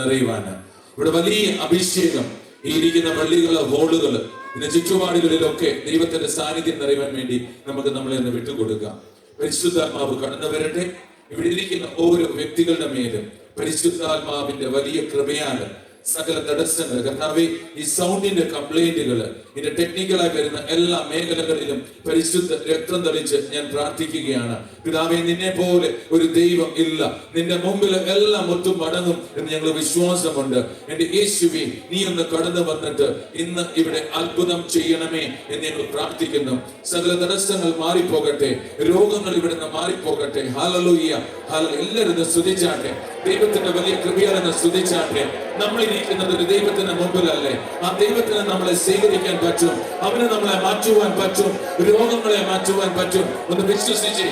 നിറയുവാന് ഇവിടെ വലിയ അഭിഷേകം ഈ ഇരിക്കുന്ന പള്ളികള്, ഹോളുകള്, പിന്നെ ചുറ്റുപാടുകളിലൊക്കെ ദൈവത്തിന്റെ സാന്നിധ്യം നിറയുവാൻ വേണ്ടി നമുക്ക് നമ്മളെ ഒന്ന് വിട്ടുകൊടുക്കാം. പരിശുദ്ധാത്മാവ് കടന്നു വരട്ടെ. ഇവിടെ ഇരിക്കുന്ന ഓരോ വ്യക്തികളുടെ മേലും പരിശുദ്ധാത്മാവിന്റെ വലിയ കൃപയാണ്. സകല തടസ്സങ്ങൾ കർത്താവേ, ഈ സൗണ്ടിന്റെ കംപ്ലൈന്റുകള്, ഇതിന്റെ ടെക്നിക്കലായി വരുന്ന എല്ലാ മേഖലകളിലും പരിശുദ്ധ രക്തം തളിച്ച് ഞാൻ പ്രാർത്ഥിക്കുകയാണ്. പിതാവേ, നിന്നെ പോലെ ഒരു ദൈവം ഇല്ല. നിന്റെ മുമ്പിൽ എല്ലാം ഒത്തും മടങ്ങും എന്ന് ഞങ്ങൾ വിശ്വാസമുണ്ട്. എന്റെ യേശുവേ, നീ ഒന്ന് കടന്നു വന്നിട്ട് ഇന്ന് ഇവിടെ അത്ഭുതം ചെയ്യണമേ എന്ന് ഞങ്ങൾ പ്രാർത്ഥിക്കുന്നു. സകല തടസ്സങ്ങൾ മാറിപ്പോകട്ടെ, രോഗങ്ങൾ ഇവിടെ നിന്ന് മാറിപ്പോകട്ടെ. Hallelujah, hallelujah. എല്ലാവരും സ്തുതിച്ചാട്ടെ, ദൈവത്തിന്റെ വലിയ കൃപയാലെന്ന് സ്തുതിച്ചാട്ടെ. നമ്മളിരിക്കുന്നത് ഒരു ദൈവത്തിന്റെ മുമ്പിലല്ലേ? ആ ദൈവത്തിന് നമ്മളെ സ്വീകരിക്കാൻ പറ്റും, അവന് നമ്മളെ മാറ്റുവാൻ പറ്റും, രോഗങ്ങളെ മാറ്റുവാൻ പറ്റും. ഒന്ന് വിശ്വസിച്ച്,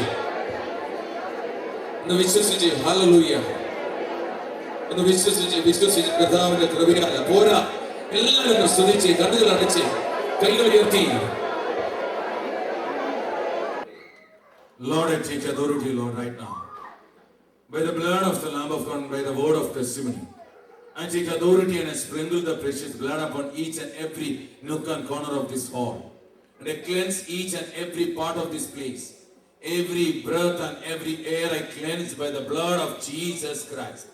ഒന്ന് വിശ്വസിച്ച്. ഹല്ലേലൂയ. ഒന്ന് വിശ്വസിച്ച് കർത്താവിന്റെ കൃപയാല പോരാ. എല്ലാവരും സ്തുതിച്ച്, കണ്ണുകൾ അടച്ച്, കൈകൾ ഉയർത്തി. Lord, I take authority, Lord, right now. By the blood of the Lamb of God, by the word of testimony, I take authority and I sprinkle the precious blood upon each and every nook and corner of this hall. And I cleanse each and every part of this place. Every breath and every air I cleanse by the blood of Jesus Christ.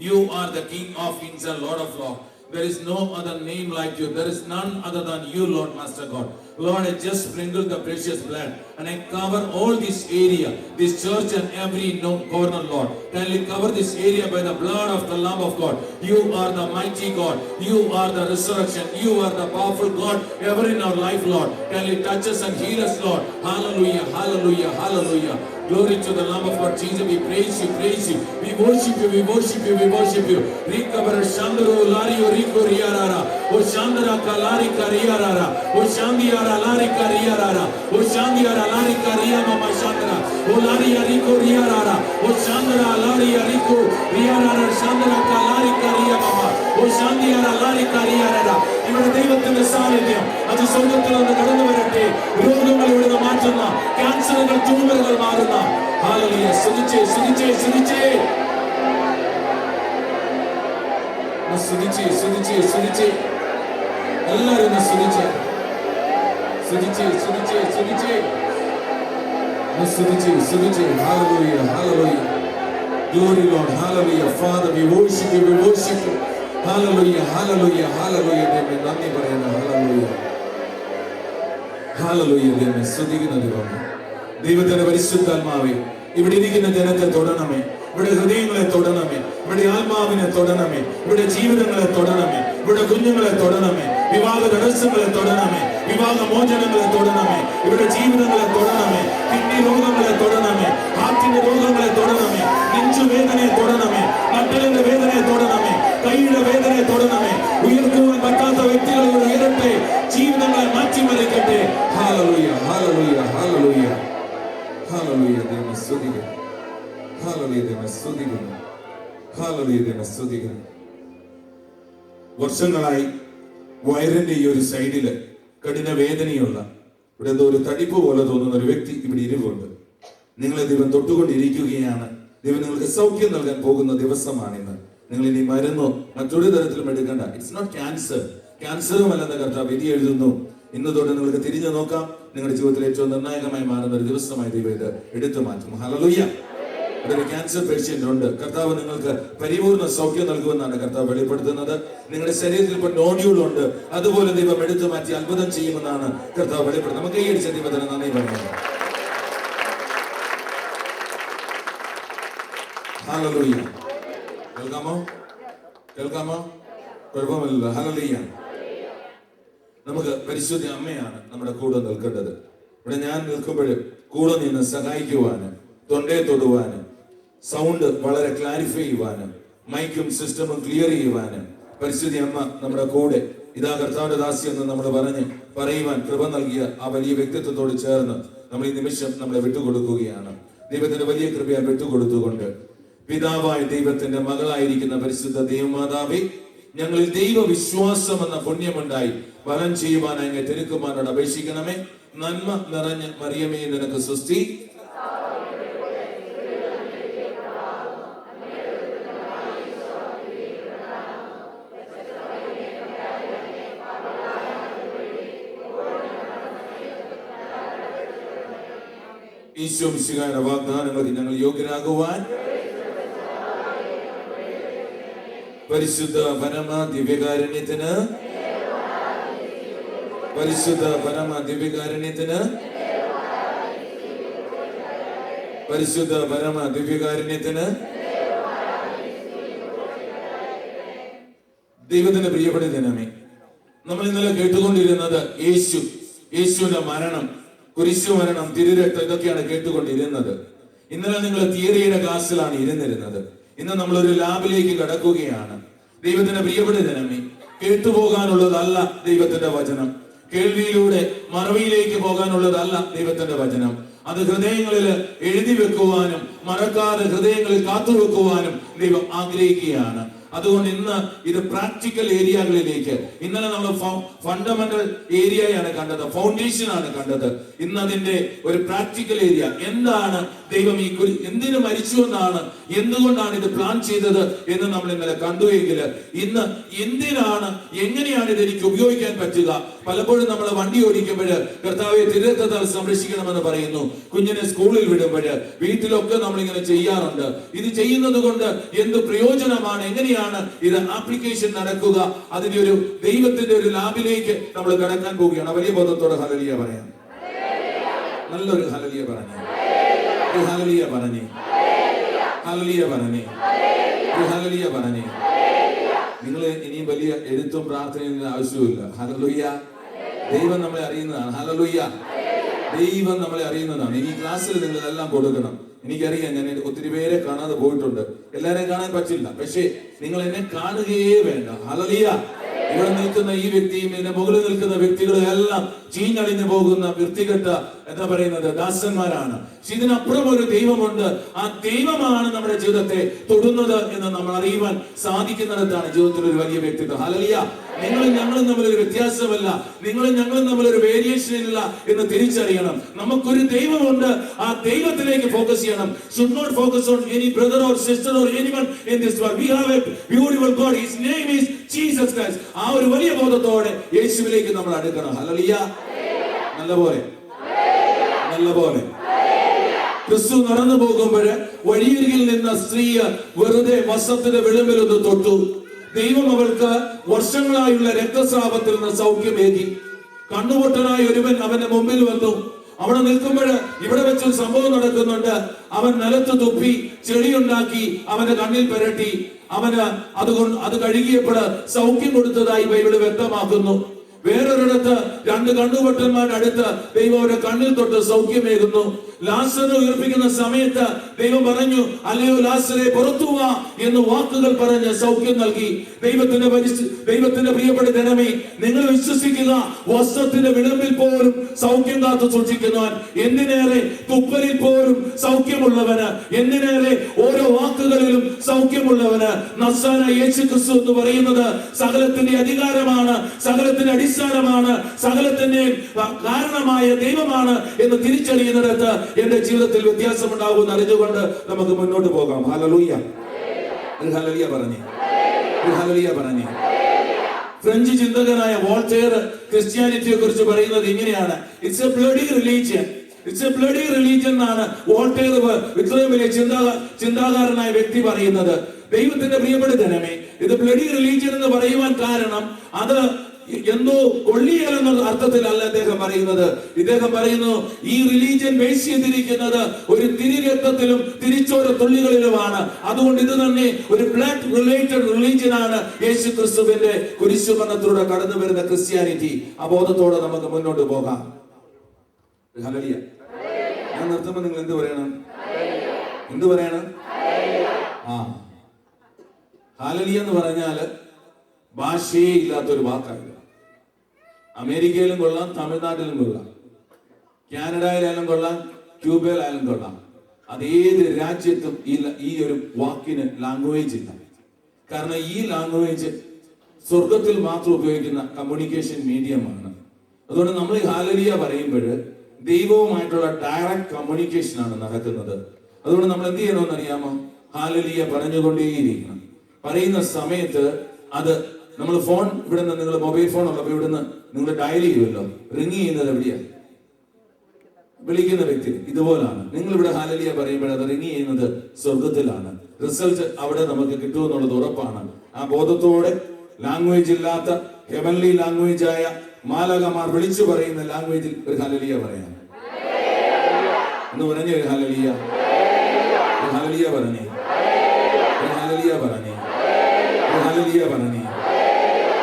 You are the King of kings and Lord of lords. There is no other name like you. There is none other than you, Lord, Master God. Lord, I just sprinkle the precious blood and I cover all this area, this church and every corner, Lord. Kindly cover this area by the blood of the Lamb of God. You are the mighty God. You are the resurrection. You are the powerful God ever in our life, Lord. Kindly touch us and heal us, Lord. Hallelujah, hallelujah, hallelujah. Glory to the Lamb of God. Jesus, we praise you, praise you. We worship you, we worship you, we worship you. Rikabara Shandro Lario Rico Riarara. O Shandra Kalari Kariarara. O Shandiara Lari Kariarara. O Shandiara Lari Karia Mama Shandra. O Lari Rico Riarara. O Shandra Lari Rico Riarara. Shandra Kalari Karia Mama. O Shandiara Lari Kariarara. ഇവിടെ ദൈവത്തിന്റെ സാന്നിധ്യം അത് സ്വർഗ്ഗത്തിൽ നിന്ന് കടന്നു വരട്ടെ. രോഗങ്ങൾ ഇവിടുന്ന് മാറ്റുന്ന, ക്യാൻസറുകൾ, ട്യൂമറുകൾ മാറുന്ന. ഹല്ലേലൂയ. സ്തുതിച്ചേ, സ്തുതിച്ചേ, സ്തുതിച്ചേ, സ്തുതിച്ചേ, സ്തുതിച്ചേ, സ്തുതിച്ചേ. എല്ലാവരും സ്തുതിച്ചേ, സ്തുതിച്ചേ, സ്തുതിച്ചേ, സ്തുതിച്ചേ, സ്തുതിച്ചേ, സ്തുതിച്ചേ. Hallelujah, hallelujah. Glory, Lord. Hallelujah. Father, we worship you, we worship you. Hallelujah, hallelujah, hallelujah. ദൈവമേ നന്ദി പറയുന്നു. Hallelujah, hallelujah. ദൈവമേ സ്തുതിക്കുന്ന ദൈവമേ, ദൈവത്തിന്റെ പരിശുദ്ധാത്മാവേ, ഇവിടെ ഇരിക്കുന്ന ജനത്തെ തൊടണമേ, ഇവിടെ ഹൃദയങ്ങളെ തൊടണമേ, ഇവിടെ ആത്മാവിനെ തൊടണമേ, ഇവിടെ ജീവിതങ്ങളെ തൊടണമേ, ഇവിടെ കുഞ്ഞുങ്ങളെ തൊടണമേ, വിവാഹ തടസ്സങ്ങളെ തൊടണമേ, വിവാഹ മോചനങ്ങളെ തൊടണമേ, ഇവിടെ ജീവിതങ്ങളെ തൊടണമേ, കിഡ്നി രോഗങ്ങളെ തൊടണമേ, ഹാർട്ടിന്റെ രോഗങ്ങളെ തൊടണമേ, നെഞ്ചുവേദനയെ തൊടണമേ, നട്ടലിന്റെ വേദനയെ തൊടണമേ, കൈയുടെ വേദനയെ തൊടണമേ. ഉയർത്തുവാൻ പറ്റാത്ത വ്യക്തികൾ ഉയരട്ടെ, ജീവിതങ്ങളെ മാറ്റിമറിക്കട്ടെ. Hallelujah, hallelujah, hallelujah, hallelujah. ദൈവമേ സ്തുതിക്കുന്നു. ഹല്ലേലൂയ, ദൈവമേ സ്തുതിക്കുന്നു. ഹല്ലേലൂയ, ദൈവമേ സ്തുതിക്കുന്നു. വർഷങ്ങളായി വയറിന്റെ ഈ ഒരു സൈഡില് കഠിന വേദനയുള്ള, ഇവിടെ എന്തോ ഒരു തടിപ്പ് പോലെ തോന്നുന്ന ഒരു വ്യക്തി ഇവിടെ ഇരിവുണ്ട്. നിങ്ങളെ ദൈവം തൊട്ടുകൊണ്ടിരിക്കുകയാണ്. ദൈവം നിങ്ങൾക്ക് സൗഖ്യം നൽകാൻ പോകുന്ന ദിവസമാണിന്ന്. നിങ്ങൾ ഇനി മരുന്നോ മറ്റൊരു തരത്തിലും എടുക്കണ്ട. It's not cancer. ക്യാൻസറും അല്ലെന്ന് കർത്താവ് വിധി എഴുതുന്നു. ഇന്ന് തൊട്ട് നിങ്ങൾക്ക് തിരിഞ്ഞു നോക്കാം. നിങ്ങളുടെ ജീവിതത്തിൽ ഏറ്റവും നിർണായകമായി മാറുന്ന ഒരു ദിവസമായി ദൈവം ഇത് എടുത്തു മാറ്റും. ഹല്ലേലൂയ. ഒരു ക്യാൻസർ പേഷ്യന്റ് ഉണ്ട്. കർത്താവ് നിങ്ങൾക്ക് പരിപൂർണ്ണ സൗഖ്യം നൽകുമെന്നാണ് കർത്താവ് വെളിപ്പെടുത്തുന്നത്. നിങ്ങളുടെ ശരീരത്തിൽ ഇപ്പോൾ നോഡ്യൂൾ ഉണ്ട്, അതുപോലെ ദൈവം എടുത്തു മാറ്റി അത്ഭുതം ചെയ്യുമെന്നാണ് കർത്താവ് വെളിപ്പെടുത്തുന്നത്. നമുക്ക് ഈ അടിച്ച ദൈവത്തിന് നന്ദി പറയുന്നു. ഹല്ലേലൂയ. കേൾക്കാമോ? കേൾക്കാമോ? കുഴപ്പമില്ല. ഹല്ലേലൂയ. നമുക്ക് പരിശുദ്ധ അമ്മയാണ് നമ്മുടെ കൂടെ നിൽക്കേണ്ടത്. ഇവിടെ ഞാൻ നിൽക്കുമ്പോഴും കൂടെ നിന്ന് സഹായിക്കുവാനും, തൊണ്ടയെ തൊടുവാനും, സൗണ്ട് വളരെ ക്ലാരിഫൈ ചെയ്യുവാനും, മൈക്കും സിസ്റ്റമും ക്ലിയർ ചെയ്യുവാനും പരിശുദ്ധ അമ്മ നമ്മുടെ കൂടെ ഇതാ കർത്താവിന്റെ ദാസി എന്ന് നമ്മൾ പറയുവാൻ കൃപ നൽകിയ ആ വലിയ വ്യക്തിത്വത്തോട് ചേർന്ന് നമ്മൾ ഈ നിമിഷം നമ്മളെ വിട്ടുകൊടുക്കുകയാണ്. ദൈവത്തിന്റെ വലിയ കൃപയാൽ വിട്ടുകൊടുത്തുകൊണ്ട് പിതാവായ ദൈവത്തിന്റെ മകളായിരിക്കുന്ന പരിശുദ്ധ ദൈവമാതാവേ, ഞങ്ങളിൽ ദൈവവിശ്വാസം എന്ന പുണ്യമുണ്ടായി ഫലം ചെയ്യുവാനായി അങ്ങ് തിരുക്കുമാരോട് അപേക്ഷിക്കണമേ. നന്മ നിറഞ്ഞ മറിയമേ, നിനക്ക് സ്വസ്തി. ഈശോ മിശിഹായുടെ വാഗ്ദാനങ്ങൾക്ക് ഞങ്ങൾ യോഗ്യരാകുവാൻ പരിശുദ്ധ പരമ ദിവ്യകാരുണ്യത്തിന് പരിശുദ്ധ പരമ ദിവ്യകാരുണ്യത്തിന് പരിശുദ്ധ പരമ ദിവ്യകാരുണ്യത്തിന് ദൈവത്തിന്റെ പ്രിയപ്പെട്ട ജനമേ, നമ്മൾ ഇന്നലെ കേട്ടുകൊണ്ടിരുന്നത് യേശുവിന്റെ മരണം, കുരിശു മരണം, തിരുരക്തം, ഇതൊക്കെയാണ് കേട്ടുകൊണ്ടിരുന്നത്. ഇന്നലെ നിങ്ങൾ തിയറിയുടെ ക്ലാസ്സിലാണ് ഇരുന്നിരുന്നത്. ഇന്ന് നമ്മളൊരു ലാബിലേക്ക് കടക്കുകയാണ്. ദൈവത്തിന്റെ പ്രിയപ്പെട്ട ജനമേ, കേട്ടുപോകാനുള്ളതല്ല ദൈവത്തിന്റെ വചനം. കേൾവിയിലൂടെ മറവിയിലേക്ക് പോകാനുള്ളതല്ല ദൈവത്തിന്റെ വചനം. അത് ഹൃദയങ്ങളിൽ എഴുതി വെക്കുവാനും മറക്കാതെ ഹൃദയങ്ങളിൽ കാത്തുവെക്കുവാനും ദൈവം ആഗ്രഹിക്കുകയാണ്. അതുകൊണ്ട് ഇന്ന് ഇത് പ്രാക്ടിക്കൽ ഏരിയകളിലേക്ക്, ഇന്നലെ നമ്മൾ ഫണ്ടമെന്റൽ ഏരിയയാണ് കണ്ടത്, ഫൗണ്ടേഷൻ ആണ് കണ്ടത്. ഇന്ന് അതിന്റെ ഒരു പ്രാക്ടിക്കൽ ഏരിയ, എന്താണ് ദൈവം ഈ എന്തിനു മരിച്ചു എന്നാണ്, എന്തുകൊണ്ടാണ് ഇത് പ്ലാൻ ചെയ്തത് എന്ന് നമ്മൾ ഇന്നലെ കണ്ടുവെങ്കിൽ, ഇന്ന് എന്തിനാണ്, എങ്ങനെയാണ് ഇത് എനിക്ക് ഉപയോഗിക്കാൻ പറ്റുക. പലപ്പോഴും നമ്മൾ വണ്ടി ഓടിക്കുമ്പോൾ കർത്താവെ തിരുരക്തത്താൽ സംരക്ഷിക്കണമെന്ന് പറയുന്നു. കുഞ്ഞിനെ സ്കൂളിൽ വിടുമ്പോൾ വീട്ടിലൊക്കെ നമ്മളിങ്ങനെ ചെയ്യാറുണ്ട്. ഇത് ചെയ്യുന്നത് കൊണ്ട് എന്ത് പ്രയോജനമാണ്, എങ്ങനെയാണ് ഇത് ആപ്ലിക്കേഷൻ നടക്കുക? അതിന്റെ ഒരു ദൈവത്തിന്റെ ഒരു ലാബിലേക്ക് നമ്മൾ കടക്കാൻ പോവുകയാണ്. വലിയ ബോധത്തോടെ ഹല്ലേലൂയ പറയാം. നല്ലൊരു ഹല്ലേലൂയ പറഞ്ഞു, ഹല്ലേലൂയ പറഞ്ഞു, ഹല്ലേലൂയ പറഞ്ഞു, ഹല്ലേലൂയ പറഞ്ഞു. നിങ്ങൾ ഇനിയും വലിയ എഴുത്തും പ്രാർത്ഥനയും ആവശ്യമില്ല. ഹല്ലേലൂയ. ദൈവം നമ്മളെ അറിയുന്നതാണ്. ഹല്ലേലൂയ. ദൈവം നമ്മളെ അറിയുന്നതാണ്. ഈ ക്ലാസ്സിൽ നിങ്ങൾ എല്ലാം കൊടുക്കണം. എനിക്കറിയാം, ഞാൻ ഒത്തിരി പേരെ കാണാതെ പോയിട്ടുണ്ട്. എല്ലാരെയും കാണാൻ പറ്റില്ല, പക്ഷേ നിങ്ങൾ എന്നെ കാണുകയേ വേണ്ട. ഹല്ലേലൂയ. ഇവിടെ നിൽക്കുന്ന ഈ വ്യക്തിയും ഇതിന്റെ മുകളിൽ നിൽക്കുന്ന വ്യക്തികളും എല്ലാം ചീഞ്ഞളിഞ്ഞു പോകുന്ന വൃത്തികെട്ട എന്താ പറയുന്നത് ദാസന്മാരാണ്. പക്ഷെ ഇതിനപ്പുറം ഒരു ദൈവമുണ്ട്. ആ ദൈവമാണ് നമ്മുടെ ജീവിതത്തെ തൊടുന്നത് എന്ന് നമ്മൾ അറിയുവാൻ സാധിക്കുന്നിടത്താണ് ജീവിതത്തിൽ ഒരു വലിയ വ്യക്തിത്വം. ഹല്ലേലൂയ. നിങ്ങളും ഞങ്ങളും തമ്മിലൊരു വ്യത്യാസമല്ല, നിങ്ങളും ഞങ്ങളും തമ്മിലൊരു വേരിയേഷൻ ഇല്ല എന്ന് തിരിച്ചറിയണം. നമുക്കൊരു ദൈവമുണ്ട്. ആ ദൈവത്തിലേക്ക് ഫോക്കസ് ചെയ്യണം. Should not focus on any brother or sister or anyone in this world. We have a beautiful God. His name is Jesus Christ. ആ ഒരു വലിയ ബോധത്തോടെ യേശുവിലേക്ക് നമ്മൾ അടുക്കണം. ഹല്ലേലൂയ. നല്ലപോലെ നല്ലപോലെ ക്രിസ്തു നടന്നു പോകുമ്പോൾ വഴിയരികിൽ നിന്ന സ്ത്രീ വെറുതെ വസ്ത്രത്തിന്റെ വിളിമ്പിലൊന്ന് തൊട്ടു. ദൈവം അവൾക്ക് വർഷങ്ങളായുള്ള രക്തസ്രാവത്തിൽ നിന്ന് സൗഖ്യമേകി. കണ്ണുപൊട്ടനായ ഒരുവൻ അവന്റെ മുമ്പിൽ വന്നു. അവിടെ നിൽക്കുമ്പോൾ ഇവിടെ വെച്ചൊരു സംഭവം നടക്കുന്നുണ്ട്. അവൻ നിലത്ത് തുപ്പി ചെടിയുണ്ടാക്കി അവന്റെ കണ്ണിൽ പുരട്ടി. അവന് അത് കഴുകിയപ്പോൾ സൗഖ്യം കൊടുത്തതായി ബൈബിൾ വ്യക്തമാക്കുന്നു. വേറൊരിടത്ത് രണ്ട് കണ്ണുപൊട്ടന്മാരുടെ അടുത്ത് ദൈവം അവരുടെ കണ്ണിൽ തൊട്ട് സൗഖ്യമേകുന്നു. ലാസറിനെ ഉയർപ്പിക്കുന്ന സമയത്ത് ദൈവം പറഞ്ഞു, അല്ലയോ ലാസറെ പുറത്തു വാ എന്ന് വാക്കുകൾ പറഞ്ഞ് സൗഖ്യം നൽകി. ദൈവത്തിന്റെ പ്രിയപ്പെട്ട ജനമേ, നിങ്ങൾ വിശ്വസിക്കുക, വസ്ത്രത്തിന്റെ വിളമ്പിൽ പോലും സൗഖ്യം കാത്തു സൂക്ഷിക്കുന്നവൻ, എന്തിനേറെ തുപ്പലിൽ പോലും സൗഖ്യമുള്ളവന്, എന്തിനേറെ ഓരോ വാക്കുകളിലും സൗഖ്യമുള്ളവന്. നസ്രായനായ യേശു ക്രിസ്തു എന്ന് പറയുന്നത് സകലത്തിന്റെ അധികാരമാണ്, സകലത്തിന്റെ അടിസ്ഥാനമാണ്, സകലത്തിന്റെ കാരണമായ ദൈവമാണ് എന്ന് തിരിച്ചറിയുന്നിടത്ത് എന്റെ ജീവിതത്തിൽ വ്യത്യാസമുണ്ടാകുമെന്ന് അറിഞ്ഞുകൊണ്ട് നമുക്ക് മുന്നോട്ട് പോകാം. ഹല്ലേലൂയ. ഹല്ലേലൂയ പറഞ്ഞേ, ഹല്ലേലൂയ പറഞ്ഞേ. ഫ്രഞ്ച് ചിന്തകനായ വോൾട്ടയർ ക്രിസ്ത്യാനിറ്റിയെ കുറിച്ച് പറയുന്നത് ഇങ്ങനെയാണ്: it's A bloody religion. It's A bloody religion എന്നാണ് വോൾട്ടയർ, ഇത്രയും വലിയ ചിന്താകാരനായ വ്യക്തി പറയുന്നത്. ദൈവത്തിന്റെ പ്രിയപ്പെട്ട ജനമേ, ഇത് ബ്ലഡി റിലീജിയൻ എന്ന് പറയുവാൻ കാരണം അത് എന്തോ കൊള്ളിയലെന്ന അർത്ഥത്തിലല്ല അദ്ദേഹം പറയുന്നത്. ഇദ്ദേഹം പറയുന്നു, ഈ റിലീജിയൻ ബേസ് ചെയ്തിരിക്കുന്നത് ഒരു തിരുരക്തത്തിലും തിരിച്ചോര തുള്ളികളിലുമാണ്. അതുകൊണ്ട് ഇത് തന്നെ ഒരു ബ്ലഡ് റിലേറ്റഡ് റിലീജിയൻ ആണ് യേശു ക്രിസ്തുവിന്റെ കുരിശുമരണത്തിലൂടെ കടന്നു വരുന്ന ക്രിസ്ത്യാനിറ്റി. ആ ബോധത്തോടെ നമുക്ക് മുന്നോട്ട് പോകാം. ഹല്ലേലൂയ. ഞാൻ നിർത്തുമ്പോൾ നിങ്ങൾ എന്ത് പറയണം? എന്ത് പറയണം? ഹല്ലേലൂയ എന്ന് പറഞ്ഞാല് ഭാഷയേ ഇല്ലാത്തൊരു വാക്കാണ്. അമേരിക്കയിലും കൊള്ളാം, തമിഴ്നാട്ടിലും കൊള്ളാം, കാനഡയിലായാലും കൊള്ളാം, ക്യൂബയിലായാലും കൊള്ളാം. അതേത് രാജ്യത്തും ഈ ഒരു വാക്കിന് ലാംഗ്വേജ് ഇല്ല. കാരണം ഈ ലാംഗ്വേജ് സ്വർഗത്തിൽ മാത്രം ഉപയോഗിക്കുന്ന കമ്മ്യൂണിക്കേഷൻ മീഡിയമാണ്. അതുകൊണ്ട് നമ്മൾ ഈ ഹല്ലേലൂയ പറയുമ്പോൾ ദൈവവുമായിട്ടുള്ള ഡയറക്റ്റ് കമ്മ്യൂണിക്കേഷൻ ആണ് നടക്കുന്നത്. അതുകൊണ്ട് നമ്മൾ എന്ത് ചെയ്യണമെന്ന് അറിയാമോ? ഹല്ലേലൂയ പറഞ്ഞുകൊണ്ടേയിരിക്കണം. പറയുന്ന സമയത്ത് അത് നമ്മൾ ഫോൺ ഇവിടെ നിന്ന്, നിങ്ങൾ മൊബൈൽ ഫോൺ ഉള്ളപ്പോൾ ഇവിടുന്ന് നിങ്ങൾ ഡയൽ ചെയ്യുമല്ലോ, റിങ് ചെയ്യുന്നത് എവിടെയാണ്? വിളിക്കുന്ന വ്യക്തി ഇതുപോലാണ്. നിങ്ങൾ ഇവിടെ ഹല്ലേലൂയ പറയുമ്പോൾ അത് റിങ് ചെയ്യുന്നത് സ്വർഗത്തിലാണ്. റിസൾട്ട് അവിടെ നമുക്ക് കിട്ടുമെന്നുള്ളത് ഉറപ്പാണ്. ആ ബോധത്തോടെ ലാംഗ്വേജ് ഇല്ലാത്ത ഹെവൻലി ലാംഗ്വേജ് ആയ മാലകമാർ വിളിച്ചു പറയുന്ന ലാംഗ്വേജിൽ ഒരു ഹല്ലേലൂയ പറയാം. എന്ന് പറഞ്ഞ ഒരു ഹല്ലേലൂയ, ഒരു ഹല്ലേലൂയ പറഞ്ഞേ, ഒരു ഹല്ലേലൂയ പറഞ്ഞേ, ഒരു ഹല്ലേലൂയ പറഞ്ഞേ,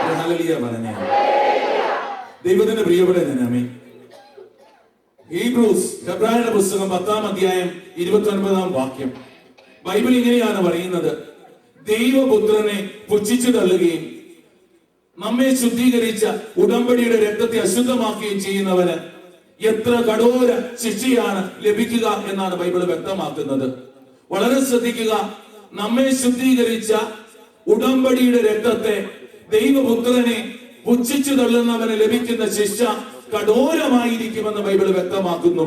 ഒരു ഹല്ലേലൂയ പറഞ്ഞേ. ദൈവത്തിന്റെ പ്രിയപ്പെട്ട ജനമേ, ഹീബ്രൂസ് ഹെബ്രായരുടെ പുസ്തകം 10-ാം അധ്യായം 29-ാം വാക്യം ബൈബിൾ ഇങ്ങനെയാണ് പറയുന്നത്: ദൈവപുത്രനെ പുച്ഛിച്ചു തള്ളുകയും നമ്മെ ശുദ്ധീകരിച്ച ഉടമ്പടിയുടെ രക്തത്തെ അശുദ്ധമാക്കുകയും ചെയ്യുന്നവന് എത്ര കഠോര ശിക്ഷയാണ് ലഭിക്കുക എന്നാണ് ബൈബിൾ വ്യക്തമാക്കുന്നത്. വളരെ ശ്രദ്ധിക്കുക. നമ്മെ ശുദ്ധീകരിച്ച ഉടമ്പടിയുടെ രക്തത്തെ, ദൈവപുത്രനെ പുച്ഛിച്ചു തള്ളുന്നവന് ലഭിക്കുന്ന ശിക്ഷ കഠോരമായിരിക്കുമെന്ന് ബൈബിൾ വ്യക്തമാക്കുന്നു.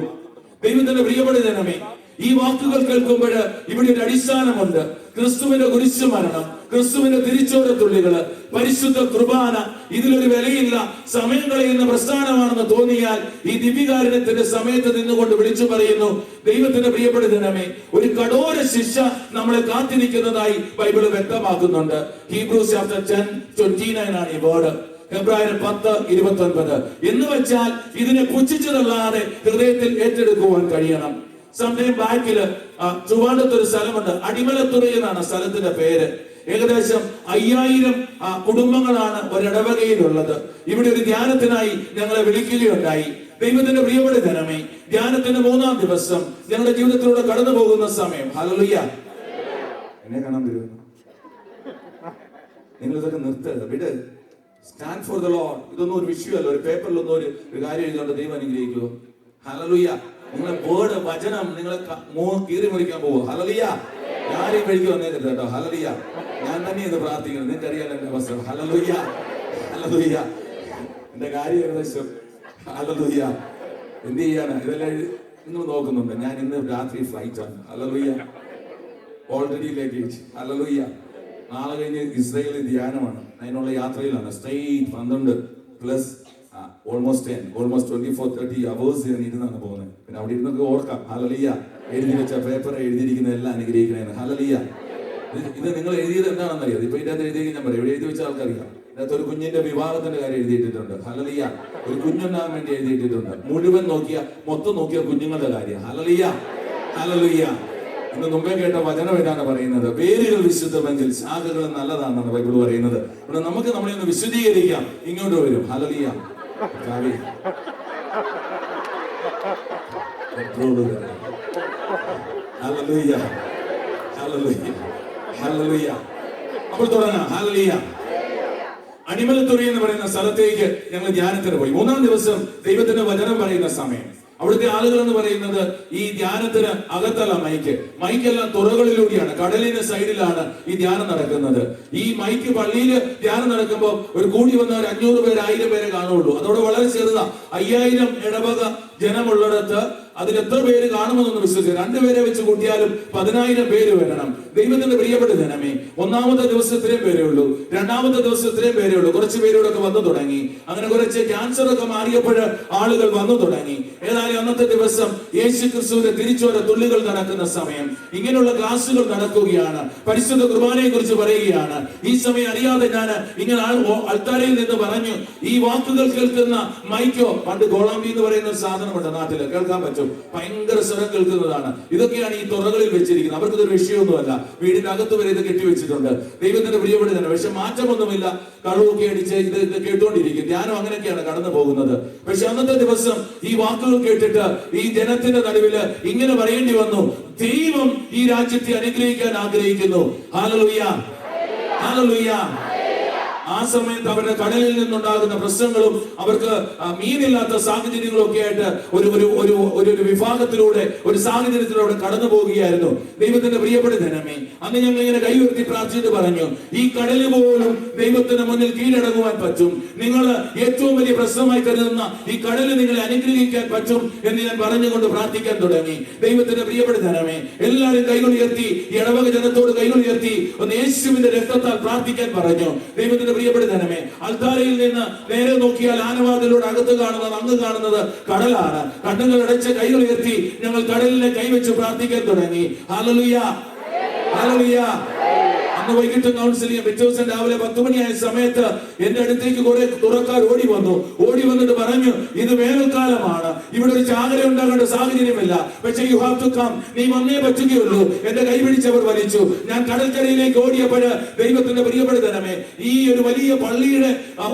ദൈവത്തിന്റെ പ്രിയപ്പെട്ട ജനമേ, ഈ വാക്കുകൾ കേൾക്കുമ്പോൾ ഇവിടെ ഒരു അടിസ്ഥാനമുണ്ട്. ക്രിസ്തുവിന്റെ കുരിശു മരണം, ക്രിസ്തുവിന്റെ തിരിച്ചോരത്തുള്ളികള്, പരിശുദ്ധ കുർബാന, ഇതിലൊരു വിലയില്ല, സമയം കളയുന്ന പ്രസ്ഥാനമാണെന്ന് തോന്നിയാൽ ഈ ദിവ്യകാരുണ്യത്തിന്റെ സമയത്ത് നിന്നുകൊണ്ട് വിളിച്ചു പറയുന്നു: ദൈവത്തിന്റെ പ്രിയപ്പെട്ട ജനമേ, ഒരു കഠോര ശിക്ഷ നമ്മളെ കാത്തിരിക്കുന്നതായി ബൈബിൾ വ്യക്തമാക്കുന്നുണ്ട്. ഹീബ്രൂസ് ചാപ്റ്റർ 10:29 ആണ് ഈ വേർഡ്. ഹെബ്രായർ 10:29 എന്ന് വെച്ചാൽ ഇതിനെ പുച്ഛിച്ചു തള്ളാതെ ഹൃദയത്തിൽ ഏറ്റെടുക്കുവാൻ കഴിയണം. സംടൈം ബാക്കില് ചുവാണ്ടത്തൊരു സ്ഥലമുണ്ട്, അടിമലത്തുറ എന്നാണ് സ്ഥലത്തിന്റെ പേര്. ഏകദേശം 5000 കുടുംബങ്ങളാണ് ഒരിടവകയിലുള്ളത്. ഇവിടെ ഒരു ധ്യാനത്തിനായി ഞങ്ങളെ വിളിക്കുകയുണ്ടായി. ദൈവത്തിന്റെ പ്രിയപ്പെട്ട ജനമേ, ധ്യാനത്തിന്റെ 3-ാം ദിവസം ഞങ്ങളുടെ ജീവിതത്തിലൂടെ കടന്നു പോകുന്ന സമയം, ഹല്ലേലൂയ, എന്നെ കാണാൻ വരുന്നു. നിങ്ങൾ ഇതൊക്കെ നിർത്തുക, വിട്. Stand for the Lord. ഇതൊന്നും ഒരു വിഷയമല്ല. ഒരു പേപ്പറിലൊന്നും ഒരു കാര്യം എഴുതുകൊണ്ട് ദൈവം അനുഗ്രഹിക്കുമോ? ഹല്ലേലൂയ. നിങ്ങളെ വേർഡ്, വചനം നിങ്ങളെ കീറി മുറിക്കാൻ പോവോ? ഹല്ലേലൂയ. ഞാനീ വഴിക്ക് വന്നേക്കരുത് കേട്ടോ. ഹല്ലേലൂയ. ഞാൻ തന്നെ ഇത് പ്രാർത്ഥിക്കണം. നിങ്ങൾക്ക് അറിയാൻ എന്റെ അവസ്ഥ. Hallelujah, hallelujah. എന്റെ കാര്യം ഏകദേശം. ഹല്ലേലൂയ. എന്ത് ചെയ്യാനാ? ഇതെല്ലാം നിങ്ങൾ നോക്കുന്നുണ്ട്. ഞാൻ ഇന്ന് രാത്രി ഫ്ലൈറ്റ് ആണ്. ഹല്ലേലൂയ. Already luggage. ഹല്ലേലൂയ. നാളെ കഴിഞ്ഞ് ഇസ്രായേലിൽ ധ്യാനമാണ്. അതിനുള്ള യാത്രയിലാണ്. സ്ട്രെയിറ്റ് 12 പ്ലസ് ഓൾമോസ്റ്റ് 24-30 hours ഞാൻ ഇരുന്നാണ് പോകുന്നത്. പിന്നെ അവിടെ ഇരുന്നൊക്കെ ഓർക്കാം. ഹല്ലേലൂയ. എഴുതി വെച്ച പേപ്പർ എഴുതിയിരിക്കുന്ന എല്ലാം അനുഗ്രഹിക്കണേന്ന്. ഹല്ലേലൂയ. ഇത് നിങ്ങൾ എഴുതിയത് എന്താണെന്ന് അറിയാം. ഇപ്പൊ ഇതിനകത്ത് എഴുതിയെങ്കിൽ ഞാൻ പറയാം. ഇവിടെ എഴുതി വെച്ച ആൾക്കറിയാം. ഇതിനകത്ത് ഒരു കുഞ്ഞിന്റെ വിവാഹത്തിന്റെ കാര്യം എഴുതിയിട്ടുണ്ട്. ഹല്ലേലൂയ. ഒരു കുഞ്ഞുണ്ടാകാൻ വേണ്ടി എഴുതിയിട്ടുണ്ട്. മുഴുവൻ മൊത്തം നോക്കിയ കുഞ്ഞുങ്ങളുടെ കാര്യം. Hallelujah, hallelujah. ഇന്ന് മുമ്പേ കേട്ട വചനം ഇതാണ് പറയുന്നത്: വേരുകൾ വിശുദ്ധമെങ്കിൽ ശാഖകൾ നല്ലതാണെന്നാണ് ബൈബിൾ പറയുന്നത്. ഇവിടെ നമുക്ക് നമ്മളെ ഒന്ന് വിശദീകരിക്കാം. ഇങ്ങോട്ട് വരും. ഹല്ലേലൂയ. Hallelujah, hallelujah, hallelujah. അപ്പോൾ തുടങ്ങാം. ഹല്ലേലൂയ. അടിമലത്തുറ എന്ന് പറയുന്ന സ്ഥലത്തേക്ക് ഞങ്ങൾ ധ്യാനത്തിന് പോയി. 3-ാം ദിവസം ദൈവത്തിന്റെ വചനം പറയുന്ന സമയം. അവിടുത്തെ ആളുകൾ എന്ന് പറയുന്നത് ഈ ധ്യാനത്തിന് അകത്തല്ല മൈക്കെല്ലാം തുറകളിലൂടെയാണ്, കടലിന്റെ സൈഡിലാണ് ഈ ധ്യാനം നടക്കുന്നത്. ഈ മൈക്ക് പള്ളിയിൽ ധ്യാനം നടക്കുമ്പോൾ ഒരു കൂടി വന്നവർ 500 പേര് 1000 പേരെ കാണുള്ളൂ. അതോടെ വളരെ ചെറുതാ. 5000 ഇടവക ജനമുള്ളിടത്ത് അതിൽ എത്ര പേര് കാണുമെന്നൊന്ന് വിശ്വസിച്ചു. 2 പേരെ വെച്ച് കൂട്ടിയാലും 10000 പേര് വരണം. ദൈവത്തിന്റെ പ്രിയപ്പെട്ട ജനമേ, 1-ാമത്തെ ദിവസം ഇത്രയും പേരേ ഉള്ളൂ, 2-ാമത്തെ ദിവസം ഇത്രയും പേരേ ഉള്ളൂ. കുറച്ച് പേരോടൊക്കെ വന്നു തുടങ്ങി. അങ്ങനെ കുറച്ച് ക്യാൻസർ ഒക്കെ മാറിയപ്പോൾ ആളുകൾ വന്നു തുടങ്ങി. ഏതായാലും അന്നത്തെ ദിവസം യേശു ക്രിസ്തുവിന്റെ തിരിച്ചോര തുള്ളികൾ നടക്കുന്ന സമയം. ഇങ്ങനെയുള്ള ക്ലാസുകൾ നടക്കുകയാണ്. പരിശുദ്ധ കുർബാനയെ കുറിച്ച് പറയുകയാണ്. ഈ സമയം അറിയാതെ ഞാൻ ഇങ്ങനെ അൾത്താരയിൽ നിന്ന് പറഞ്ഞു, ഈ വാക്കുകൾ കേൾക്കുന്ന മൈക്കോ, പണ്ട് ഗോളാമ്പി എന്ന് പറയുന്ന ഒരു സാധനമുണ്ട് നാട്ടില്, കേൾക്കാൻ പറ്റും. ഭയങ്കര സ്വരം കേൾക്കുന്നതാണ്. ഇതൊക്കെയാണ് ഈ തുറകളിൽ വെച്ചിരിക്കുന്നത്. അവർക്ക് ഇതൊരു വിഷയമൊന്നുമല്ല. വീടിന്റെ അകത്ത് വരെ ഇത് കെട്ടിവെച്ചിട്ടുണ്ട്. ദൈവത്തിന്റെ പ്രിയപ്പെടുന്നത്. പക്ഷെ മാറ്റമൊന്നുമില്ല. കളവൊക്കെ അടിച്ച് ഇത് കേട്ടുകൊണ്ടിരിക്കും. ധ്യാനം അങ്ങനെയൊക്കെയാണ് കടന്നു പോകുന്നത്. പക്ഷെ അന്നത്തെ ദിവസം ഈ വാക്കുകൾ കേട്ടിട്ട് ഈ ജനത്തിന്റെ നടുവില് ഇങ്ങനെ പറയേണ്ടി വന്നു: ദൈവം ഈ രാജ്യത്തെ അനുഗ്രഹിക്കാൻ ആഗ്രഹിക്കുന്നു. Hallelujah, hallelujah. ആ സമയത്ത് അവരുടെ കടലിൽ നിന്നുണ്ടാകുന്ന പ്രശ്നങ്ങളും അവർക്ക് മീനില്ലാത്ത സാഹചര്യങ്ങളും ഒക്കെ ആയിട്ട് ഒരു വിഭാഗത്തിലൂടെ, ഒരു സാഹചര്യത്തിലൂടെ കടന്നു പോവുകയായിരുന്നു. ദൈവത്തിന്റെ പ്രിയപ്പെട്ട ജനമേ, അന്ന് ഞങ്ങൾ ഇങ്ങനെ കൈ ഉയർത്തി പ്രാർത്ഥിച്ചിട്ട് പറഞ്ഞു: ഈ കടല് പോലും ദൈവത്തിന് മുന്നിൽ കീഴടങ്ങുവാൻ പറ്റും. നിങ്ങൾ ഏറ്റവും വലിയ പ്രശ്നമായി കരുതുന്ന ഈ കടല് നിങ്ങളെ അനുഗ്രഹിക്കാൻ പറ്റും എന്ന് ഞാൻ പറഞ്ഞുകൊണ്ട് പ്രാർത്ഥിക്കാൻ തുടങ്ങി. ദൈവത്തിന്റെ പ്രിയപ്പെട്ട ജനമേ, എല്ലാവരും കൈകൾ ഉയർത്തി, ഇടവക ജനത്തോട് കൈകൾ ഉയർത്തി ഒന്ന് യേശുവിന്റെ രക്തത്താൽ പ്രാർത്ഥിക്കാൻ പറഞ്ഞു. ദൈവത്തിന്റെ പ്രിയപ്പെടുത്തണമേ. അൽത്താരയിൽ നിന്ന് നേരെ നോക്കിയാൽ ആനവാതിലൂടെ അകത്ത് കാണുന്നത്, അങ്ങ് കാണുന്നത് കടലാണ്. കണ്ണുകൾ അടച്ച് കൈകൾ ഉയർത്തി ഞങ്ങൾ കടലിനെ കൈവച്ച് പ്രാർത്ഥിക്കാൻ തുടങ്ങി. Hallelujah, hallelujah. അന്ന് വൈകിട്ട് കൗൺസിൽ ചെയ്യാൻ പിറ്റേ ദിവസം രാവിലെ 10 മണിയായ സമയത്ത് എന്റെ അടുത്തേക്ക് കുറെ തുറക്കാർ ഓടി വന്നിട്ട് പറഞ്ഞു, ഇത് വേനൽക്കാലമാണ്, ഇവിടെ ഒരു ചാകര ഉണ്ടാകേണ്ട സാഹചര്യമില്ല, പക്ഷേ യു ഹാവ് ടു കം, നീ വന്നേ പറ്റുകയുള്ളൂ. എന്റെ കൈ പിടിച്ചവർ വലിച്ചു. ഞാൻ കടൽക്കരയിലേക്ക് ഓടിയപ്പോഴ് ദൈവത്തിന്റെ പ്രിയപ്പെടുത്തണമേ, ഈ ഒരു വലിയ പള്ളിയുടെ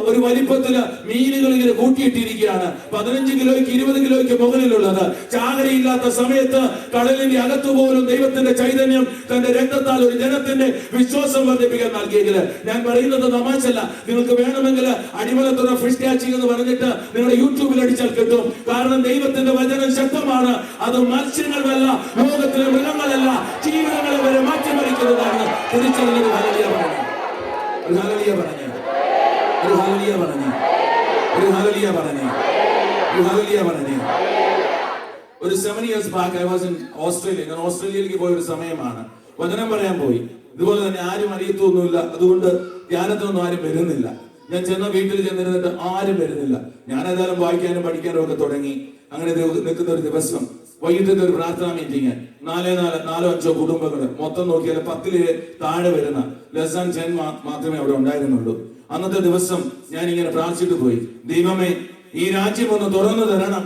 ഒരു വലിപ്പത്തില് മീനുകൾ ഇങ്ങനെ കൂട്ടിയിട്ടിരിക്കുകയാണ്. 15 കിലോയ്ക്ക് 20 കിലോയ്ക്ക് മുകളിലുള്ളത്. ചാകരയില്ലാത്ത സമയത്ത് കടലിന്റെ അകത്തുപോലും ദൈവത്തിന്റെ ചൈതന്യം തന്റെ രക്തത്താൽ ഒരു ജനത്തിന്റെ വിശ്വാസം വർദ്ധിപ്പിക്കാൻ നൽകിയെങ്കിൽ, ഞാൻ പറയുന്നത് തമാശല്ല, നിങ്ങൾക്ക് വേണമെങ്കിൽ അടിമലത്തുള്ള ഫിഷ് കാച്ചിങ് എന്ന് പറഞ്ഞിട്ട് നിങ്ങളുടെ യൂട്യൂബിൽ അടിച്ചാൽ കിട്ടും. കാരണം ദൈവത്തിന്റെ വചനം ശക്തമാണ്. അത് മത്സ്യങ്ങളല്ല, ലോകത്തിലെ മൃഗങ്ങളല്ല, ജീവിതങ്ങളെ വരെ മാറ്റിമറിക്കുന്നതാണ്. തിരിച്ചറിഞ്ഞത് ഹല്ലേലൂയ പറഞ്ഞു, ഒരു ഹല്ലേലൂയ പറഞ്ഞു, ഒരു ഹല്ലേലൂയ പറഞ്ഞു, ഒരു ഹല്ലേലൂയ പറഞ്ഞു, ഒരു ഹല്ലേലൂയ പറഞ്ഞു. ഒരു 7 years back I was in Australia. ഞാൻ ഓസ്ട്രേലിയയിലേക്ക് പോയ ഒരു സമയമാണ്. വചനം പറയാൻ പോയി. ഇതുപോലെ തന്നെ ആരും അറിയത്തൊന്നുമില്ല, അതുകൊണ്ട് ധ്യാനത്തിനൊന്നും ആരും വരുന്നില്ല. ഞാൻ ചെന്ന വീട്ടിൽ ചെന്നിരുന്നിട്ട് ആരും വരുന്നില്ല. ഞാൻ ഏതായാലും വായിക്കാനും പഠിക്കാനും ഒക്കെ തുടങ്ങി. അങ്ങനെ നിൽക്കുന്ന ഒരു ദിവസം വൈകിട്ടത്തെ ഒരു പ്രാർത്ഥനാ മീറ്റിംഗ്, 4-5 കുടുംബങ്ങള്, മൊത്തം നോക്കിയാൽ 10 താഴെ വരുന്ന less than 10 മാത്രമേ അവിടെ ഉണ്ടായിരുന്നുള്ളൂ. അന്നത്തെ ദിവസം ഞാൻ ഇങ്ങനെ പ്രാർത്ഥിച്ചിട്ട് പോയി, ദൈവമേ, ഈ രാജ്യം ഒന്ന് തുറന്നു തരണം,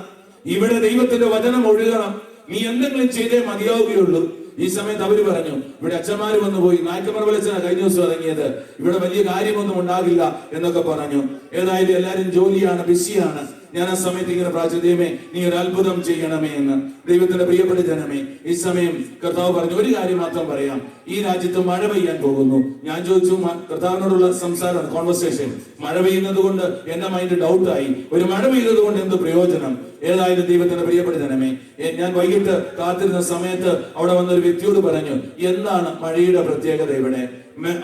ഇവിടെ ദൈവത്തിന്റെ വചനം ഒഴുകണം, നീ എന്തെങ്കിലും ചെയ്തേ മതിയാവുകയുള്ളൂ. ഈ സമയത്ത് അവര് പറഞ്ഞു, ഇവിടെ അച്ഛന്മാര് വന്നു പോയി, നായ്ക്കന്മാർ വിളിച്ചാണ് കഴിഞ്ഞ ദിവസം ഇറങ്ങിയത്, ഇവിടെ വലിയ കാര്യമൊന്നും ഉണ്ടാകില്ല എന്നൊക്കെ പറഞ്ഞു. ഏതായാലും എല്ലാരും ജോലിയാണ്, ബിസിയാണ്. ഞാൻ ആ സമയത്ത് ഇങ്ങനെ പ്രാർത്ഥിച്ചു, ദൈവമേ, നീ ഒരു അത്ഭുതം ചെയ്യണമേ എന്ന്. ദൈവത്തിന്റെ പ്രിയപ്പെട്ട ജനമേ, ഈ സമയം കർത്താവ് പറഞ്ഞു, ഒരു കാര്യം മാത്രം പറയാം, ഈ രാജ്യത്ത് മഴ പെയ്യാൻ പോകുന്നു. ഞാൻ ചോദിച്ചു, കർത്താവിനോടുള്ള സംസാരമാണ്, കോൺവെർസേഷൻ. മഴ പെയ്യുന്നത് കൊണ്ട് എന്റെ മൈൻഡ് ഡൗട്ടായി, ഒരു മഴ പെയ്തത് കൊണ്ട് എന്ത് പ്രയോജനം? ഏതായാലും ദൈവത്തിന്റെ പ്രിയപ്പെട്ട ജനമേ, ഞാൻ വൈകിട്ട് കാത്തിരുന്ന സമയത്ത് അവിടെ വന്നൊരു വ്യക്തിയോട് പറഞ്ഞു, എന്താണ് മഴയുടെ പ്രത്യേകത ഇവിടെ?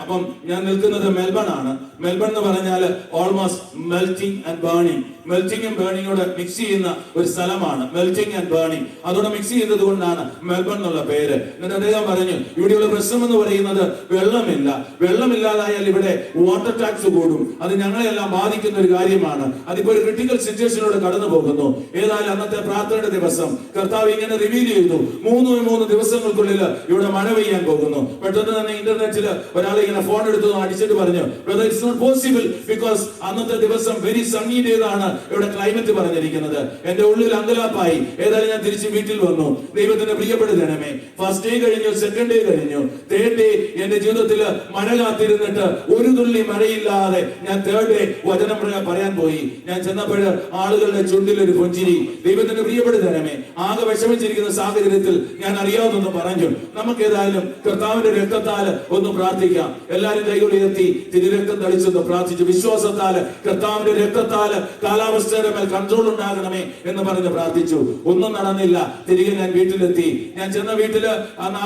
അപ്പം ഞാൻ നിൽക്കുന്നത് മെൽബൺ ആണ്. മെൽബൺ എന്ന് പറഞ്ഞാൽ ഓൾമോസ്റ്റ് മെൽറ്റിംഗ് ആൻഡ് ബേണിംഗ്, മെൽറ്റിംഗും ബേണിങ്ങോട് മിക്സ് ചെയ്യുന്ന ഒരു സ്ഥലമാണ്. മെൽറ്റിംഗ് ആൻഡ് ബേണിംഗ് അതോടെ മിക്സ് ചെയ്തത് കൊണ്ടാണ് മെൽബൺ എന്നുള്ള പേര്. എന്നിട്ട് അദ്ദേഹം പറഞ്ഞു, ഇവിടെയുള്ള പ്രശ്നം എന്ന് പറയുന്നത് വെള്ളമില്ല, വെള്ളമില്ലാതായാൽ ഇവിടെ വാട്ടർ ടാക്സ് കൂടും, അത് ഞങ്ങളെല്ലാം ബാധിക്കുന്ന ഒരു കാര്യമാണ്. അതിപ്പോ ഒരു ക്രിട്ടിക്കൽ സിറ്റുവേഷനിലൂടെ കടന്നു പോകുന്നു. ഏതായാലും അന്നത്തെ പ്രാർത്ഥനയുടെ ദിവസം കർത്താവ് ഇങ്ങനെ റിവീൽ ചെയ്തു, 3 ദിവസങ്ങൾക്കുള്ളിൽ ഇവിടെ മഴ പെയ്യാൻ പോകുന്നു. പെട്ടെന്ന് തന്നെ ഇന്റർനെറ്റിൽ ഒരാൾ ഇങ്ങനെ ഫോൺ എടുത്തു അടിച്ചിട്ട് പറഞ്ഞു, brother, it's not possible, because അന്നത്തെ ദിവസം വെരി സണ്ണി ഡേ ആണ് ഇവിടെ ക്ലൈമറ്റ് പറഞ്ഞിരിക്കുന്നത്. എന്റെ ഉള്ളിൽ അങ്കലാപ്പായി. ഏതായാലും ഞാൻ തിരിച്ച് വീട്ടിൽ വന്നു. ദൈവത്തിന്റെ പ്രിയപ്പെട്ട ജനമേ, ഫസ്റ്റ് ഡേ കഴിഞ്ഞു, സെക്കൻഡ് ഡേ കഴിഞ്ഞു, തേർഡ് ഡേ എന്റെ ജീവിതത്തിൽ മഴ കാത്തിരുന്നിട്ട് ഒരു തുള്ളി മഴയില്ലാതെ ഞാൻ തേർഡ് ഡേ വചനം പറയാൻ പോയി. ഞാൻ ചെന്നപ്പോഴ് ആളുകളുടെ ചുണ്ടിൽ ഒരു പുഞ്ചിരി. ദൈവത്തിന്റെ പ്രിയപ്പെട്ട ജനമേ, ആകെ വിഷമിച്ചിരിക്കുന്ന സാഹചര്യത്തിൽ ഞാൻ അറിയാവുന്നൊന്ന് പറഞ്ഞു. നമുക്ക് ഏതായാലും കർത്താവിന്റെ രക്തത്താൽ ഒന്ന് പ്രാർത്ഥിക്കാം. എല്ലാരും കൈകൾ ഉയർത്തി തിരുരക്തം തളിച്ചൊന്ന് പ്രാർത്ഥിച്ചു. വിശ്വാസത്താൽ കർത്താവിന്റെ രക്തത്താൽ കാലാവസ്ഥയുടെ മേൽ കൺട്രോൾ ഉണ്ടാകണമേ എന്ന് പറഞ്ഞ് പ്രാർത്ഥിച്ചു. ഒന്നും നടന്നില്ല. തിരികെ ഞാൻ വീട്ടിലെത്തി. ഞാൻ ചെന്ന വീട്ടില്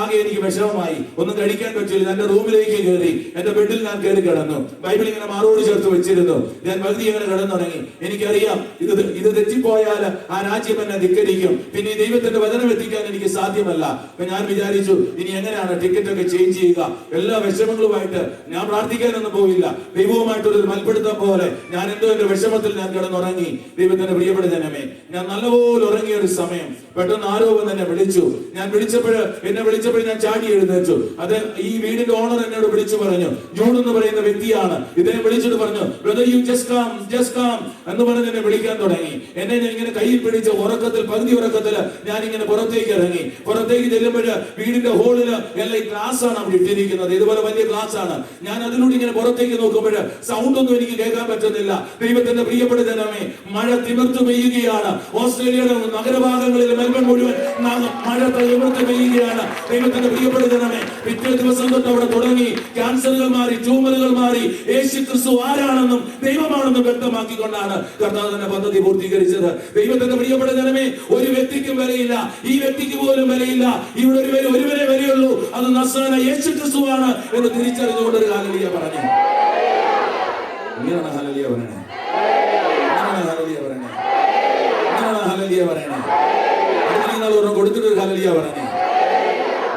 ആകെ എനിക്ക് വിഷമമായി. ഒന്നും കഴിക്കാൻ പറ്റില്ല. എന്റെ റൂമിലേക്ക് കയറി, എന്റെ ബെഡിൽ ഞാൻ കയറി കിടന്നു. ബൈബിൾ ഇങ്ങനെ മാറോട് ചേർത്ത് വെച്ചിരുന്നു. ഞാൻ പകുതി ഇങ്ങനെ കിടന്നു തുടങ്ങി. എനിക്കറിയാം ഇത് തെറ്റിപ്പോയാൽ ആ രാജ്യം എന്നെ ധിക്കരിക്കും, പിന്നെ ഈ ദൈവത്തിന്റെ വചനം എത്തിക്കാൻ എനിക്ക് സാധ്യമല്ല. അപ്പൊ ഞാൻ വിചാരിച്ചു, ഇനി എങ്ങനെയാണ് ടിക്കറ്റ് ഒക്കെ ചേഞ്ച് ചെയ്യുക? എല്ലാ വിഷമങ്ങളുമായിട്ട് ഞാൻ പ്രാർത്ഥിക്കാനൊന്നും പോയില്ല. ദൈവവുമായിട്ടൊരു മൽപ്പെടുത്തം പോലെ ഞാൻ എന്തോ എന്റെ വിഷമത്തിൽ ഞാൻ കിടന്നുറങ്ങി. ദൈവത്തിന്റെ പ്രിയപ്പെട്ട ജനമേ, ഞാൻ നല്ലപോലെ ഉറങ്ങിയ ഒരു സമയം പെട്ടെന്ന് ആരോ എന്നെ വിളിച്ചു. എന്നെ വിളിച്ചപ്പോൾ ഞാൻ ചാടി എഴുന്നേറ്റു. അത് ഈ വീടിന്റെ ഓണർ എന്നോട് വിളിച്ചു പറഞ്ഞു, ജോൺ എന്ന് പറയുന്ന വ്യക്തിയാണ്. ഇദ്ദേഹം വിളിച്ചിട്ട് പറഞ്ഞു, ബ്രദർ, യു ജസ്റ്റ് കം എന്ന് പറഞ്ഞ് എന്നെ വിളിക്കാൻ തുടങ്ങി. എന്നെ ഇങ്ങനെ കയ്യിൽ പിടിച്ച ഉറക്കത്തിൽ, പകുതി ഉറക്കത്തിൽ ഞാൻ ഇങ്ങനെ പുറത്തേക്ക് ഇറങ്ങി. പുറത്തേക്ക് ചെല്ലുമ്പോൾ വീടിന്റെ ഹോളില് എല്ലാം ഈ ഗ്ലാസ് ആണ് അവിടെ ഇട്ടിരിക്കുന്നത്. ഇതുപോലെ വലിയ ഗ്ലാസ് ആണ്. ഞാൻ അതിലൂടെ ഇങ്ങനെ പുറത്തേക്ക് നോക്കുമ്പോൾ സൗണ്ട് ഒന്നും എനിക്ക് കേൾക്കാൻ പറ്റുന്നില്ല. ദൈവത്തിന്റെ പ്രിയപ്പെട്ട ജനമേ, മഴ തിമിർത്തു പെയ്യുകയാണ്. ഓസ്ട്രേലിയയുടെ നഗരഭാഗങ്ങളിൽ, മെൽബൺ മുഴുവൻ മഴ തിമിർത്തു പെയ്യുകയാണ്. ദൈവത്തിന്റെ പ്രിയപ്പെട്ട ജനമേ, പിറ്റേ ദിവസം തൊട്ട് അവിടെ തുടങ്ങി ക്യാൻസറുകൾ മാറി, ട്യൂമറുകൾ മാറി. യേശു ക്രിസ്തു ആരാണെന്നും ദൈവമാണെന്നും വ്യക്തമാക്കിക്കൊണ്ടാണ് കർത്താവ് തന്നെ പദ്ധതി പൂർത്തീകരിച്ചത്. ദൈവത്തിന്റെ പ്രിയപ്പെട്ട ജനമേ, ഒരു വ്യക്തിക്കും വിലയില്ല, ഈ വ്യക്തിക്ക് പോലും വിലയില്ല. ഇവിടെ ഒരുവരെ വിലയുള്ളൂ, അത് നസ്രായനായ യേശു ക്രിസ്തുവാണ് എന്ന് തിരിച്ചറിഞ്ഞുകൊണ്ട് ഒരു ഹല്ലേലൂയ പറഞ്ഞു. ഇങ്ങനെയാണ് ഹല്ലേലൂയ പറയണേ, ഇങ്ങനെയാണ് ഹല്ലേലൂയ പറയണേ, ഇങ്ങനെയാണ് ഹല്ലേലൂയ പറയണേ. അടുത്ത കൊടുത്തിട്ട് ഒരു ഹല്ലേലൂയ പറയണേ.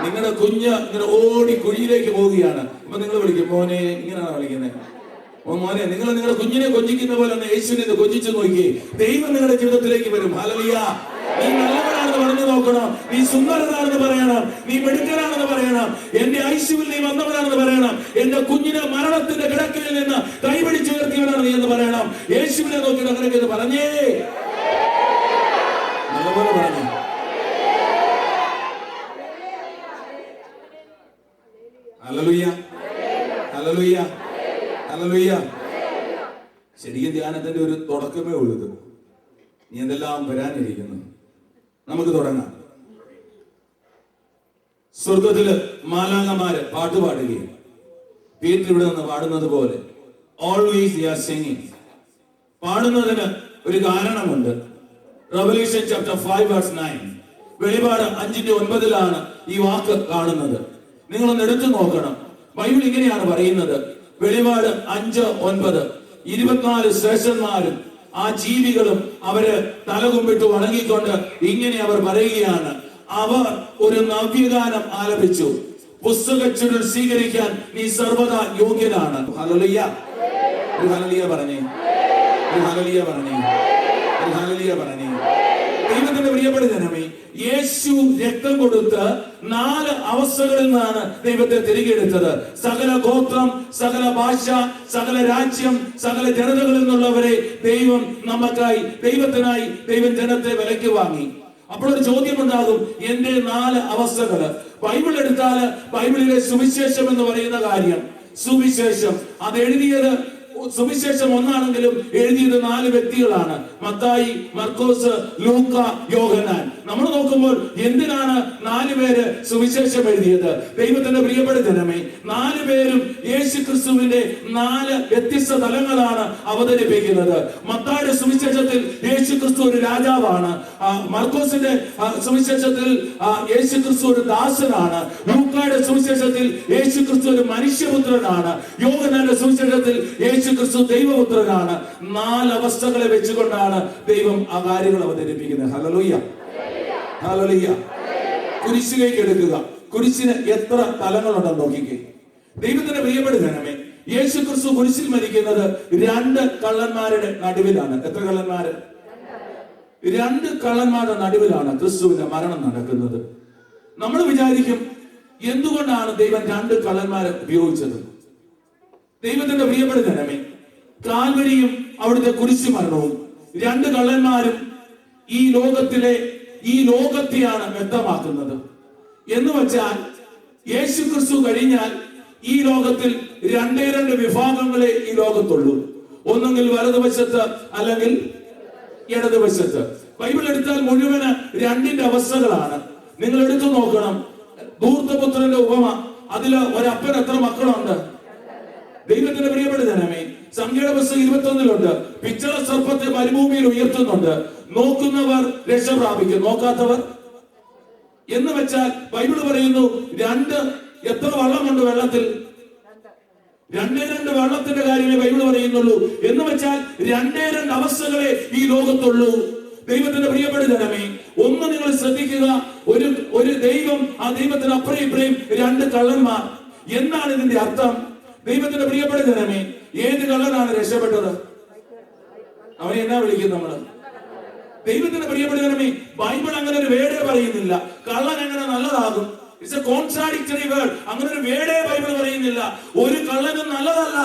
നിങ്ങളുടെ കുഞ്ഞ് ഇങ്ങനെ ഓടി കുഴിയിലേക്ക് പോവുകയാണ്. അപ്പൊ നിങ്ങൾ വിളിക്കും, മോനെ, ഇങ്ങനെയാണ് വിളിക്കുന്നത്. ഓ മോനെ, നിങ്ങൾ നിങ്ങളുടെ കുഞ്ഞിനെ കൊഞ്ചിക്കുന്ന പോലെ ഒന്ന് യേശുവിനെ കൊഞ്ചിച്ചു നോക്കിയേ. ദൈവം നിങ്ങളുടെ ജീവിതത്തിലേക്ക് വരും. ഹല്ലേലൂയ. നീ നല്ലവനാണെന്ന് പറഞ്ഞു നോക്കണം. നീ സുന്ദരനാണെന്ന് പറയണം. നീ മിടുക്കനാണെന്ന് പറയണം. എന്റെ ഐശ്വര്യത്തിൽ നീ വന്നവനാണെന്ന് പറയണം. എന്റെ കുഞ്ഞിനെ മരണത്തിന്റെ കിടക്കയിൽ നിന്ന് കൈപിടിച്ചുയർത്തിയവനാണ് നീ എന്ന് പറയണം. യേശുവിനെ നോക്കി അങ്ങനെ പറഞ്ഞേ, നല്ലപോലെ പറഞ്ഞു. Hallelujah, hallelujah, hallelujah. ശരിക്കും ധ്യാനത്തിന്റെ ഒരു തുടക്കമേ ഉള്ളത്. നീ എന്തെല്ലാം വരാനിരിക്കുന്നു. നമുക്ക് തുടങ്ങാം. സ്വർഗത്തില് മാലാഖമാര് പാട്ട് പാടുകയും പീറ്റർ ഇവിടെ നിന്ന് പാടുന്നത് പോലെ ഓൾവേസ് ദേ ആർ സിംഗിങ്. പാടുന്നതിന് ഒരു കാരണമുണ്ട്. റെവല്യൂഷൻ ചാപ്റ്റർ 5:9, വെളിപാട് 5:9 ഈ വാക്ക് കാണുന്നത്. നിങ്ങളൊന്ന് എടുത്തു നോക്കണം. ബൈബിൾ ഇങ്ങനെയാണ് പറയുന്നത്. വെളിപാട് 5:9, 24 ശ്രേഷ്ഠന്മാരും ആ ജീവികളും അവര് തലകുമ്പിട്ട് വണങ്ങിക്കൊണ്ട് ഇങ്ങനെ അവർ പറയുകയാണ്, അവർ ഒരു നവ്യഗാനം ആലപിച്ചു. പുസ്തകച്ചുരുൾ സ്വീകരിക്കാൻ നീ സർവദാ യോഗ്യനാണ്. ഹല്ലേലൂയ. ഒരു ഹല്ലേലൂയ പറഞ്ഞേ, ഒരു ഹല്ലേലൂയ പറഞ്ഞേ, ഒരു ഹല്ലേലൂയ പറഞ്ഞേ. ദൈവത്തിന്റെ പ്രിയപ്പെട്ട ജനമേ, യേശു രക്തം കൊടുത്ത് 4 അവസ്ഥകളിൽ നിന്നാണ് ദൈവത്തെ തിരികെ എടുത്തത്. സകല ഗോത്രം, സകല ഭാഷ, സകല രാജ്യം, സകല ജനതകളിൽ നിന്നുള്ളവരെ ദൈവം നമുക്കായി, ദൈവത്തിനായി ദൈവം ജനത്തെ വിലയ്ക്ക് വാങ്ങി. അപ്പോൾ ഒരു ചോദ്യം ഉണ്ടാകും, എന്റെ 4 അവസ്ഥകള്. ബൈബിൾ എടുത്താല് ബൈബിളിലെ സുവിശേഷം എന്ന് പറയുന്ന കാര്യം, സുവിശേഷം അത് എഴുതിയത് സുവിശേഷം ഒന്നാണെങ്കിലും എഴുതിയത് 4 വ്യക്തികളാണ്. മത്തായി, മർക്കോസ്, ലൂക്ക, യോഹന്നാൻ. നമ്മൾ നോക്കുമ്പോൾ എന്തിനാണ് 4 പേര് സുവിശേഷം എഴുതിയത്? ദൈവത്തിന്റെ പ്രിയപ്പെട്ട ജനമേ, 4 പേരും യേശു ക്രിസ്തുവിന്റെ 4 വ്യത്യസ്ത തലങ്ങളാണ് അവതരിപ്പിക്കുന്നത്. മത്തായിയുടെ സുവിശേഷത്തിൽ യേശു ക്രിസ്തു ഒരു രാജാവാണ്. മർക്കോസിന്റെ സുവിശേഷത്തിൽ യേശു ക്രിസ്തു ഒരു ദാസനാണ്. ലൂക്കായുടെ സുവിശേഷത്തിൽ യേശു ക്രിസ്തു ഒരു മനുഷ്യപുത്രനാണ്. യോഹന്നാന്റെ സുവിശേഷത്തിൽ യേശു ക്രിസ്തു ദൈവപുത്രനാണ്. 4 അവസ്ഥകളെ വെച്ചുകൊണ്ടാണ് ദൈവം ആ കാര്യങ്ങൾ അവതരിപ്പിക്കുന്നത്. Hallelujah, hallelujah. കുരിശിലേക്ക് എടുക്കുക. കുരിശിന് എത്ര തലങ്ങളുണ്ടെന്ന് നോക്കിക്കേ. ദൈവത്തിന്റെ പ്രിയപ്പെട്ട ജനമേ, യേശു ക്രിസ്തു കുരിശിൽ മരിക്കുന്നത് 2 കള്ളന്മാരുടെ നടുവിലാണ്. എത്ര കള്ളന്മാര്? 2 കള്ളന്മാരുടെ നടുവിലാണ് ക്രിസ്തുവിന്റെ മരണം നടക്കുന്നത്. നമ്മൾ വിചാരിക്കും, എന്തുകൊണ്ടാണ് ദൈവം 2 കള്ളന്മാരെ ഉപയോഗിച്ചത്? ദൈവത്തിന്റെ പ്രിയപ്പെട്ട ജനമേ, കാൽവരിയും അവിടുത്തെ കുരിശു മരണവും 2 കള്ളന്മാരും ഈ ലോകത്തെയാണ് വ്യക്തമാക്കുന്നത്. എന്ന് വെച്ചാൽ യേശു ക്രിസ്തു കഴിഞ്ഞാൽ ഈ ലോകത്തിൽ 2 വിഭാഗങ്ങളെ ഈ ലോകത്തുള്ളൂ. ഒന്നെങ്കിൽ വലതുവശത്ത്, അല്ലെങ്കിൽ ഇടതുവശത്ത്. ബൈബിൾ എടുത്താൽ മുഴുവന് 2 അവസ്ഥകളാണ്. നിങ്ങൾ എടുത്തു നോക്കണം. ധൂർത്തപുത്രന്റെ ഉപമ, അതില് ഒരപ്പൻ എത്ര മക്കളുണ്ട്? ദൈവത്തിന്റെ പ്രിയപ്പെട്ട ജനമേ, സംഖ്യയുടെ പുസ്തകം 21 പിച്ചള സർപ്പത്തെ മരുഭൂമിയിൽ ഉയർത്തുന്നുണ്ട്. നോക്കുന്നവർ രക്ഷ പ്രാപിക്കും, നോക്കാത്തവർ. എന്ന് വെച്ചാൽ ബൈബിൾ പറയുന്നു, 2 എത്ര വെള്ളമുണ്ട് വെള്ളത്തിൽ? 2 വെള്ളത്തിന്റെ കാര്യമേ ബൈബിൾ പറയുന്നുള്ളൂ. എന്ന് വെച്ചാൽ 2 അവസ്ഥകളെ ഈ ലോകത്തുള്ളൂ. ദൈവത്തിന്റെ പ്രിയപ്പെട്ട ജനമേ, ഒന്ന് നിങ്ങൾ ശ്രദ്ധിക്കുക. ഒരു ദൈവം, ആ ദൈവത്തിന് അപ്പുറം ഇപ്പുറയും 2 കള്ളന്മാർ. എന്താണ് ഇതിന്റെ അർത്ഥം? ദൈവത്തിന്റെ പ്രിയപ്പെട്ട ജനമേ, ഏത് കള്ളനാണ് രക്ഷപ്പെട്ടത്? അവനെ എന്നാ വിളിക്കും നമ്മള്? ദൈവത്തിന്റെ പ്രിയപ്പെട്ട ജനമേ, ബൈബിൾ അങ്ങനെ ഒരു വേടേ പറയുന്നില്ല. കള്ളൻ എങ്ങനെ നല്ലതാകും? It's a contradictory word. അങ്ങനെ ഒരു വേടേ ബൈബിൾ പറയുന്നില്ല. ഒരു കള്ളനും നല്ലതല്ല.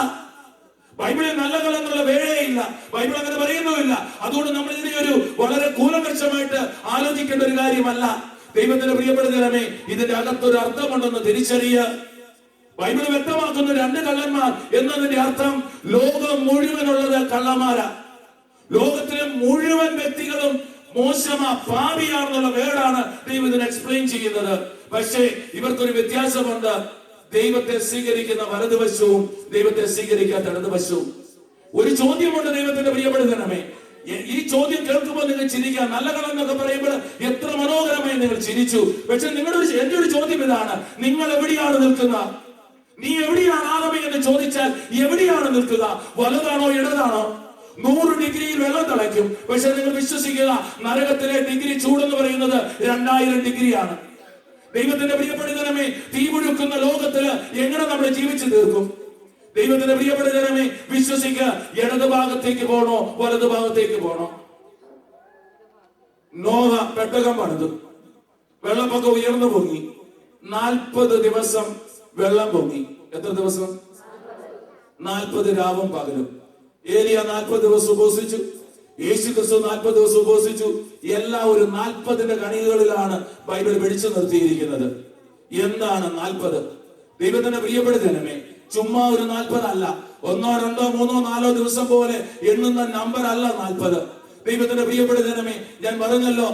ബൈബിളിൽ നല്ല കള്ളൻ എന്നുള്ള വേടേ ഇല്ല. ബൈബിൾ അങ്ങനെ പറയുന്നുമില്ല. അതുകൊണ്ട് നമ്മൾ ഇതിനെ ഒരു വളരെ കൂലങ്കഷമായിട്ട് ആലോചിക്കേണ്ട ഒരു കാര്യമല്ല. ദൈവത്തിന്റെ പ്രിയപ്പെട്ട ജനമേ, ഇതിന്റെ അകത്തൊരു അർത്ഥമുണ്ടെന്ന് തിരിച്ചറിയുക. ബൈബിൾ വ്യക്തമാക്കുന്ന 2 കള്ളന്മാർ എന്നതിന്റെ അർത്ഥം ലോകം മുഴുവനുള്ളത് കള്ളന്മാരാ. ലോകത്തിലെ മുഴുവൻ വ്യക്തികളും മോശമാ, പാപിയാണെന്നുള്ള വേർഡാണ് ദൈവം ഇതിനെ എക്സ്പ്ലെയിൻ ചെയ്യുന്നത്. പക്ഷേ ഇവർക്കൊരു വ്യത്യാസമുണ്ട്. ദൈവത്തെ സ്വീകരിക്കുന്ന വലതുവശവും ദൈവത്തെ സ്വീകരിക്കാത്ത ഇടതുവശവും. ഒരു ചോദ്യമുണ്ട് ദൈവത്തിന്റെ പ്രിയപ്പെട്ട ജനമേ. ഈ ചോദ്യം കേൾക്കുമ്പോൾ നിങ്ങൾ ചിരിക്കുക. നല്ല കളം എന്നൊക്കെ പറയുമ്പോൾ എത്ര മനോഹരമായി നിങ്ങൾ ചിരിച്ചു. പക്ഷെ എന്റെ ഒരു ചോദ്യം ഇതാണ്, നിങ്ങൾ എവിടെയാണ് നിൽക്കുന്നത്? നീ എവിടെയാണ് ആദമേ എന്ന് ചോദിച്ചാൽ എവിടെയാണ് നിൽക്കുക? വലതാണോ ഇടതാണോ? 100 ഡിഗ്രിയിൽ വെള്ളം തിളയ്ക്കും. പക്ഷെ നിങ്ങൾ വിശ്വസിക്കുക, നരകത്തിലെ ഡിഗ്രി ചൂടെന്ന് പറയുന്നത് 2000 ഡിഗ്രിയാണ്. ദൈവത്തിന്റെ പ്രിയപ്പെട്ട ജനമേ, തീ മുഴുക്കുന്ന ലോകത്തില് എങ്ങനെ നമ്മൾ ജീവിച്ചു തീർക്കും? ദൈവത്തിന്റെ പ്രിയപ്പെട്ട ജനമേ, വിശ്വസിക്കുക. ഇടത് ഭാഗത്തേക്ക് പോണോ വലത് ഭാഗത്തേക്ക് പോണോ? നോഹ പെട്ടകം പണിതു, വെള്ളപ്പൊക്കം ഉയർന്നു പൊങ്ങി. 40 ദിവസം വെള്ളം പൊങ്ങി. എത്ര ദിവസം? 40 രാവും പകലും. ഏലിയ 40 ദിവസം ഉപവസിച്ചു. യേശു ക്രിസ്തു 40 ദിവസം ഉപവസിച്ചു. എല്ലാം ഒരു 40ന്റെ കണികകളിലാണ് ബൈബിൾ പിടിച്ചു നിർത്തിയിരിക്കുന്നത്. എന്താണ് 40? ദൈവത്തിന്റെ പ്രിയപ്പെട്ട ജനമേ, ചുമ്മാ ഒരു 40 അല്ല. 1, 2, 3, 4 ദിവസം പോലെ എണ്ണുന്ന നമ്പർ അല്ല 40. ദൈവത്തിന്റെ പ്രിയപ്പെട്ട ജനമേ, ഞാൻ പറഞ്ഞല്ലോ,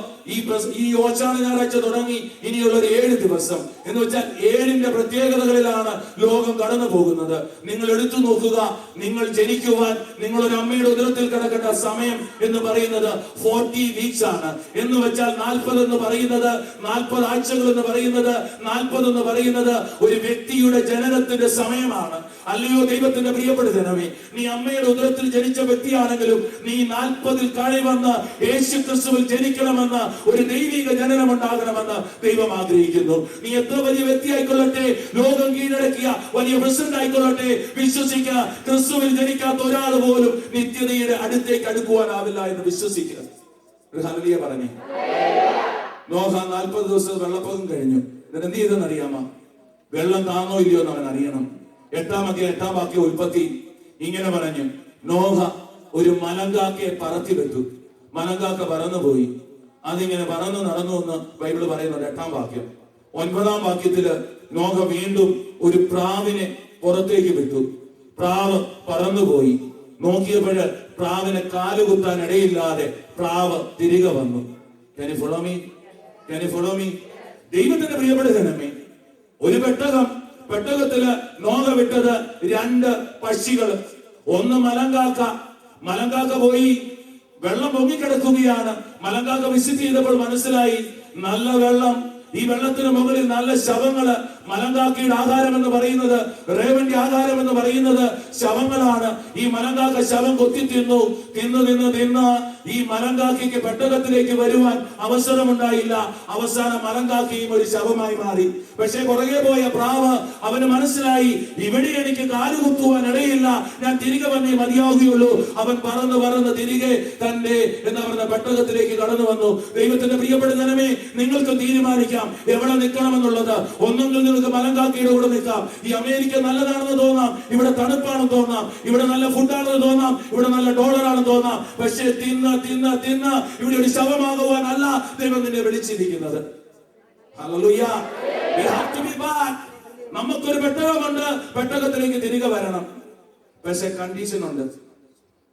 ഈ ഓശാന ഞായറാഴ്ച തുടങ്ങി ഇനിയുള്ള ഒരു 7 ദിവസം എന്ന് വെച്ചാൽ 7ന്റെ പ്രത്യേകതകളിലാണ് ലോകം കടന്നു പോകുന്നത്. നിങ്ങൾ എടുത്തു നോക്കുക, നിങ്ങൾ ജനിക്കുവാൻ നിങ്ങളൊരു അമ്മയുടെ ഉദരത്തിൽ കിടക്കേണ്ട സമയം എന്ന് പറയുന്നത് 40 വീക്സ് ആണ്. എന്ന് വെച്ചാൽ 40 എന്ന് പറയുന്നത്, 40 ആഴ്ചകൾ എന്ന് പറയുന്നത്, 40 എന്ന് പറയുന്നത് ഒരു വ്യക്തിയുടെ ജനനത്തിന്റെ സമയമാണ്. അല്ലയോ ദൈവത്തിന്റെ പ്രിയപ്പെട്ട ജനമേ, നീ അമ്മയുടെ ഉദരത്തിൽ ജനിച്ച വ്യക്തിയാണെങ്കിലും നീ 40 കഴി വന്ന് യേശു ക്രിസ്തുവിൽ ജനിക്കണമെന്ന്, ഒരു ദൈവിക ജനനം ഉണ്ടാകണമെന്ന് ദൈവം ആഗ്രഹിക്കുന്നു. നീ എത്ര വലിയ വ്യക്തി ആയിക്കൊള്ളട്ടെ, ലോകം കീഴടക്കിയ വലിയ പ്രസിഡന്റ് ആയിക്കൊള്ളട്ടെ, വിശ്വസിക്കുക, ക്രിസ്തുവിൽ ജനിക്കാത്ത ഒരാൾ പോലും നിത്യതയുടെ അടുത്തേക്ക് അടുക്കുവാനാവില്ല എന്ന് വിശ്വസിക്കുക. ഒരു ഹല്ലേലൂയ പറഞ്ഞേ. നോഹ 40 ദിവസം വെള്ളപ്പൊക്കം കഴിഞ്ഞു. എന്നിട്ട് എന്ത് ചെയ്തെന്ന് അറിയാമോ? വെള്ളം താന്നോ ഇല്ലയോ എന്ന് അവൻ അറിയണം. 8-ാം വാക്യം ഉൽപ്പത്തി ഇങ്ങനെ പറഞ്ഞു: നോഹ ഒരു മലങ്കാക്കയെ പറത്തി വെച്ചു. മലങ്കാക്ക പറന്നുപോയി. അതിങ്ങനെ പറന്നു നടന്നു എന്ന് ബൈബിള് പറയുന്നുണ്ട്. 8-ാം വാക്യം. 9-ാം വാക്യത്തില് നോഹ വീണ്ടും ഒരു പ്രാവിനെ പുറത്തേക്ക് വിട്ടു. പ്രാവ് പറന്നുപോയി. നോക്കിയപ്പോഴ് പ്രാവിനെ കാലുകുത്താൻ ഇടയില്ലാതെ പ്രാവ് തിരികെ വന്നു. Can you follow me? Can you follow me? ദൈവത്തിന്റെ പ്രിയപ്പെട്ട ജനമേ, ഒരു പെട്ടകത്തില് നോഹ വിട്ടത് 2 പക്ഷികൾ. ഒന്ന് മലങ്കാക്ക പോയി. വെള്ളം പൊങ്ങിക്കിടക്കുകയാണ്. മലങ്കാക്ക വിസിറ്റ് ചെയ്തപ്പോൾ മനസ്സിലായി, നല്ല വെള്ളം, ഈ വെള്ളത്തിന് മുകളിൽ നല്ല ശവങ്ങള്. മലങ്കാക്കയുടെ ആഹാരം എന്ന് പറയുന്നത്, റേവന്റെ ആഹാരം എന്ന് പറയുന്നത് ശവങ്ങളാണ്. ഈ മലങ്കാക്ക ശവം കൊത്തി തിന്നു. ഈ മലങ്കാക്കയ്ക്ക് പെട്ടകത്തിലേക്ക് വരുവാൻ അവസരമുണ്ടായില്ല. അവസാനം മലങ്കാക്കയും ഒരു ശവമായി മാറി. പക്ഷെ പുറകെ പോയ പ്രാവ്, അവന് മനസ്സിലായി, ഇവിടെ എനിക്ക് കാലുകുത്തുവാൻ ഇടയില്ല, ഞാൻ തിരികെ വന്നേ മതിയാവുകയുള്ളൂ. അവൻ പറന്ന് തിരികെ തന്റെ എന്താ പറയുക പെട്ടകത്തിലേക്ക് കടന്നു വന്നു. ദൈവത്തിന്റെ പ്രിയപ്പെട്ട ജനമേ, നിങ്ങൾക്ക് തീരുമാനിക്കാം എവിടെ നിൽക്കണമെന്നുള്ളത്. ഒന്നെങ്കിൽ നിങ്ങൾക്ക് മലങ്കാക്കയുടെ കൂടെ നിൽക്കാം. ഈ അമേരിക്ക നല്ലതാണെന്ന് തോന്നാം, ഇവിടെ തണുപ്പാണെന്ന് തോന്നാം, ഇവിടെ നല്ല ഫുഡാണെന്ന് തോന്നാം, ഇവിടെ നല്ല ഡോളറാണെന്ന് തോന്നാം. പക്ഷേ തിന്ന് ഇവിടെ ഒരു ശവമാകുവാനല്ല ദൈവം നിന്നെ വിളിച്ചിരിക്കുന്നത്. Hallelujah. We have to be back. നമുക്കൊരു പെട്ടകമുണ്ട്, പെട്ടകത്തിലേക്ക് തിരികെ വരണം. പക്ഷേ കണ്ടീഷൻ ഉണ്ട്.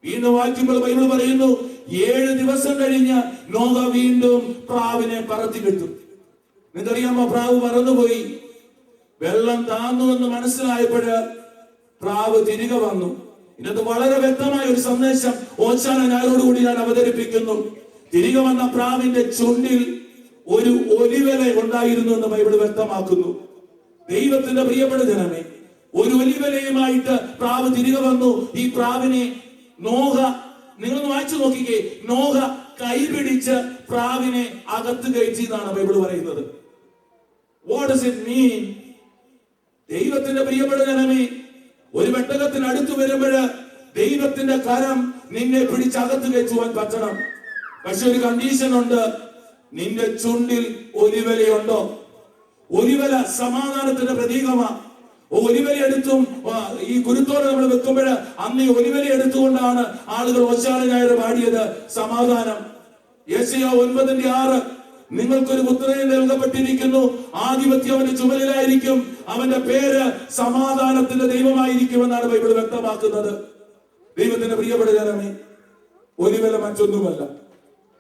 വീണ്ടും വായിക്കുമ്പോൾ ബൈബിൾ പറയുന്നു, 7 ദിവസം കഴിഞ്ഞ് നോഹ വീണ്ടും പ്രാവിനെ പറത്തി വിട്ടു. നിങ്ങൾക്കറിയാമോ, പ്രാവ് പറന്നുപോയി. വെള്ളം താന്നു എന്ന് മനസ്സിലായപ്പോഴ് പ്രാവ് തിരികെ വന്നു. ഇതിനകത്ത് വളരെ വ്യക്തമായ ഒരു സന്ദേശം ഓശാന ഞായറോടുകൂടി ഞാൻ അവതരിപ്പിക്കുന്നു. തിരികെ വന്ന പ്രാവിന്റെ ചുണ്ടിൽ ഒരു ഒലിവല ഉണ്ടായിരുന്നു എന്ന് ബൈബിൾ വ്യക്തമാക്കുന്നു. ദൈവത്തിന്റെ പ്രിയപ്പെട്ട ജനമേ, ഒരു ഒലിവലയുമായിട്ട് പ്രാവ് തിരികെ വന്നു. ഈ പ്രാവിനെ നോഹ, നിങ്ങളൊന്ന് വായിച്ചു നോക്കിക്കേ, നോഹ കൈപിടിച്ച് പ്രാവിനെ അകത്ത് കയറ്റി എന്നാണ് ബൈബിൾ പറയുന്നത്. What does it mean? ദൈവത്തിന്റെ പ്രിയപ്പെട്ട ജനമേ, ഒരു പെട്ടകത്തിന് അടുത്ത് വരുമ്പോഴ് ദൈവത്തിന്റെ കരം നിന്നെ പിടിച്ചകത്ത് കയറ്റുവാൻ പറ്റണം. പക്ഷെ ഒരു കണ്ടീഷൻ ഉണ്ട്. നിന്റെ ചുണ്ടിൽ ഒലിവലയുണ്ടോ? ഒലിവല സമാധാനത്തിന്റെ പ്രതീകമാണ്. ഒലിവല എടുത്തും ഈ കുരുത്തോല നമ്മൾ വെക്കുമ്പോഴ് അന്ന് ഈ ഒലിവല എടുത്തുകൊണ്ടാണ് ആളുകൾ ഓശാന ഞായർ പാടിയത് സമാധാനം. യെശയ്യാ 9:6 നിങ്ങൾക്കൊരു പുത്രനെ നൽകപ്പെട്ടിരിക്കുന്നു, ആധിപത്യം അവന്റെ ചുമലിലായിരിക്കും, അവന്റെ പേര് സമാധാനത്തിന്റെ ദൈവമായിരിക്കുമെന്നാണ് ബൈബിൾ വ്യക്തമാക്കുന്നത്. ദൈവത്തിന്റെ പ്രിയപ്പെട്ട ജനമേ, ഒലിവല മറ്റൊന്നുമല്ല,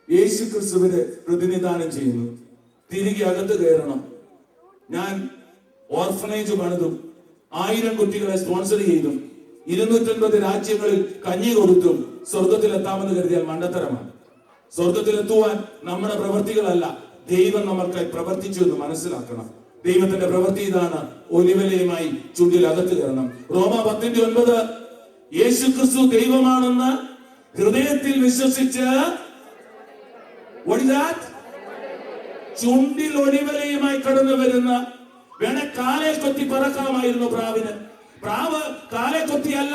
യേശു ക്രിസ്തുവിനെ പ്രതിനിധാനം ചെയ്യുന്നു. തിരികെ അകത്ത് കയറണം. ഞാൻ ഓർഫനേജ് പണിതും 1000 കുട്ടികളെ സ്പോൺസർ ചെയ്തും 250 രാജ്യങ്ങളിൽ കഞ്ഞി കൊടുത്തും സ്വർഗത്തിലെത്താമെന്ന് കരുതിയാൽ മണ്ടത്തരമാണ്. സ്വർഗത്തിലെത്തുവാൻ നമ്മുടെ പ്രവൃത്തികളല്ല, ദൈവം നമ്മൾക്കായി പ്രവർത്തിച്ചു എന്ന് മനസ്സിലാക്കണം. ദൈവത്തിന്റെ പ്രവൃത്തി ഇതാണ്, ഒലിവലയുമായി ചുണ്ടിൽ അകത്ത് കയറണം. റോമ 10:9 യേശു ക്രിസ്തു ദൈവമാണെന്ന് ഹൃദയത്തിൽ വിശ്വസിച്ച് ചുണ്ടിൽ ഒലിവലയുമായി കടന്നു വരുന്ന, വേണേ കാലേ കൊത്തി പറക്കാമായിരുന്നു പ്രാവിന്, പ്രാവ് കാലെ കൊത്തിയല്ല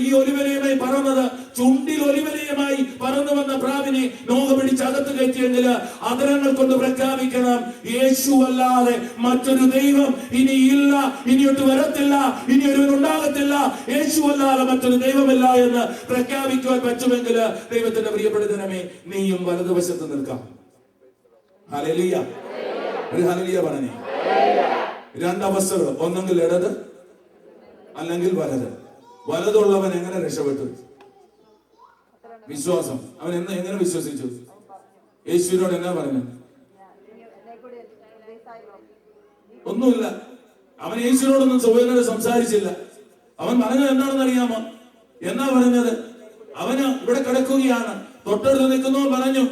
ഈ ഒലിവലയുമായി പറന്നത്, ചുണ്ടിൽ ഒലിവലയുമായി പറന്നു വന്ന പ്രാവിനെ നോഹ പിടിച്ച് അകത്ത് കയറ്റിയെങ്കിൽ അതരങ്ങൾ കൊണ്ട് പ്രഖ്യാപിക്കണം, യേശു അല്ലാതെ മറ്റൊരു ദൈവം ഇനിയില്ല, ഇനിയൊട്ട് വരത്തില്ല, ഇനി ഒരുവനുണ്ടാകത്തില്ല, യേശു അല്ലാതെ മറ്റൊരു ദൈവമില്ല എന്ന് പ്രഖ്യാപിക്കുവാൻ പറ്റുമെങ്കിൽ ദൈവത്തിന്റെ പ്രിയപ്പെടുത്തനമേ, നീയും വലതുവശത്ത് നിൽക്കാം. ഹല്ലേലൂയ. ഒരു ഹല്ലേലൂയ പറഞ്ഞേ. രണ്ടവസ്ഥകൾ, ഒന്നെങ്കിൽ ഇടത് അല്ലെങ്കിൽ വലത്. വലതുള്ളവൻ എങ്ങനെ രക്ഷപ്പെട്ടു? വിശ്വാസം. അവൻ എങ്ങനെ വിശ്വസിച്ചു? യേശുവിനോട് എന്നാ പറഞ്ഞു? ഒന്നുമില്ല. അവൻ യേശുവിനോടൊന്നും സ്വയം സംസാരിച്ചില്ല. അവൻ പറഞ്ഞത് എന്താണെന്ന് അറിയാമോ? എന്നാ പറഞ്ഞത്? അവന് ഇവിടെ കിടക്കുകയാണ്, തൊട്ടടുത്ത് നിൽക്കുന്നവൻ പറഞ്ഞു,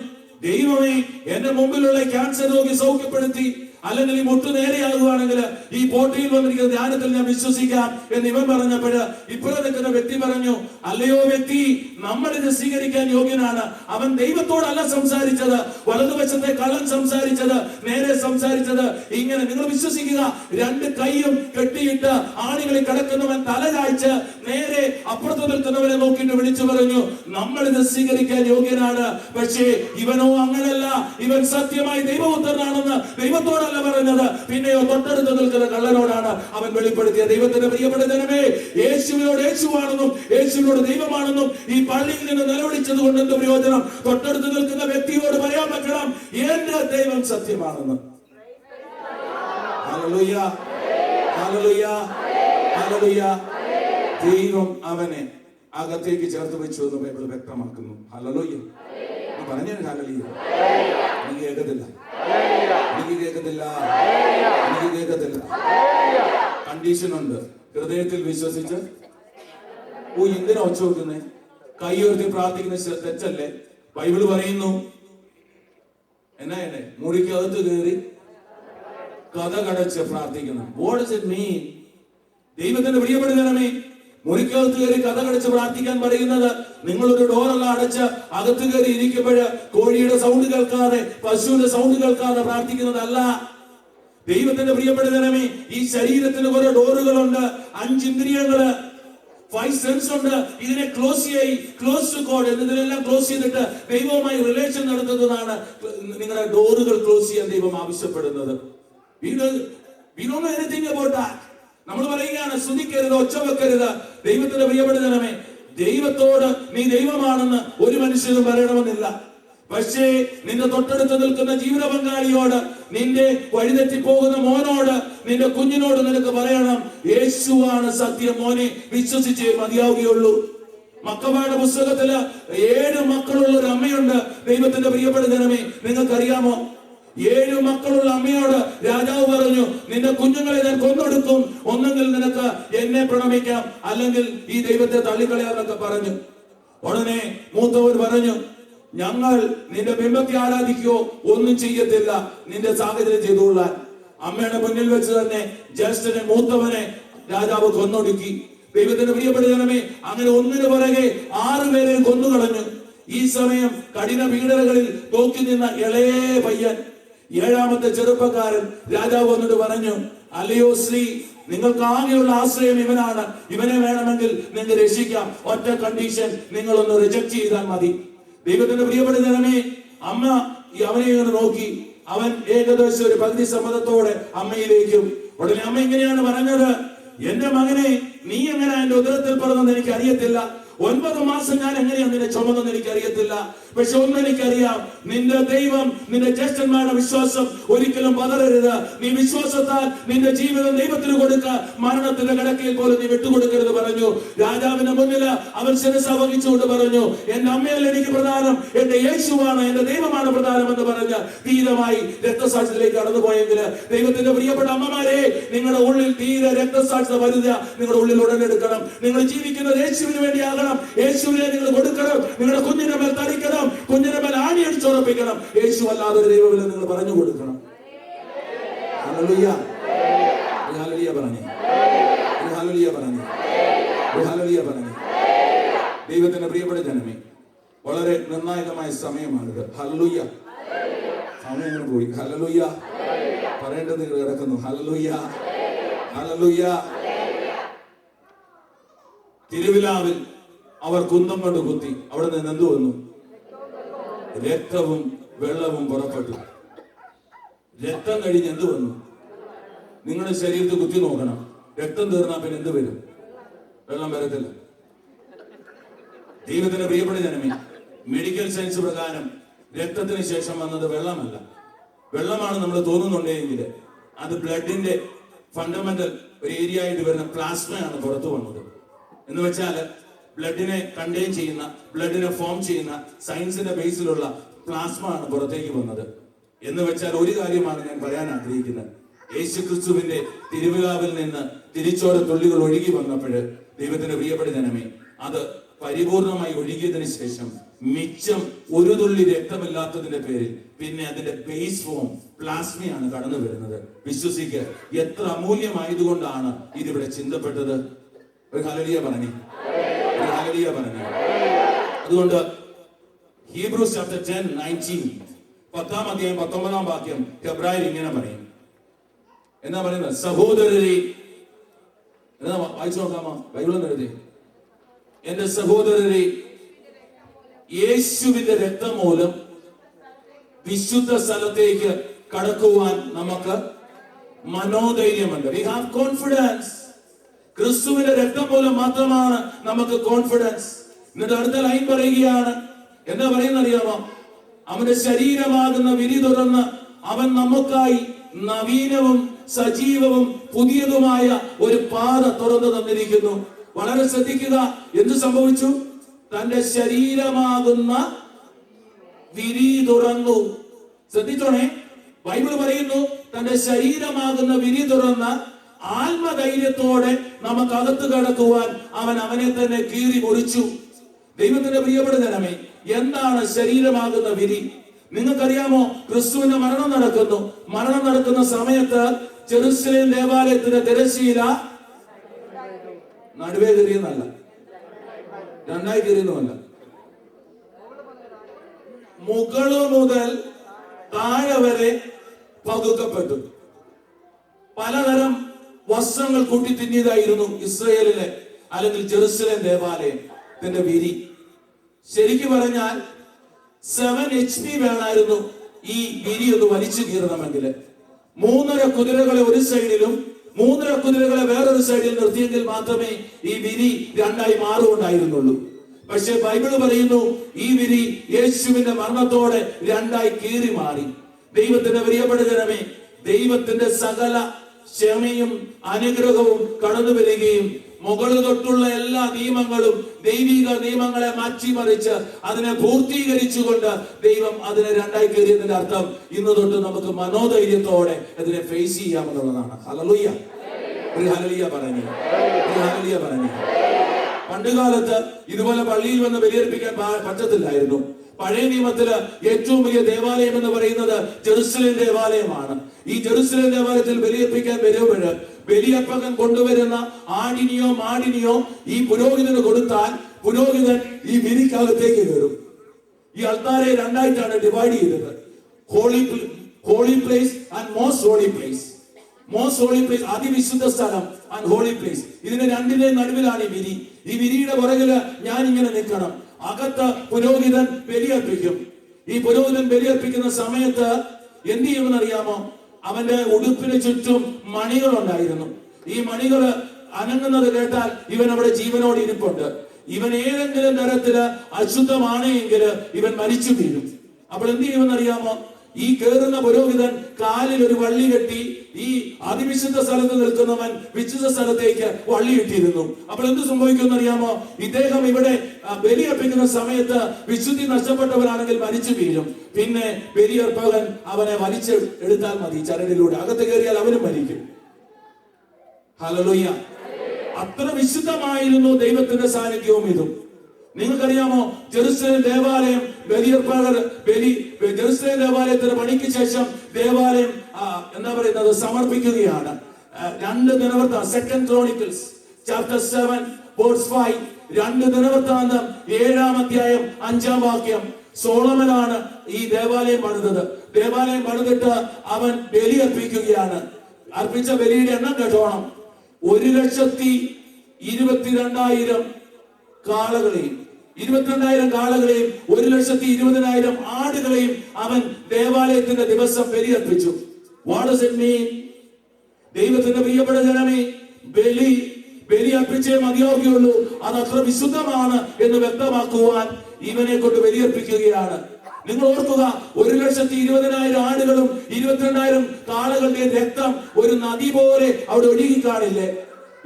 ദൈവമേ, എന്റെ മുമ്പിലുള്ള ക്യാൻസർ രോഗി സൗഖ്യപ്പെടുത്തി, അല്ലെങ്കിൽ ഈ മുട്ടു നേരെയാകുവാണെങ്കിൽ ഈ പോട്ടിയിൽ വന്നിരിക്കുന്ന ധ്യാനത്തിൽ ഞാൻ വിശ്വസിക്കാം എന്ന് ഇവൻ പറഞ്ഞപ്പോഴ് ഇപ്പോഴും നിൽക്കുന്ന വ്യക്തി പറഞ്ഞു, അല്ലയോ വ്യക്തി, നമ്മൾ ഇത് സ്വീകരിക്കാൻ യോഗ്യനാണ്. അവൻ ദൈവത്തോടല്ല സംസാരിച്ചത്, വലതുവശത്തെ കള്ളൻ സംസാരിച്ചത്, നേരെ സംസാരിച്ചത്. ഇങ്ങനെ നിങ്ങൾ വിശ്വസിക്കുക, രണ്ട് കൈയും കെട്ടിയിട്ട് ആണികളിൽ കിടക്കുന്നവൻ തല ചായ്ച്ച് നേരെ അപ്പുറത്ത് നിൽക്കുന്നവനെ നോക്കിയിട്ട് വിളിച്ചു പറഞ്ഞു, നമ്മൾ ഇത് സ്വീകരിക്കാൻ യോഗ്യനാണ്. പക്ഷേ ഇവനോ അങ്ങനല്ല, ഇവൻ സത്യമായി ദൈവപുത്രനാണെന്ന് ദൈവത്തോടല്ല പറഞ്ഞത്, പിന്നെയോ തൊട്ടടുത്ത് നിൽക്കുന്ന കള്ളനോടാണ് അവൻ വെളിപ്പെടുത്തിയ. ദൈവത്തിന്റെ പ്രിയപ്പെടുത്തനമേ, യേശുവിനോട് യേശുവാണെന്നും യേശുവിനോട് ദൈവമാണെന്നും ഈ പള്ളിയിൽ നിന്ന് നിലവിളിച്ചത് കൊണ്ട് എന്ത് പ്രയോജനം? തൊട്ടടുത്ത് നിൽക്കുന്ന വ്യക്തിയോട് പറയാൻ പറ്റണം, എന്റെ ദൈവം സത്യമാണെന്ന്. Hallelujah, hallelujah, hallelujah. ദൈവം അവനെ അകത്തേക്ക് ചേർത്ത് വെച്ചു എന്ന് ബൈബിൾ വ്യക്തമാക്കുന്നു. ഹല്ലേലൂയ. പറഞ്ഞു ഹല്ലേലൂയ. എനിക്ക് കേൾക്കത്തില്ല, എനിക്ക് കേൾക്കത്തില്ല, എനിക്ക് കേൾക്കത്തില്ല. കണ്ടീഷൻ ഉണ്ട്. ഹൃദയത്തിൽ വിശ്വസിച്ച് എന്തിനാ ഒച്ച വെക്കുന്നേ? കൈ ഉയർത്തി പ്രാർത്ഥിക്കുന്ന തെറ്റല്ലേ? ബൈബിള് പറയുന്നു, എന്നാ മുറിക്കകത്ത് കയറി കഥ കടച്ച് പ്രാർത്ഥിക്കണം. What does it mean? ദൈവത്തിന്റെ പ്രിയപ്പെടുത്തണമേ, മുറിക്കകത്ത് കയറി കഥ കടച്ച് പ്രാർത്ഥിക്കാൻ പറയുന്നത്, നിങ്ങളൊരു ഡോറല്ല അടച്ച് അകത്ത് കയറി ഇരിക്കുമ്പോൾ കോഴിയുടെ സൗണ്ട് കേൾക്കാതെ, പശുവിന്റെ സൗണ്ട് കേൾക്കാതെ പ്രാർത്ഥിക്കുന്നതല്ല. ദൈവത്തിന്റെ പ്രിയപ്പെടുത്തണമേ, ഈ ശരീരത്തിന് കുറെ ഡോറുകളുണ്ട്, 5 ഇന്ദ്രിയങ്ങള്, 5 സെൻസ് ഉണ്ട്. ഇതിനെ ക്ലോസ് ടു ഗോഡ് എന്നതിനെല്ലാം ക്ലോസ് ചെയ്തിട്ട് ദൈവവുമായി റിലേഷൻ നടത്തുന്നതാണ് നിങ്ങളുടെ ഡോറുകൾ ക്ലോസ് ചെയ്യാൻ ദൈവം ആവശ്യപ്പെടുന്നത്. We don't know anything about that. നമ്മൾ പറയുകയാണ്, സ്തുതിക്കരുത്, ഒച്ച വെക്കരുത്. ദൈവത്തിന്റെ പ്രിയപ്പെടുത്തണമേ, ദൈവത്തോട് നീ ദൈവമാണെന്ന് ഒരു മനുഷ്യനും പറയണമെന്നില്ല. പക്ഷേ നിന്റെ തൊട്ടടുത്ത് നിൽക്കുന്ന ജീവിത പങ്കാളിയോട്, നിന്റെ വഴിതെറ്റി പോകുന്ന മോനോട്, നിന്റെ കുഞ്ഞിനോട് നിനക്ക് പറയണം, യേശുവാണ് സത്യം, മോനെ വിശ്വസിച്ചേ മതിയാവുകയുള്ളൂ. മക്കബായുടെ പുസ്തകത്തില് 7 മക്കളുള്ള ഒരു അമ്മയുണ്ട്. ദൈവത്തിന്റെ പ്രിയപ്പെടുത്തണമേ, നിങ്ങൾക്കറിയാമോ? 7 മക്കളുള്ള അമ്മയോട് രാജാവ് പറഞ്ഞു, നിന്റെ കുഞ്ഞുങ്ങളെ ഞാൻ കൊന്നൊടുക്കും, ഒന്നെങ്കിൽ നിനക്ക് എന്നെ പ്രണമിക്കാം, അല്ലെങ്കിൽ ഈ ദൈവത്തെ തള്ളിക്കളയാന്നൊക്കെ പറഞ്ഞു. ഉടനെ മൂത്തവൻ പറഞ്ഞു, ഞങ്ങൾ നിന്റെ ബിംബത്തെ ആരാധിക്കുകയോ ഒന്നും ചെയ്യത്തില്ല, നിന്റെ സാഹചര്യം ചെയ്തുകൊള്ളാൻ. അമ്മയുടെ മുന്നിൽ വെച്ച് തന്നെ ജ്യേഷ്ഠനെ, മൂത്തവനെ രാജാവ് കൊന്നൊടുക്കി. ദൈവത്തിന്റെ പ്രിയപ്പെടുത്തണമേ, അങ്ങനെ ഒന്നിനു പുറകെ 6 പേരെ കൊന്നുകളഞ്ഞു. ഈ സമയം കഠിന പീഡനകളിൽ നോക്കി നിന്ന ഇളയ പയ്യൻ, 7ാമത്തെ ചെറുപ്പക്കാരൻ, രാജാവ് വന്നിട്ട് പറഞ്ഞു, അല്ലയോ ശ്രീ, നിങ്ങൾക്ക് ആകെയുള്ള ആശ്രയം ഇവനാണ്, ഇവനെ വേണമെങ്കിൽ നിങ്ങൾക്ക് രക്ഷിക്കാം. ഒറ്റ കണ്ടീഷൻ, നിങ്ങളൊന്ന് റിജക്ട് ചെയ്താൽ മതി. ദൈവത്തിന്റെ പ്രിയപ്പെടുത്തണമേ, അമ്മ അവനെ ഇങ്ങനെ നോക്കി. അവൻ ഏകദേശം ഒരു പകുതി സമ്മതത്തോടെ അമ്മയിലേക്കും. ഉടനെ അമ്മ ഇങ്ങനെയാണ് പറഞ്ഞത്, എന്റെ മകനെ, നീ എങ്ങനെ എന്റെ ഉദരത്തിൽ പറഞ്ഞെന്ന് എനിക്ക് അറിയത്തില്ല, 9 മാസം ഞാൻ എങ്ങനെയാണ് നിന്നെ ചുമന്നെന്ന് എനിക്ക് അറിയത്തില്ല. പക്ഷെ ഒന്നെനിക്കറിയാം, നിന്റെ ദൈവം, നിന്റെ ജ്യേഷ്ഠന്മാരുടെ വിശ്വാസം ഒരിക്കലും പതറരുത്. നീ വിശ്വാസത്താൽ നിന്റെ ജീവിതം ദൈവത്തിന് കൊടുക്ക, മരണത്തിന്റെ കിടക്കയിൽ പോലും നീ വിട്ടുകൊടുക്കരുത് പറഞ്ഞു. രാജാവിന്റെ മുന്നിൽ അവൻ ശിരസ വഹിച്ചുകൊണ്ട് പറഞ്ഞു, എന്റെ അമ്മയല്ല എനിക്ക് പ്രധാനം, എന്റെ യേശുവാണ്, എന്റെ ദൈവമാണ് പ്രധാനം എന്ന് പറഞ്ഞ് ധീരമായി രക്തസാക്ഷ്യത്തിലേക്ക് കടന്നുപോയെങ്കിൽ, ദൈവത്തിന്റെ പ്രിയപ്പെട്ട അമ്മമാരെ, നിങ്ങളുടെ ഉള്ളിൽ തീരെ രക്തസാക്ഷ്യത വരുക നിങ്ങളുടെ ഉള്ളിൽ ഉടലെടുക്കണം. നിങ്ങൾ ജീവിക്കുന്നത് യേശുവിന് വേണ്ടിയാകണം. യേശുവിനെ നിങ്ങൾ കൊടുക്കണം. നിങ്ങളുടെ കുഞ്ഞിന്റെ മേൽ തളിക്കണം, കുഞ്ഞിന്റെ മേൽ ആണിയടിച്ചുറപ്പിക്കണം. യേശു അല്ലാതെ ഒരു ദൈവമില്ല നിങ്ങൾ പറഞ്ഞു കൊടുക്കണം. ഹല്ലേലൂയ, ഹല്ലേലൂയ പറഞ്ഞു, ഹല്ലേലൂയ പറഞ്ഞു, ഹല്ലേലൂയ പറഞ്ഞു. ദൈവത്തിന്റെ പ്രിയപ്പെട്ട ജനമേ, വളരെ നിർണായകമായ സമയമാണിത്. ഹല്ലേലൂയ. സമയം ഇങ്ങനെ പോയി. ഹല്ലേലൂയ പറയേണ്ടത് കിടക്കുന്നു. Hallelujah, hallelujah. തിരുവിലാവിൽ അവർ കുന്തം കൊണ്ട് കുത്തി. അവിടെ നിന്ന് എന്തു വന്നു? രക്തവും വെള്ളവും പുറപ്പെട്ടു. രക്തം കഴിഞ്ഞ് എന്ത് വന്നു? നിങ്ങളുടെ ശരീരത്തിൽ കുത്തി നോക്കണം. രക്തം തീർന്നാൽ പിന്നെ എന്ത് വരും? വെള്ളം വരത്തില്ല. ദൈവത്തിന്റെ പ്രിയപ്പെട്ട ജനമേ, മെഡിക്കൽ സയൻസ് പ്രകാരം രക്തത്തിന് ശേഷം വന്നത് വെള്ളമല്ല. വെള്ളമാണ് നമ്മൾ തോന്നുന്നുണ്ടെങ്കിൽ അത് ബ്ലഡിന്റെ ഫണ്ടമെന്റൽ ഒരു ഏരിയ ആയിട്ട് വരുന്ന പ്ലാസ്മയാണ് പുറത്തു വന്നത്. എന്ന് വെച്ചാൽ ബ്ലഡിനെ കണ്ടെയ്ൻ ചെയ്യുന്ന, ബ്ലഡിനെ ഫോം ചെയ്യുന്ന സയൻസിന്റെ ബേസിലുള്ള പ്ലാസ്മ ആണ് പുറത്തേക്ക് വന്നത്. എന്ന് വെച്ചാൽ ഒരു കാര്യമാണ് ഞാൻ പറയാൻ ആഗ്രഹിക്കുന്നത്. യേശുക്രിസ്തുവിന്റെ തിരുവിലാവിൽ നിന്ന് തിരിച്ചോര തുള്ളികൾ ഒഴുകി വന്നപ്പോൾ ദൈവത്തിന്റെ പ്രിയപ്പെട്ട ജനമേ, അത് പരിപൂർണമായി ഒഴുകിയതിനു ശേഷം മിച്ചം ഒരു തുള്ളി രക്തമില്ലാത്തതിന്റെ പേരിൽ പിന്നെ അതിന്റെ ബേസ് ഫോം പ്ലാസ്മയാണ് കടന്നു വരുന്നത്. വിശ്വസിക്കുക, എത്ര അമൂല്യമായതുകൊണ്ടാണ് ഇതിവിടെ ചിന്തപ്പെട്ടത്. ഒരു ഹല്ലേലൂയ പറഞ്ഞേ, ഒരു ഹല്ലേലൂയ പറഞ്ഞേ. അതുകൊണ്ട് ഹീബ്രൂസ് ചാപ്റ്റർ 10:19 10-ാം അധ്യായം 19-ാം വാക്യം ഹെബ്രായർ ഇങ്ങനെ പറയും. എന്നാ പറയുന്നത്? സഹോദരരെ, എന്നാ വായിച്ചു നോക്കാമോ? ബൈബിളിൽ എഴുതി, എന്റെ സഹോദരരെ, യേശുവിന്റെ രക്തം മൂലം വിശുദ്ധ സ്ഥലത്തേക്ക് കടക്കുവാൻ നമുക്ക് മനോധൈര്യമുണ്ട്. We have confidence. ക്രിസ്തുവിന്റെ രക്തം മൂലം മാത്രമാണ് നമുക്ക് കോൺഫിഡൻസ്. എന്നിട്ട് അടുത്ത ലൈൻ പറയുകയാണ്. എന്താ പറയുന്ന അറിയാമോ? അവന്റെ ശരീരമാകുന്ന വിരി തുറന്ന് അവൻ നമുക്കായി നവീനവും സജീവവും പുതിയതുമായ ഒരു പാത തുറന്നു തന്നിരിക്കുന്നു. വളരെ ശ്രദ്ധിക്കുക. എന്ത് സംഭവിച്ചു? തന്റെ ശരീരമാകുന്ന വിരി തുറന്നു. ശ്രദ്ധിച്ചോണേ, ബൈബിൾ പറയുന്നു തന്റെ ശരീരമാകുന്ന വിരി തുറന്ന ആത്മധൈര്യത്തോടെ നമുക്കകത്ത് കടക്കുവാൻ അവൻ അവനെ തന്നെ കീറി മുറിച്ചു. ദൈവത്തിന്റെ പ്രിയപ്പെട്ട ജനമേ, എന്താണ് ശരീരമാകുന്ന വിരി? നിങ്ങൾക്കറിയാമോ? ക്രിസ്തുവിന്റെ മരണം നടക്കുന്നു. മരണം നടക്കുന്ന സമയത്ത് ജെറുസലേം ദേവാലയത്തിന്റെ തിരശ്ശീല നടുവേ കയറിയെന്നല്ല, രണ്ടായി കയറിയെന്നുമല്ല, മുകള് മുതൽ താഴെ വരെ പകുക്കപ്പെട്ടു. പലതരം വസ്ത്രങ്ങൾ കൂട്ടി തിന്നിയതായിരുന്നു ഇസ്രയേലിലെ അല്ലെങ്കിൽ ജെറുസലേം ദേവാലയത്തിന്റെ വിരി. ശരിക്കു പറഞ്ഞാൽ 7 HP വേണമായിരുന്നു ഈ വിരി ഒന്ന് വലിച്ചു കീറണമെങ്കിൽ. 3.5 കുതിരകളെ ഒരു സൈഡിലും 3.5 കുതിരകളെ വേറൊരു സൈഡിൽ നിർത്തിയെങ്കിൽ മാത്രമേ ഈ വിരി രണ്ടായി മാറുകൊണ്ടായിരുന്നുള്ളൂ. പക്ഷെ ബൈബിള് പറയുന്നു ഈ വിരി യേശുവിന്റെ മരണത്തോടെ രണ്ടായി കീറി മാറി. ദൈവത്തിന്റെ പ്രിയപ്പെട്ട ജനമേ, ദൈവത്തിന്റെ സകല ക്ഷമയും അനുഗ്രഹവും കടന്നു വരികയും മുകളിൽ തൊട്ടുള്ള എല്ലാ നിയമങ്ങളും ദൈവിക നിയമങ്ങളെ മാറ്റിമറിച്ച് അതിനെ പൂർത്തീകരിച്ചുകൊണ്ട് ദൈവം അതിനെ രണ്ടായി കയറിയതിന്റെ അർത്ഥം ഇന്ന് തൊട്ട് നമുക്ക് മനോധൈര്യത്തോടെ അതിനെ ഫേസ് ചെയ്യാമെന്നുള്ളതാണ്. ഹല്ലേലൂയ, ഒരു ഹല്ലേലൂയ പറഞ്ഞു, ഒരു ഹല്ലേലൂയ പറഞ്ഞു. പണ്ടുകാലത്ത് ഇതുപോലെ പള്ളിയിൽ വന്ന് ബലിയർപ്പിക്കാൻ പറ്റത്തില്ലായിരുന്നു. പഴയ നിയമത്തില് ഏറ്റവും വലിയ ദേവാലയം എന്ന് പറയുന്നത് ജെറുസലേം ദേവാലയമാണ്. ഈ ജെറുസലേം ദേവാലയത്തിൽ ബലിയർപ്പിക്കാൻ വരുമ്പോൾ ബലിയർപ്പകൻ കൊണ്ടുവരുന്ന ആടിനെയോ മാടിനെയോ ഈ പുരോഹിതന് കൊടുത്താൽ പുരോഹിതൻ ഈ വിരിക്കകത്തേക്ക് കയറും. ഈ അൾത്താരെ രണ്ടായിട്ടാണ് ഡിവൈഡ് ചെയ്തത്. Holy place and most holy place. Most holy place, അതിവിശുദ്ധ സ്ഥലം, ആൻഡ് ഹോളി പ്ലേസ്. ഇതിന് രണ്ടിന്റെയും നടുവിലാണ് ഈ വിരി. ഈ വിരിയുടെ പുറകില് ഞാൻ ഇങ്ങനെ നിൽക്കണം. അകത്ത് പുരോഹിതൻ ബലിയർപ്പിക്കും. ഈ പുരോഹിതൻ ബലിയർപ്പിക്കുന്ന സമയത്ത് എന്ത് ചെയ്യുമെന്ന് അറിയാമോ? അവന്റെ ഉടുപ്പിന് ചുറ്റും മണികൾ ഉണ്ടായിരുന്നു. ഈ മണികള് അനങ്ങുന്നത് കേട്ടാൽ ഇവൻ അവിടെ ജീവനോട് ഇരിപ്പുണ്ട്. ഇവൻ ഏതെങ്കിലും തരത്തില് അശുദ്ധമാണ് എങ്കിൽ ഇവൻ മരിച്ചു വീഴും. അപ്പോൾ എന്ത് ചെയ്യുമെന്ന് അറിയാമോ? ഈ കേറുന്ന പുരോഹിതൻ കാലിൽ ഒരു വള്ളി കെട്ടി ഈ അതിവിശുദ്ധ സ്ഥലത്ത് നിൽക്കുന്നവൻ വിശുദ്ധ സ്ഥലത്തേക്ക് വള്ളി ഇട്ടിരുന്നു. അപ്പോൾ എന്ത് സംഭവിക്കുമെന്ന് അറിയാമോ? ഇദ്ദേഹം ഇവിടെ ബലിയർപ്പിക്കുന്ന സമയത്ത് വിശുദ്ധി നഷ്ടപ്പെട്ടവനാണെങ്കിൽ മരിച്ചു വീഴും. പിന്നെ ബലിയർപ്പകൻ അവനെ വലിച്ച് എടുത്താൽ മതി ചരടിലൂടെ. അകത്ത് കയറിയാൽ അവനും മരിക്കും. ഹല്ലേലൂയ. അത്ര വിശുദ്ധമായിരുന്നു ദൈവത്തിന്റെ സാന്നിധ്യവും ഇതും. നിങ്ങൾക്കറിയാമോ? ജെറുസലേം ദേവാലയം ജെറുസലേം ദേവാലയത്തിന് പണിക്ക് ശേഷം ദേവാലയം എന്താ പറയുന്നത് സമർപ്പിക്കുകയാണ്. 2 ദിനവൃത്താന്തം, 2 Chronicles chapter 7 verse 5, 2 ദിനവൃത്താന്തം 7-ാം അധ്യായം 5-ാം വാക്യം. സോളമനാണ് ഈ ദേവാലയം പണിതത്. ദേവാലയം പണിതിട്ട് അവൻ ബലിയർപ്പിക്കുകയാണ്. അർപ്പിച്ച ബലിയുടെ എണ്ണം കേട്ടോണം, 1,22,000 കാളകളെയും 22,000 കാളകളെയും 1,20,000 ആടുകളെയും അവൻ ദേവാലയത്തിന്റെ ദിവസം ബലിയർപ്പിച്ചു. What does it mean? ദൈവത്തിന്റെ പ്രിയപ്പെട്ട ജനമേ, ബലി അർപ്പിച്ചേ മതിയാവുകയുള്ളൂ, അത് അത്ര വിശുദ്ധമാണ് എന്ന് വ്യക്തമാക്കുവാൻ ഇവനെ കൊണ്ട് ബലിയർപ്പിക്കുകയാണ്. നിങ്ങൾ ഓർക്കുക, 1,20,000 ആടുകളും 22,000 കാളകളുടെ രക്തം ഒരു നദി പോലെ അവിടെ ഒഴുകി കാണില്ലേ?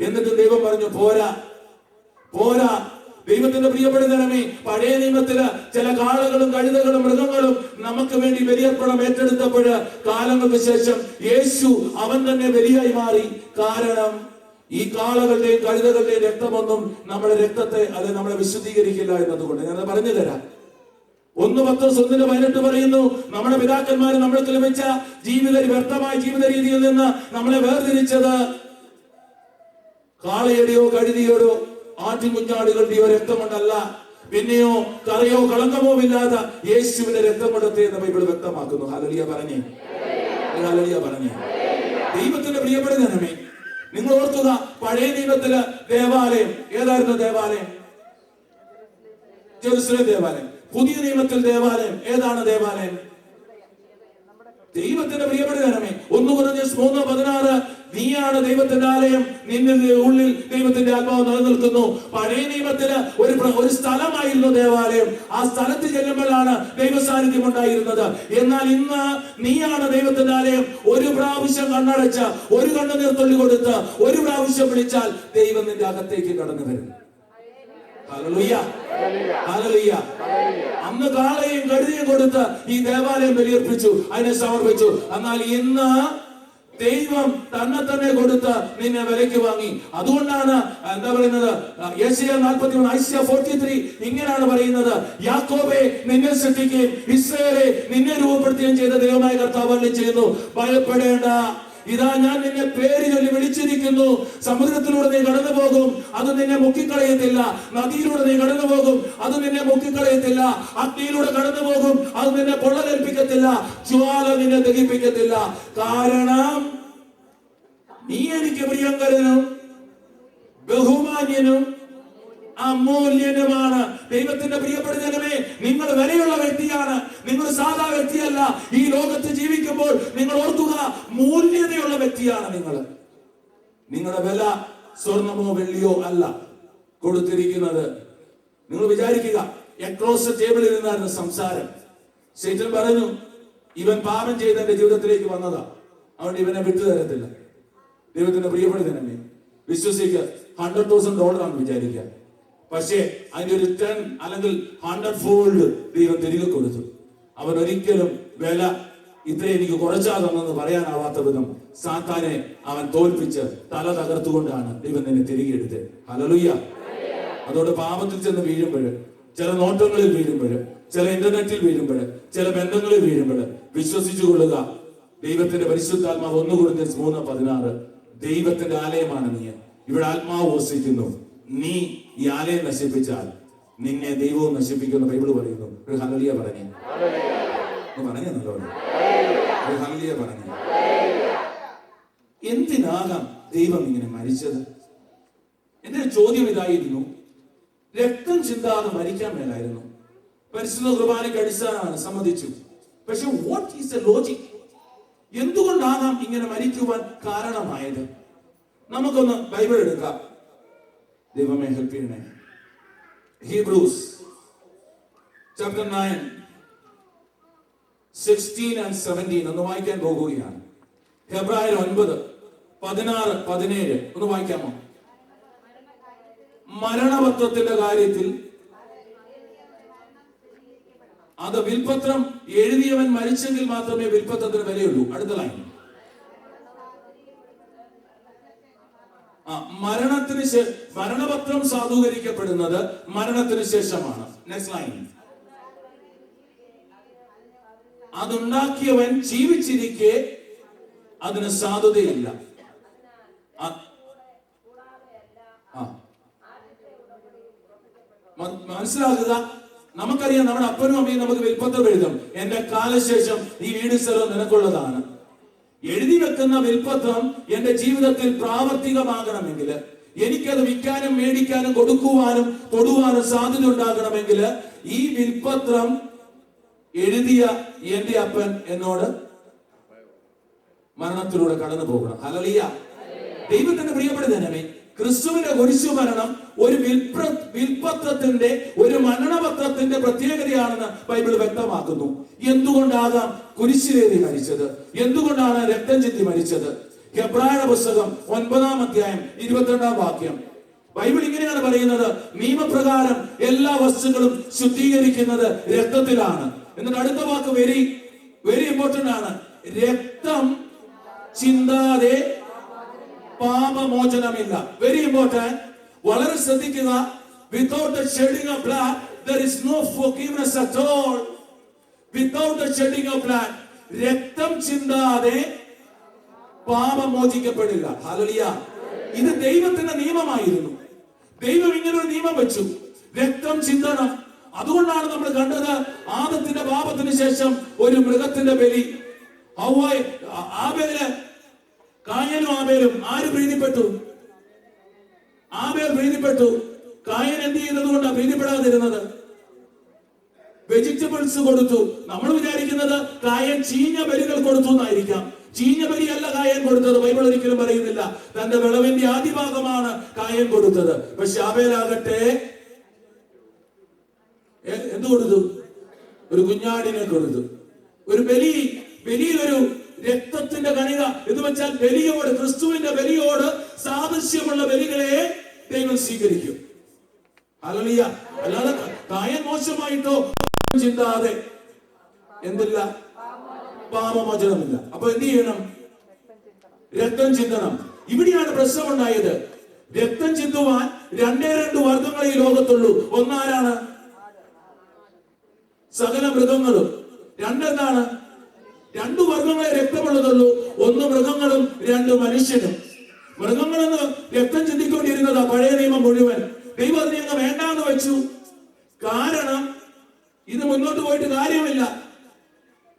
എന്നിട്ട് ദൈവം പറഞ്ഞു പോരാ. ദൈവത്തിന്റെ പ്രിയപ്പെട്ട ജനമേ, പഴയ നിയമത്തില് ചില കാളകളും കഴുതകളും മൃഗങ്ങളും നമുക്ക് വേണ്ടി ബലിയർപ്പണം ഏറ്റെടുത്തപ്പോൾ കാലങ്ങൾക്ക് ശേഷം യേശു അവൻ തന്നെ ബലിയായി മാറി. കാരണം ഈ കാളകളുടെയും കഴുതകളുടെയും രക്തമൊന്നും നമ്മുടെ രക്തത്തെ നമ്മളെ വിശുദ്ധീകരിക്കില്ല എന്നതുകൊണ്ട് ഞാൻ പറഞ്ഞു തരാം. 1 Petrus 1:18 പറയുന്നു, നമ്മുടെ പിതാക്കന്മാർ നമ്മൾക്ക് ലഭിച്ച വ്യർത്ഥമായ ജീവിത രീതിയിൽ നിന്ന് നമ്മളെ വേർതിരിച്ചത് കാളയുടെയോ കഴുതിയോടോ ആട്ടിൻകുഞ്ഞാടുകളുടെയോ രക്തം കൊണ്ടല്ല, പിന്നെയോ കറയോ കളങ്കമോ ഇല്ലാത്ത യേശുവിന്റെ രക്തം കൊണ്ടത്തെ എന്ന് ബൈബിൾ വ്യക്തമാക്കുന്നു. ഹല്ലേലൂയ പറഞ്ഞേ. ദൈവത്തിന്റെ പ്രിയപ്പെട്ട ജനമേ, നിങ്ങൾ ഓർക്കുക, പഴയ നിയമത്തിലെ ദേവാലയം ഏതായിരുന്നു? ദേവാലയം ജെറുസലേം ദേവാലയം. പുതിയ നിയമത്തിൽ ദേവാലയം ഏതാണ്? ദേവാലയം ദൈവത്തിന്റെ പ്രിയപ്പെട്ട ജനമേ, 1 Corinthians 3:16 നീയാണ് ദൈവത്തിന്റെ ആലയം, നിന്റെ ഉള്ളിൽ ദൈവത്തിന്റെ ആത്മാവ് നിലനിൽക്കുന്നു. പഴയ നിയമത്തില് ഒരു സ്ഥലമായിരുന്നു ദേവാലയം. ആ സ്ഥലത്ത് ചെല്ലുമ്പോഴാണ് ദൈവ സാന്നിധ്യം ഉണ്ടായിരുന്നത്. എന്നാൽ ഇന്ന് നീയാണ് ദൈവത്തിന്റെ ആലയം. ഒരു പ്രാവശ്യം കണ്ണടച്ച, ഒരു കണ്ണുനീർ തുള്ളി കൊടുത്ത്, ഒരു പ്രാവശ്യം വിളിച്ചാൽ ദൈവം നിന്റെ അകത്തേക്ക് കടന്നു വരും. ഹല്ലേലൂയ. അന്ന് കാളയും കഴുതിയും കൊടുത്ത് ഈ ദേവാലയം ബലിയർപ്പിച്ചു, അതിനെ സമർപ്പിച്ചു. എന്നാൽ ഇന്ന് ദൈവം തന്നെ കൊടുത്ത് നിന്നെ വിലയ്ക്ക് വാങ്ങി. അതുകൊണ്ടാണ് എന്താ പറയുന്നത്? യെശയ്യാ 41 ഐശയ്യാ 43 ഇങ്ങനെയാണ് പറയുന്നത്, യാക്കോബേ നിന്നെ സൃഷ്ടിക്കുകയും ഇസ്രായേലേ നിന്നെ രൂപപ്പെടുത്തുകയും ചെയ്ത ദൈവമായ കർത്താവ് അരുളി ചെയ്യുന്നു, ഭയപ്പെടേണ്ട, ഇതാ ഞാൻ നിന്നെ പേര് ചൊല്ലി വിളിച്ചിരിക്കുന്നു. സമുദ്രത്തിലൂടെ നീ കടന്നു പോകും, അത് നിന്നെ മുക്കിക്കളയത്തില്ല. നദിയിലൂടെ നീ കടന്നു പോകും, അത് നിന്നെ മുക്കിക്കളയത്തില്ല. അഗ്നിയിലൂടെ കടന്നു പോകും, അത് നിന്നെ പൊള്ളലേൽപ്പിക്കത്തില്ല. ജ്വാല നിന്നെ ദഹിപ്പിക്കത്തില്ല. കാരണം നീ എനിക്ക് പ്രിയങ്കരനും ബഹുമാന്യനും അമൂല്യനുമാണ്. ദൈവത്തിന്റെ പ്രിയപ്പെട്ട ജനമേ, നിങ്ങൾ വിലയുള്ള വ്യക്തിയാണ്. നിങ്ങൾ സാധാ വ്യക്തിയല്ല. ഈ ലോകത്ത് ജീവിക്കുമ്പോൾ നിങ്ങൾ ഓർക്കുക, മൂല്യതയുള്ള വ്യക്തിയാണ് നിങ്ങൾ. നിങ്ങളുടെ വില സ്വർണമോ വെള്ളിയോ അല്ല കൊടുത്തിരിക്കുന്നത്. നിങ്ങൾ വിചാരിക്കുക, അക്രോസ് ടേബിളിൽ നിന്നായിരുന്നു സംസാരം. ശൈത്താൻ പറഞ്ഞു, ഇവൻ പാപം ചെയ്ത് എന്റെ ജീവിതത്തിലേക്ക് വന്നതാ, അതുകൊണ്ട് ഇവനെ വിട്ടുതരത്തില്ല. ദൈവത്തിന്റെ പ്രിയപ്പെട്ട ജനമേ, വിശ്വസിക്കുക, $100,000 ആണ് വിചാരിക്കുക. പക്ഷേ അതിന്റെ ഒരു 10 അല്ലെങ്കിൽ 100 ഫോൾഡ് ദൈവം തിരികെ കൊടുത്തു. അവൻ ഒരിക്കലും വില ഇത്ര എനിക്ക് കുറച്ചാകുന്നെന്ന് പറയാനാവാത്ത വിധം സാത്താനെ അവൻ തോൽപ്പിച്ച് തല തകർത്തുകൊണ്ടാണ് ദൈവം നിന്നെ തിരികെ എടുത്തത്. ഹല്ലേലൂയ. അതോടെ പാപത്തിൽ ചെന്ന് വീഴുമ്പോൾ, ചില നോട്ടങ്ങളിൽ വീഴുമ്പോൾ, ചില ഇന്റർനെറ്റിൽ വീഴുമ്പോൾ, ചില ബന്ധങ്ങളിൽ വീഴുമ്പോൾ വിശ്വസിച്ചു കൊള്ളുക, ദൈവത്തിന്റെ പരിശുദ്ധാത്മാവ് 1 Corinthians 3:16 ദൈവത്തിന്റെ ആലയമാണ് നീ. ഇവിടെ ആത്മാവ് വസിക്കുന്നു. നീ ഈ ആലയം നശിപ്പിച്ചാൽ നിന്നെ ദൈവവും നശിപ്പിക്കുന്ന ബൈബിൾ പറയുന്നു. ഒരു ഹല്ലേലൂയ പറഞ്ഞേ. ഹല്ലേലൂയ പറഞ്ഞേ. എന്തിനാകാം ദൈവം ഇങ്ങനെ മരിച്ചത്? എന്റെ ചോദ്യം ഇതായിരുന്നു, രക്തം ചിന്താതെ മരിക്കാൻ മേലായിരുന്നു. പരിശുദ്ധ കുർബാനയ്ക്ക് അടിസ്ഥാനമാണ്, സമ്മതിച്ചു. പക്ഷെ വാട്ട് ഈസ് ദ ലോജിക്? എന്തുകൊണ്ടാകാം ഇങ്ങനെ മരിക്കുവാൻ കാരണമായത്? നമുക്കൊന്ന് ബൈബിൾ എടുക്കാം. ദൈവമേ ഹെൽപ്പ് ചെയ്യണേ. Hebrews chapter 9 16 and 17 ഒന്ന് വായിക്കാൻ പോകുകയാണ്. ഹെബ്രായർ 9 16 17 ഒന്ന് വായിക്കാമോ? മരണപത്രത്തിന്റെ കാര്യത്തിൽ അത് വിൽപത്രം എഴുതിയവൻ മരിച്ചെങ്കിൽ മാത്രമേ വിൽപത്രത്തിന് വിലയുള്ളൂ. അടുത്ത ലൈൻ, മരണപത്രം സാധൂകരിക്കപ്പെടുന്നത് മരണത്തിന് ശേഷമാണ്. നെക്സ്റ്റ് ലൈൻ, അതുണ്ടാക്കിയവൻ ജീവിച്ചിരിക്കെ അതിന് സാധുതയില്ല. മനസ്സിലാക്കുക, നമുക്കറിയാം നമ്മുടെ അപ്പനും അമ്മയും നമുക്ക് വിൽപ്പത്രം എഴുതും, എന്റെ കാലശേഷം ഈ വീട് സ്ഥലം നിനക്കുള്ളതാണ്. എഴുതി വെക്കുന്ന വിൽപ്പത്രം എന്റെ ജീവിതത്തിൽ പ്രാവർത്തികമാകണമെങ്കിൽ, എനിക്കത് വിൽക്കാനും മേടിക്കാനും കൊടുക്കുവാനും തൊടുവാനും സാധ്യത ഉണ്ടാകണമെങ്കിൽ ഈ വിൽപത്രം എഴുതിയ എന്റെ അപ്പൻ എന്നോട് മരണത്തിലൂടെ കടന്നു പോകണം. ഹല്ലേലൂയ. ദൈവത്തിന്റെ പ്രിയപ്പെട്ടവനെ, ക്രിസ്തുവിന്റെ കുരിശു മരണം ഒരു വിൽപത്രത്തിന്റെ, ഒരു മരണപത്രത്തിന്റെ പ്രത്യേകതയാണെന്ന് ബൈബിൾ വ്യക്തമാക്കുന്നു. എന്തുകൊണ്ടാകാം കുരിശിലേറി മരിച്ചത്? എന്തുകൊണ്ടാണ് രക്തം ചിന്തി മരിച്ചത്? ഹെബ്രായരുടെ പുസ്തകം 9-ാം അധ്യായം 22-ാം വാക്യം ബൈബിൾ ഇങ്ങനെയാണ് പറയുന്നത്: നിയമപ്രകാരം എല്ലാ വസ്തുക്കളും ശുദ്ധീകരിക്കുന്നത് രക്തത്തിലാണ്. എന്നിട്ട് അടുത്ത വാക്ക് വെരി വെരി ഇമ്പോർട്ടന്റ് ആണ്. രക്തം ചിന്താതെ പാപമോചനമില്ല. Very important. വളരെ ശ്രദ്ധിക്കുക. Without the shedding of blood there is no forgiveness at all. Without the shedding of blood, രക്തം ചിന്താതെ പാപം മോചിക്കപ്പെടില്ല. ഹല്ലേലൂയ. ഇത് ദൈവത്തിന്റെ നിയമമായിരുന്നു. ദൈവം ഇങ്ങനെ ഒരു നിയമം വെച്ചു, രക്തം ചിന്തണം. അതുകൊണ്ടാണ് നമ്മൾ കണ്ടത് ആദത്തിന്റെ പാപത്തിന് ശേഷം ഒരു മൃഗത്തിന്റെ ബലി. കായനും ആബേലും ആര് പ്രീതിപ്പെട്ടു? ആബേൽ പ്രീതിപ്പെട്ടു. കായൻ എന്ത് ചെയ്യുന്നത് കൊണ്ടാണ് പ്രീതിപ്പെടാതിരുന്നത്? വെജിറ്റബിൾസ് കൊടുത്തു. നമ്മൾ വിചാരിക്കുന്നത് കായൻ ചീഞ്ഞ ബലികൾ കൊടുത്തു എന്നായിരിക്കാം. ചീഞ്ഞ ബലിയല്ല കായൻ കൊടുത്തത്. ബൈബിൾ ഒരിക്കലും പറയുന്നില്ല. തന്റെ വിളവിന്റെ ആദ്യ ഭാഗമാണ് കായൻ കൊടുത്തത്. പക്ഷെ ആബേലാകട്ടെ എന്ത് കൊടുത്തു? ഒരു കുഞ്ഞാടിനെ കൊടുത്തു. ഒരു ബലിയിലൊരു രക്തത്തിന്റെ കണിക എന്ന് വെച്ചാൽ ബലിയോട്, ക്രിസ്തുവിന്റെ ബലിയോട് സാദൃശ്യമുള്ള ബലികളെ ദൈവം സ്വീകരിക്കും. ഹല്ലേലൂയ. അല്ലാതെ കായൻ മോശമായിട്ടോ ചിന്താതെ എന്തില്ല? പാപമോചനമില്ല. അപ്പൊ എന്ത് ചെയ്യണം? രക്തം ചിന്തണം. ഇവിടെയാണ് പ്രശ്നം ഉണ്ടായത്. രക്തം ചിന്തുവാൻ രണ്ടേ രണ്ട് വർഗങ്ങളെ ഈ ലോകത്തുള്ളൂ. ഒന്നാരാണ്? സകല മൃഗങ്ങളും. രണ്ടെന്താണ്? രണ്ടു വർഗങ്ങളെ രക്തമുള്ളതുള്ളൂ. ഒന്ന് മൃഗങ്ങളും, രണ്ട് മനുഷ്യനും. മൃഗങ്ങളെന്ന് രക്തം ചിന്തിക്കൊണ്ടിരുന്നതാ പഴയ നിയമം മുഴുവൻ. ദൈവം അതിനെ അങ്ങ് വേണ്ടാന്ന് വെച്ചു. കാരണം ഇത് മുന്നോട്ട് പോയിട്ട് കാര്യമില്ല.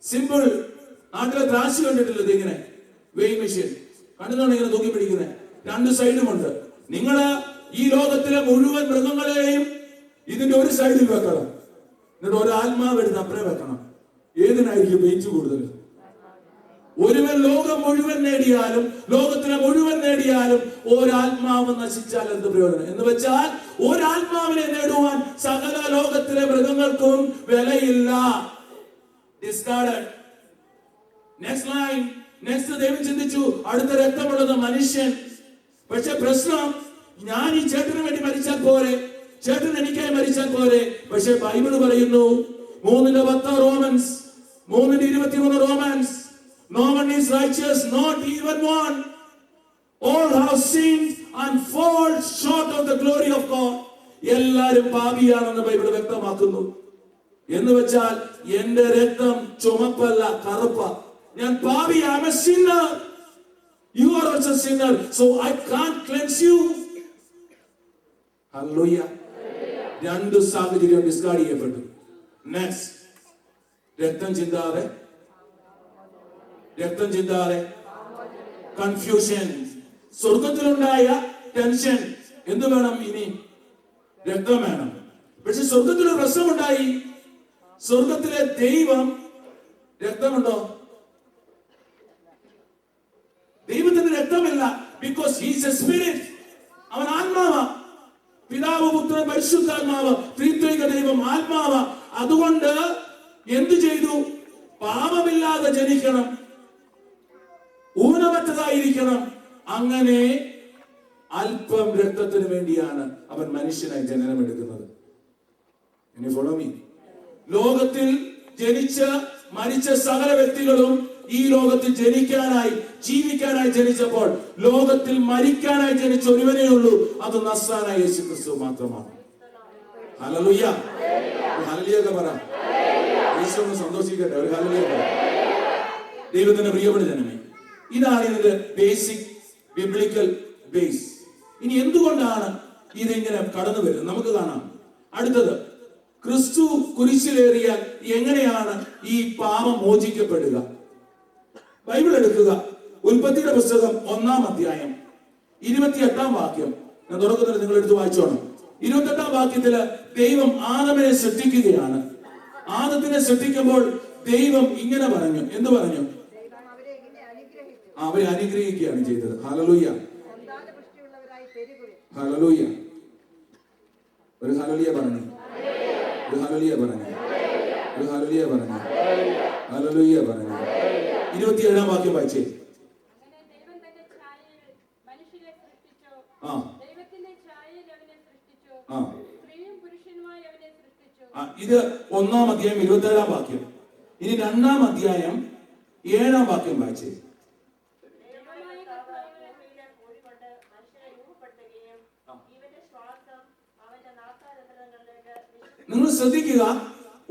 സിമ്പിൾ. നാട്ടിലെ ത്രാശ് കണ്ടിട്ടില്ല? ഇതിങ്ങനെ വെയിങ് മെഷീൻ കണ്ടുകൊണ്ട് ഇങ്ങനെ തൂക്കി പിടിക്കുന്നത്, രണ്ട് സൈഡുമുണ്ട്. നിങ്ങള് ഈ ലോകത്തിലെ മുഴുവൻ മൃഗങ്ങളെയും ഇതിന്റെ ഒരു സൈഡിൽ വെക്കണം. എന്നിട്ട് ഒരു ആത്മാവ് എടുത്ത് അപ്പുറം വെക്കണം. ഏതിനായിരിക്കും വെയിറ്റ് കൂടുതൽ? ഒരുവൻ ലോകം മുഴുവൻ നേടിയാലും, ലോകത്തിലെ മുഴുവൻ നേടിയാലും ഒരാത്മാവ് നശിച്ചാൽ എന്ത് പ്രയോജനം? എന്ന് വെച്ചാൽ ഒരാത്മാവിനെ നേടുവാൻ സകല ലോകത്തിലെ മൃഗങ്ങൾക്കും വിലയില്ല. ഡിസ്കാർഡഡ്. Next line. നെക്സ്റ്റ് ദൈവം ചിന്തിച്ചു അടുത്ത രക്തമുള്ളത് മനുഷ്യൻ. പക്ഷെ പ്രശ്നം, ഞാൻ ഈ ചേട്ടന് വേണ്ടി മരിച്ചാൽ പോരെ, ചേട്ടൻ എനിക്കായി മരിച്ചാൽ പോരെ. പക്ഷെ ബൈബിൾ പറയുന്നു 3:10 Romans, 3:23 Romans, no one is righteous, not even one. All have sinned and fall short of the glory of God. എല്ലാരും പാപിയാണെന്ന് ബൈബിൾ വ്യക്തമാക്കുന്നു. എന്ന് വെച്ചാൽ എന്റെ രക്തം ചുമപ്പല്ല, കറുപ്പ. ഞാൻ പാപി. I am a sinner. You are also a sinner, so I can't cleanse you. Hallelujah. രണ്ട് സാഹചര്യം ഡിസ്കാർഡ് ചെയ്യപ്പെട്ടു. നെക്സ്റ്റ്, രക്തം ചിന്താതെ കൺഫ്യൂഷൻ. സ്വർഗത്തിലുണ്ടായ ടെൻഷൻ. എന്ത് വേണം? ഇനി രക്തം വേണം. പക്ഷെ സ്വർഗത്തിലൊരു പ്രശ്നമുണ്ടായി. സ്വർഗത്തിലെ ദൈവം രക്തമുണ്ടോ? ദൈവത്തിന് രക്തമില്ല. Because he's a spirit. അവൻ ആത്മാവാ. പിതാവ്, പുത്രൻ, പരിശുദ്ധാത്മാവ്, ത്രിത്വൈക ദൈവം ആത്മാവ. അതുകൊണ്ട് എന്തു ചെയ്തു? പാപമില്ലാതെ ജനിക്കണം, ഊനമറ്റതായിരിക്കണം. അങ്ങനെ അല്പം രക്തത്തിന് വേണ്ടിയാണ് അവൻ മനുഷ്യനായി ജനനമെടുക്കുന്നത്. ഇനി ഫോളോ മീ. ലോകത്തിൽ ജനിച്ച് മരിച്ച സകല വ്യക്തികളും ഈ ലോകത്തിൽ ജനിക്കാനായി, ജീവിക്കാനായി ജനിച്ചപ്പോൾ ലോകത്തിൽ മരിക്കാനായി ജനിച്ച ഒരുവനേ ഉള്ളൂ. അത് നസ്രായനായ യേശു ക്രിസ്തു മാത്രമാണ്. ഹല്ലേലൂയ. ഹല്ലേലൂയ പറ. യേശു ഒന്ന് സന്തോഷിക്കട്ടെ. ഒരു ഹല്ലേലൂയ പറ. ദൈവത്തിന്റെ പ്രിയപ്പെട്ട ജനമേ, ഇതാണ് ഇതിന്റെ ബേസിക് ബിബ്ലിക്കൽ ബേസ്. ഇനി എന്തുകൊണ്ടാണ് ഇതിങ്ങനെ കടന്നു വരുന്നത് നമുക്ക് കാണാം. അടുത്തത്, ക്രിസ്തു കുരിശിലേറിയാൽ എങ്ങനെയാണ് ഈ പാപം മോചിക്കപ്പെടുക? ബൈബിൾ എടുക്കുക. ഉൽപ്പത്തിയുടെ പുസ്തകം 1-ാം അധ്യായം 28-ാം വാക്യം. ഞാൻ തുടക്കത്തിൽ നിങ്ങൾ എടുത്ത് വായിച്ചോണം. 28-ാം വാക്യത്തില് ദൈവം ആദമിനെ സൃഷ്ടിക്കുകയാണ്. ആദത്തിനെ സൃഷ്ടിക്കുമ്പോൾ ദൈവം ഇങ്ങനെ പറഞ്ഞു. എന്ത് പറഞ്ഞു? അവരെ അനുഗ്രഹിക്കുകയാണ് ചെയ്തത്. Hallelujah, hallelujah. ഒരു ഹല്ലേലൂയ പറഞ്ഞു, ഒരു ഹല്ലേലൂയ പറഞ്ഞു, ഒരു ഹല്ലേലൂയ പറഞ്ഞു, ഹല്ലേലൂയ പറഞ്ഞു. 27-ാം വാക്യം വായിച്ചേ. ഇത് 1-ാം അധ്യായം 27-ാം വാക്യം. ഇനി 2-ാം അധ്യായം 7-ാം വാക്യം വായിച്ചേ. നിങ്ങൾ ശ്രദ്ധിക്കുക,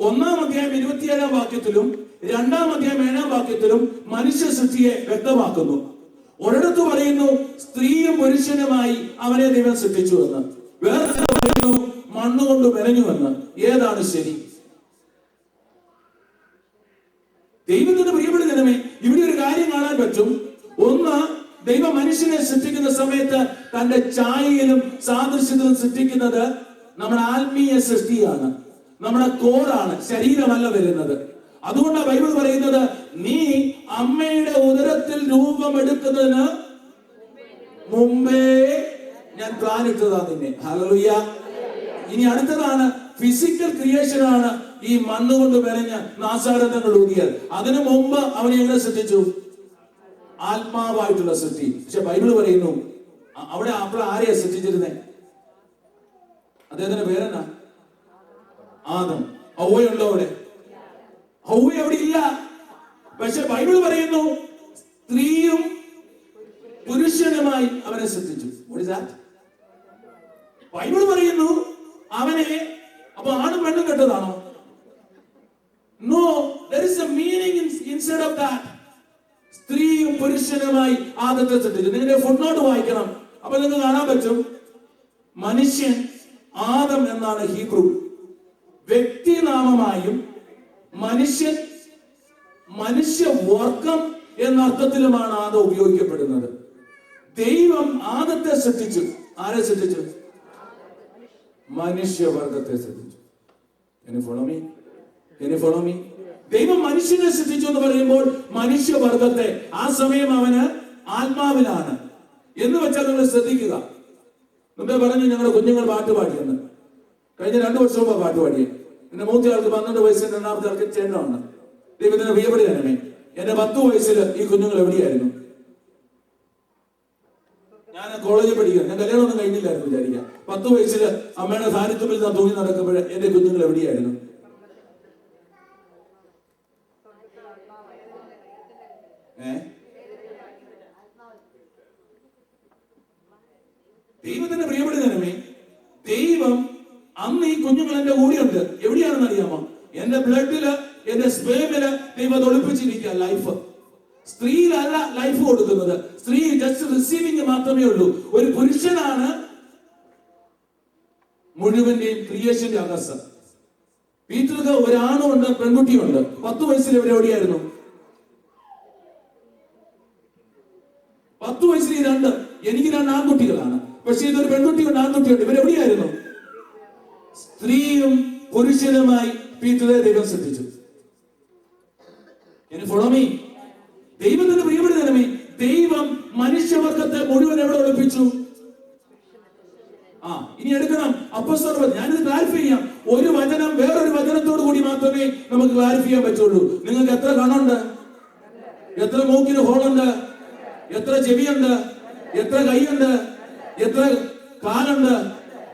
1-ാം അധ്യായം 27-ാം വാക്യത്തിലും 2-ാം അധ്യായം 7-ാം വാക്യത്തിലും മനുഷ്യ സൃഷ്ടിയെ വ്യക്തമാക്കുന്നു. ഒരിടത്ത് പറയുന്നു സ്ത്രീയും പുരുഷനുമായി അവനെ ദൈവം സൃഷ്ടിച്ചു എന്ന്, വേറെ പറയുന്നു മണ്ണുകൊണ്ട് മെനഞ്ഞുവെന്ന്. ഏതാണ് ശരി? ദൈവത്തിന്റെ പ്രിയപ്പെട്ട ജനമേ, ഇവിടെ ഒരു കാര്യം കാണാൻ പറ്റും. ഒന്ന്, ദൈവം മനുഷ്യനെ സൃഷ്ടിക്കുന്ന സമയത്ത് തന്റെ ഛായയിലും സാദൃശ്യത്തിലും സൃഷ്ടിക്കുന്നത് നമ്മുടെ ആത്മീയ സൃഷ്ടിയാണ്, നമ്മുടെ കോറാണ്, ശരീരമല്ല വരുന്നത്. അതുകൊണ്ടാണ് ബൈബിൾ പറയുന്നത്, നീ അമ്മയുടെ ഉദരത്തിൽ രൂപമെടുക്കുന്നതിന് മുമ്പേ ഞാൻ പ്ലാൻ ഇട്ടതാ നിന്നെ. ഹല്ലേലൂയ. ഇനി അടുത്തതാണ് ഫിസിക്കൽ ക്രിയേഷൻ ആണ്. ഈ മണ്ണുകൊണ്ട് മെനഞ്ഞ നാസാരംഗങ്ങൾ ഊതിയത്. അതിനു മുമ്പ് അവനെ എങ്ങനെ സൃഷ്ടിച്ചു? ആത്മാവായിട്ടുള്ള സൃഷ്ടി. പക്ഷെ ബൈബിൾ പറയുന്നു അവിടെ അപ്പോൾ ആരെയാ സൃഷ്ടിച്ചിരുന്നേ? അദ്ദേഹത്തിന്റെ പേരെന്നാ? ആദം. ഹൗവയുണ്ടോ അവിടെ? ഹൗവ അവിടെ ഇല്ല. പക്ഷെ ബൈബിൾ പറയുന്നു സ്ത്രീയും പുരുഷനുമായി അവനെ സൃഷ്ടിച്ചു. What is that? ബൈബിൾ പറയുന്നു അവനെ അപ്പൊ ആണും പെണ്ണും കെട്ടതാണോ? No, there is a meaning inside of that. സ്ത്രീയും പുരുഷനുമായി ആദത്തെ സൃഷ്ടിച്ചു. നിങ്ങളുടെ ഫുട്നോട്ട് വായിക്കണം. അപ്പൊ നിങ്ങൾക്ക് കാണാൻ പറ്റും മനുഷ്യൻ ആദം എന്നാണ് ഹീബ്രു വ്യക്തിനാമമായും മനുഷ്യൻ മനുഷ്യവർഗം എന്ന അർത്ഥത്തിലുമാണ് ആദം ഉപയോഗിക്കപ്പെടുന്നത്. ദൈവം ആദത്തെ സൃഷ്ടിച്ചു. ആരെ സൃഷ്ടിച്ചു? മനുഷ്യവർഗത്തെ സൃഷ്ടിച്ചു. Follow me? ദൈവം മനുഷ്യനെ സൃഷ്ടിച്ചു എന്ന് പറയുമ്പോൾ മനുഷ്യവർഗത്തെ, ആ സമയം അവന് ആത്മാവിലാണ് എന്ന് വെച്ചാൽ നിങ്ങൾ ശ്രദ്ധിക്കുക. മുമ്പേ പറഞ്ഞു ഞങ്ങളുടെ കുഞ്ഞുങ്ങൾ പാട്ട് പാടിയെന്ന്. കഴിഞ്ഞ 2 വർഷം മുമ്പ് പാട്ട് പാടിയ എന്റെ മൂത്ത ആൾക്ക് 12 വയസ്സിൽ, രണ്ടാമത്തെ ആൾക്ക് ചേട്ടനാണ്. ദൈവത്തിന് പ്രിയപ്പെടുകയാണേ. എന്റെ 10 വയസ്സിൽ ഈ കുഞ്ഞുങ്ങൾ എവിടെയായിരുന്നു? ഞാൻ കോളേജിൽ പഠിക്കുക, ഞാൻ കല്യാണം ഒന്നും കഴിഞ്ഞില്ലായിരുന്നു വിചാരിക്കാം. 10 വയസ്സിൽ അമ്മയുടെ സാന്നിധ്യത്തിൽ ഞാൻ തൂങ്ങി നടക്കുമ്പോൾ എന്റെ കുഞ്ഞുങ്ങൾ എവിടെയായിരുന്നു? ദൈവത്തിന്റെ പ്രിയപ്പെടുന്നേ, ദൈവം അന്ന് ഈ കുഞ്ഞുങ്ങൾ എന്റെ കൂടെയുണ്ട്. എവിടെയാണെന്ന് അറിയാമോ? എന്റെ ബ്ലഡില്, എന്റെ സ്പേമില് ദൈവം ഒളിപ്പിച്ചിരിക്കുക. ലൈഫ് സ്ത്രീയിലല്ല ലൈഫ് കൊടുക്കുന്നത്. സ്ത്രീ ജസ്റ്റ് റിസീവിംഗ് മാത്രമേ ഉള്ളൂ. ഒരു പുരുഷനാണ് മുഴുവന്റെയും ക്രിയേഷന്റെ അകസ്. പീറ്റർക്ക് ഒരാണുണ്ട്, പെൺകുട്ടിയുണ്ട്. 10 വയസ്സിൽ എവിടെയായിരുന്നു? 10 വയസ്സിൽ ഈ 2, എനിക്ക് 2 ആൺകുട്ടികളാണ്. പക്ഷെ ഇതൊരു പെൺകുട്ടിയുണ്ട്, ആൺകുട്ടിയുണ്ട്. ഇവരെവിടെയായിരുന്നു? സ്ത്രീയും പുരുഷനുമായി പീറ്ററെ ദൈവം സൃഷ്ടിച്ചു. Follow me? ദൈവത്തിന്റെ പ്രിയപ്പെട്ടവരെ, ദൈവം മനുഷ്യവർഗത്തെ മുഴുവൻ എവിടെ ഒളിപ്പിച്ചു? ഇനി എടുക്കണം അപ്പോസ്തലൻ. ഞാനിത് ക്ലാരിഫൈ ചെയ്യാം. ഒരു വചനം വേറൊരു വചനത്തോടു കൂടി മാത്രമേ നമുക്ക് ക്ലാരിഫൈ ചെയ്യാൻ പറ്റുള്ളൂ. നിങ്ങൾക്ക് എത്ര കണ്ണുണ്ട്? എത്ര മൂക്കിന് ഹോളുണ്ട്? എത്ര ചെവിയുണ്ട്? എത്ര കൈയുണ്ട്? എത്ര കാലുണ്ട്?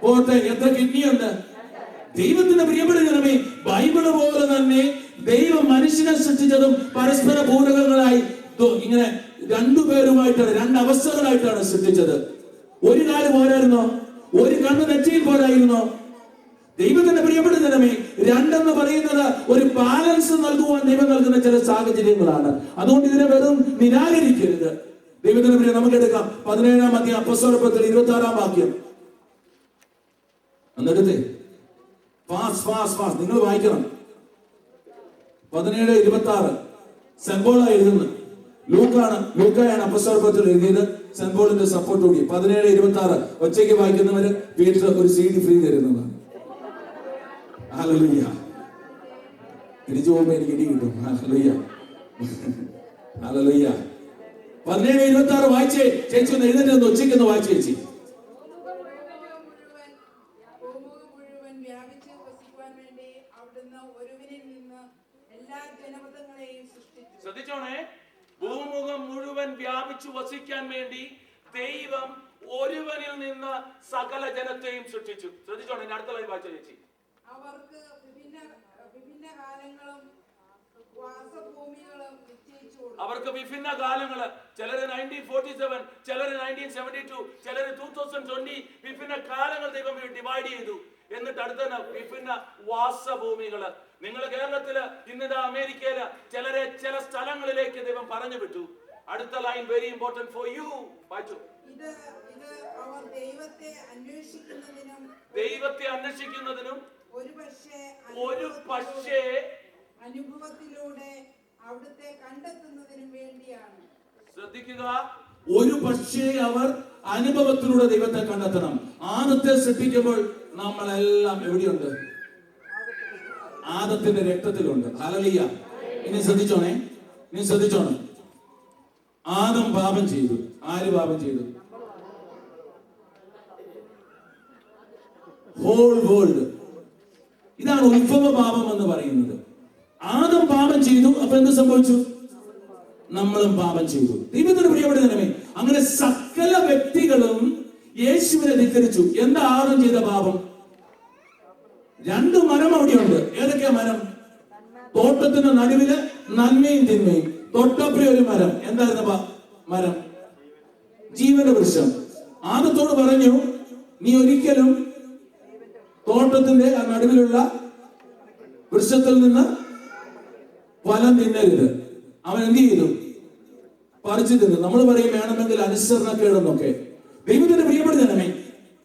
പോട്ടെ, എത്ര കിഡ്നിയുണ്ട്? ദൈവത്തിന്റെ പ്രിയപ്പെട്ട ജനമേ, ബൈബിള് പോലെ തന്നെ ദൈവം മനുഷ്യനെ സൃഷ്ടിച്ചതും പരസ്പര പൂരകങ്ങളായി ഇങ്ങനെ 2 പേരുമായിട്ടാണ്, 2 അവസ്ഥകളായിട്ടാണ് സൃഷ്ടിച്ചത്. ഒരു കാല് പോരായിരുന്നോ? ഒരു കണ്ണ് നെറ്റിയിൽ പോരായിരുന്നോ? ദൈവത്തിന്റെ പ്രിയപ്പെട്ട ജനമേ, 2 എന്ന് പറയുന്നത് ഒരു ബാലൻസ് നൽകുവാൻ ദൈവം നൽകുന്ന ചില സാഹചര്യങ്ങളാണ്. അതുകൊണ്ട് ഇതിനെ വെറും നിരാകരിക്കരുത്. ദൈവത്തിന്റെ പ്രിയ, നമുക്ക് എടുക്കാം 17-ാം അധ്യായം അപ്പോസ്തലപ്രവൃത്തികൾ 26-ാം വാക്യം. എന്നെടുത്തേ, ഫാസ്റ്റ് നിങ്ങൾ വായിക്കണം. 17:26 സെമ്പോള എഴുതുന്നു. ലൂക്കായാണ് അപ്പസ്തോലപ്രവൃത്തിയിൽ എഴുതിയത്. സെന്റ് പോളിന്റെ സപ്പോർട്ട് കൂടി 17:26 ഒറ്റയ്ക്ക് വായിക്കുന്നവര് പീറ്റർ ഒരു CD ഫ്രീ തരുന്നതാണ്. ഹല്ലേലൂയ. തിരിച്ചു പോകുമ്പോ എനിക്ക് ഇടി കിട്ടും. ഹല്ലേലൂയ. ഹല്ലേലൂയ. 17:26 വായിച്ചേ ചേച്ചി. ഒന്ന് എഴുന്നേറ്റ് ഒച്ചയ്ക്കൊന്ന് വായിച്ചു ചേച്ചി. ശ്രദ്ധിച്ചോണേ, ഭൂമുഖം മുഴുവൻ വ്യാപിച്ചു വസിക്കാൻ വേണ്ടി ദൈവം ഒരുവനിൽ നിന്ന് സകല ജനത്തെയും സൃഷ്ടിച്ചു. ശ്രദ്ധിച്ചോണേ, അടുത്ത ലൈൻ വായിച്ച ചേച്ചി. അവർക്ക് വിഭിന്ന കാലങ്ങളും വാസഭൂമികളും നിശ്ചയിച്ചു കൊടുത്തു. അവർക്ക് വിഭിന്ന കാലങ്ങള്, ചിലര് 1947, ചിലര് 1972, ചിലര് 2020, വിഭിന്ന കാലങ്ങൾ ദൈവം ഡിവൈഡ് ചെയ്തു. എന്നിട്ട് അടുത്ത വിഭിന്ന വാസഭൂമികള്. നിങ്ങൾ കേരളത്തില്, ഇന്നിതാ അമേരിക്കയില് ചിലരെ ചില സ്ഥലങ്ങളിലേക്ക് ദൈവം പറഞ്ഞു വിട്ടു. അടുത്ത line very important for you. വായിച്ചു. ഇത് അവർ ദൈവത്തെ അന്വേഷിക്കുന്നതിനും ഒരു പക്ഷേ അനുഭവത്തിലൂടെ അവിടുത്തെ കണ്ടെത്തുന്നതിനും വേണ്ടിയാണ്. ശ്രദ്ധിക്കുക, ഒരു പക്ഷേ അവർ അനുഭവത്തിലൂടെ ദൈവത്തെ കണ്ടെത്തണം. ആദത്തെ സൃഷ്ടിക്കുമ്പോൾ നമ്മളെല്ലാം എവിടെയുണ്ട്? ആദത്തിന്റെ രക്തത്തിലുണ്ട്. ഹല്ലേലൂയ. ഇനി ശ്രദ്ധിച്ചോണേ. ആദം പാപം ചെയ്തു. ആര് പാപം ചെയ്തു? Whole world. ഇതാണ് ഉത്ഭവ പാപം എന്ന് പറയുന്നത്. ആദം പാപം ചെയ്തു. അപ്പൊ എന്ത് സംഭവിച്ചു? നമ്മളും പാപം ചെയ്തു. ദൈവത്തിന് പ്രിയപ്പെട്ടവനെ, അങ്ങനെ സകല വ്യക്തികളും യേശുവിനെ ധിക്കരിച്ചു. എന്താ ആദം ചെയ്ത പാപം? 2 മരം അവിടെയുണ്ട്. ഏതൊക്കെയാ മരം? തോട്ടത്തിന്റെ നടുവില് നന്മയും തിന്മയും. തൊട്ടപ്പുറം ഒരു മരം. എന്തായിരുന്നു മരം? ജീവന വൃക്ഷം. ആദത്തോട് പറഞ്ഞു, നീ ഒരിക്കലും തോട്ടത്തിന്റെ ആ നടുവിലുള്ള വൃക്ഷത്തിൽ നിന്ന് ഫലം തിന്നരുത്. അവൻ എന്ത് ചെയ്തു? പറിച്ചു തിന്നു. നമ്മൾ പറയും വേണമെങ്കിൽ അനുസരണക്കേടെന്നൊക്കെ. ദൈവത്തിന്റെ പ്രിയപ്പെട്ടവനെ,